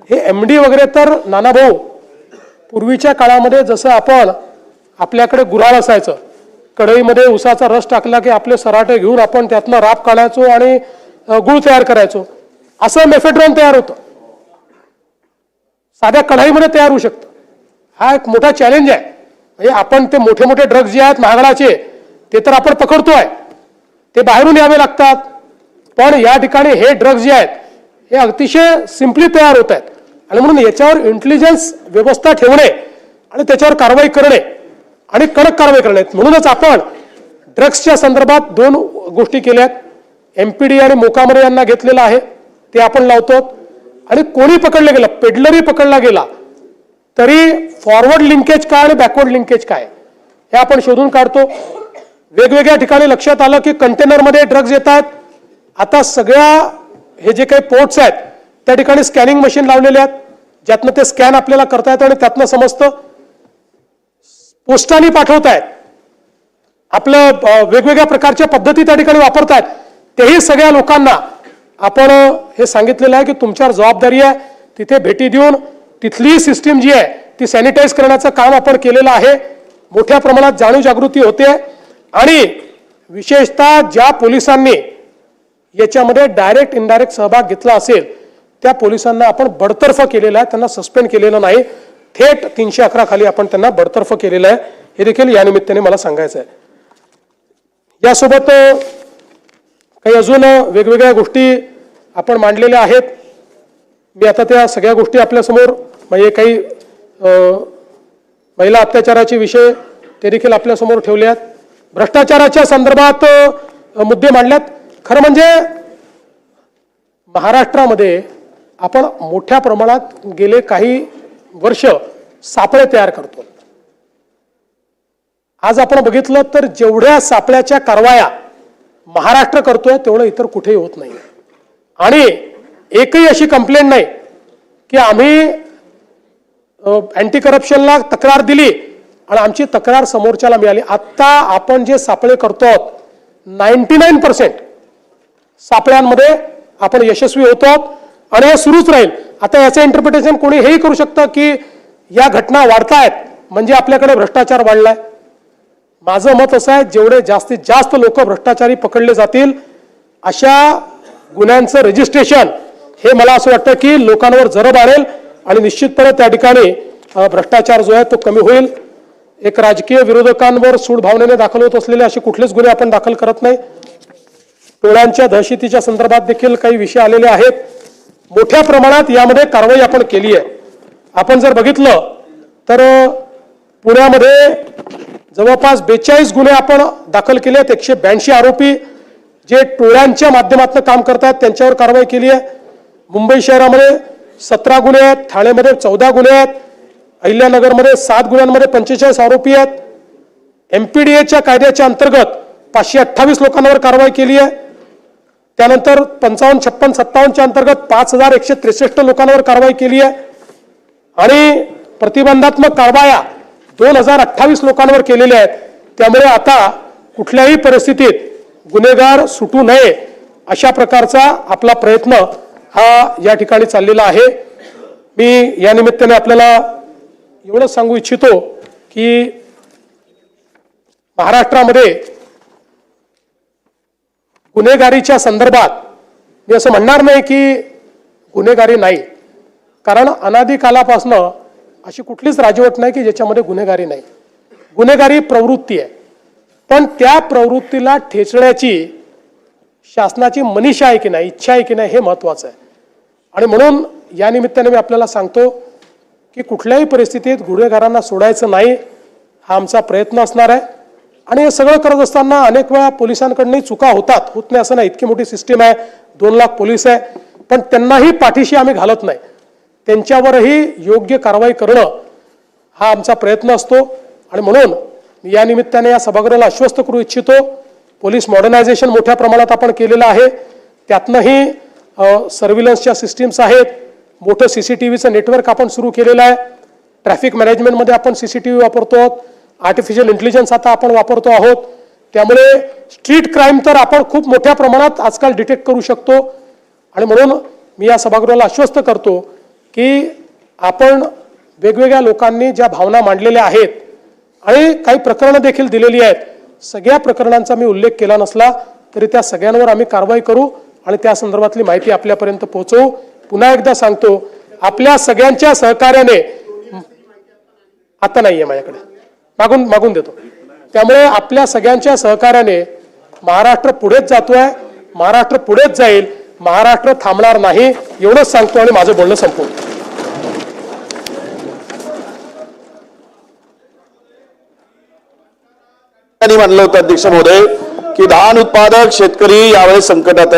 हे MD वगैरे तर नाना भाऊ पूर्वीच्या काळामध्ये जसं आपण आपल्याकडे गुऱ्हाळ असायचं, कढईमध्ये उसाचा रस टाकला की आपले सराटे घेऊन आपण त्यातनं राब काढायचो आणि गुळ तयार करायचो, असं मेफेड्रॉन तयार होतं, साध्या कढईमध्ये तयार होऊ शकतं. हा एक मोठा चॅलेंज आहे. म्हणजे आपण ते मोठे मोठे ड्रग्ज जे आहेत महागडाचे ते तर आपण पकडतोय, ते बाहेरून यावे लागतात. पण या ठिकाणी हे ड्रग्ज जे आहेत हे अतिशय सिम्पली तयार होत आहेत. आणि म्हणून याच्यावर इंटेलिजन्स व्यवस्था ठेवणे आणि त्याच्यावर कारवाई करणे आणि कडक कारवाई करणे. म्हणूनच आपण ड्रग्सच्या संदर्भात 2 गोष्टी केल्यात. MPD आणि मोकामरे यांना घेतलेलं आहे, ते आपण लावतो. आणि कोणी पकडलं गेलं, पेडलरी पकडला गेला तरी फॉरवर्ड लिंकेज काय आणि बॅकवर्ड लिंकेज काय हे आपण शोधून काढतो. वेगवेगळ्या ठिकाणी लक्षात आलं की कंटेनरमध्ये ड्रग्ज येत आहेत. आता सगळ्या हे जे काही पोर्ट्स आहेत त्या ठिकाणी स्कॅनिंग मशीन लावलेले आहेत, ज्यातनं ते स्कॅन आपल्याला करता येतं आणि त्यातनं समजतं. पोस्टाने पाठवतायत, आपलं वेगवेगळ्या प्रकारच्या पद्धती त्या ठिकाणी वापरतायत. तेही सगळ्या लोकांना आपण हे सांगितलेलं आहे की तुमच्यावर जबाबदारी आहे. तिथे भेटी देऊन तिथली सिस्टीम जी आहे ती सॅनिटाईज करण्याचं काम आपण केलेलं आहे. मोठ्या प्रमाणात जाणीव जागृती होते आणि विशेषतः ज्या पोलिसांनी याच्यामध्ये डायरेक्ट इनडायरेक्ट सहभाग घेतला असेल त्या पोलिसांना आपण बडतर्फ केलेलं आहे, त्यांना सस्पेंड केलेलं नाही. थेट 311 खाली आपण त्यांना बडतर्फ केलेलं आहे. हे देखील या निमित्ताने मला सांगायचं आहे. यासोबत काही अजून वेगवेगळ्या गोष्टी आपण मांडलेल्या आहेत. मी आता त्या सगळ्या गोष्टी आपल्यासमोर, म्हणजे काही महिला अत्याचाराचे विषय ते देखील आपल्यासमोर ठेवले आहेत. भ्रष्टाचाराच्या संदर्भात मुद्दे मांडल्यात. खरं म्हणजे महाराष्ट्रामध्ये आपण मोठ्या प्रमाणात गेले काही वर्ष सापळे तयार करतो. आज आपण बघितलं तर जेवढ्या सापळ्याच्या कारवाया महाराष्ट्र करतोय तेवढं इतर कुठेही होत नाही. आणि एकही अशी कंप्लेंट नाही की आम्ही अँटी करप्शनला तक्रार दिली आणि आमची तक्रार समोरच्याला मिळाली. आता आपण जे सापळे करतो 99% सापळ्यांमध्ये आपण यशस्वी होतो आणि हे सुरूच राहील. आता याचं इंटरप्रिटेशन कोणी हेही करू शकतं की या घटना वाढतायत म्हणजे आपल्याकडे भ्रष्टाचार वाढलाय. माझं मत असं आहे, जेवढे जास्तीत जास्त लोक भ्रष्टाचारी पकडले जातील अशा गुन्ह्यांचं रजिस्ट्रेशन हे मला असं वाटतं की लोकांवर जरब आणेल आणि निश्चितपणे त्या ठिकाणी भ्रष्टाचार जो आहे तो कमी होईल. एक राजकीय विरोधकांवर सूड भावनेने दाखल होत असलेले असे कुठलेच गुन्हे आपण दाखल करत नाही. टोळ्यांच्या दहशतीच्या संदर्भात देखील काही विषय आलेले आहेत. मोठ्या प्रमाणात यामध्ये कारवाई आपण केली आहे. आपण जर बघितलं तर पुण्यामध्ये जवळपास 42 गुन्हे आपण दाखल केले आहेत. 182 आरोपी जे टोळ्यांच्या माध्यमातून काम करतात त्यांच्यावर कारवाई केली आहे. मुंबई शहरामध्ये 17 गुन्हे आहेत, ठाणेमध्ये 14 गुन्हे आहेत, अहिल्यानगरमध्ये 7 गुन्ह्यांमध्ये 45 आरोपी आहेत. MPDAच्या कायद्याच्या अंतर्गत 528 लोकांवर कारवाई केली आहे. त्यानंतर 55, 56, 57च्या अंतर्गत 5163 लोकांवर कारवाई केली आहे आणि प्रतिबंधात्मक कारवाया 2028 लोकांवर केलेल्या आहेत. त्यामुळे आता कुठल्याही परिस्थितीत गुन्हेगार सुटू नये अशा प्रकारचा आपला प्रयत्न हा या ठिकाणी चाललेला आहे. मी या निमित्ताने आपल्याला एवढंच सांगू इच्छितो की महाराष्ट्रामध्ये गुन्हेगारीच्या संदर्भात मी असं म्हणणार नाही की गुन्हेगारी नाही, कारण अनादी कालापासनं अशी कुठलीच राजवट नाही की ज्याच्यामध्ये गुन्हेगारी नाही. गुन्हेगारी प्रवृत्ती आहे पण त्या प्रवृत्तीला ठेचण्याची शासनाची मनीषा आहे की नाही, इच्छा आहे की नाही, हे महत्त्वाचं आहे. आणि म्हणून या निमित्ताने मी आपल्याला सांगतो की कुठल्याही परिस्थितीत गुन्हेगारांना सोडायचं नाही, हा आमचा प्रयत्न असणार आहे. आणि हे सगळं करत असताना अनेक वेळा पोलिसांकडनंही चुका होतात, होत नाही असं नाही. इतकी मोठी सिस्टीम आहे, 2 लाख पोलीस आहे, पण त्यांनाही पाठीशी आम्ही घालत नाही. त्यांच्यावरही योग्य कारवाई करणं हा आमचा प्रयत्न असतो. आणि म्हणून मी या निमित्ताने या सभागृहाला आश्वस्त करू इच्छितो, पोलीस मॉडर्नायझेशन मोठ्या प्रमाणात आपण केलेलं आहे. त्यातनंही सर्व्हिलन्सच्या सिस्टीम्स आहेत, मोठं CCTVचं नेटवर्क आपण सुरू केलेलं आहे. ट्रॅफिक मॅनेजमेंटमध्ये आपण CCTV वापरतो आहोत, आर्टिफिशियल इंटेलिजन्स आता आपण वापरतो आहोत. त्यामुळे स्ट्रीट क्राईम तर आपण खूप मोठ्या प्रमाणात आजकाल डिटेक्ट करू शकतो. आणि म्हणून मी या सभागृहाला आश्वस्त करतो की आपण वेगवेगळ्या लोकांनी ज्या भावना मांडलेल्या आहेत आणि काही प्रकरणं देखील दिलेली आहेत, सगळ्या प्रकरणांचा मी उल्लेख केला नसला तरी त्या सगळ्यांवर आम्ही कारवाई करू आणि त्या संदर्भातली माहिती आपल्यापर्यंत पोहोचवू. पुन्हा एकदा सांगतो, आपल्या सगळ्यांच्या सहकार्याने, आता नाहीये माझ्याकडे, मागून देतो. त्यामुळे आपल्या सगळ्यांच्या सहकार्याने महाराष्ट्र पुढेच जातोय, महाराष्ट्र पुढेच जाईल, महाराष्ट्र थांबणार नाही, एवढंच सांगतो आणि माझं बोलणं संपवतो. त्यांनी म्हणलं होतं अध्यक्ष महोदय की धान उत्पादक शेतकरी यावेळेस संकटात आहे.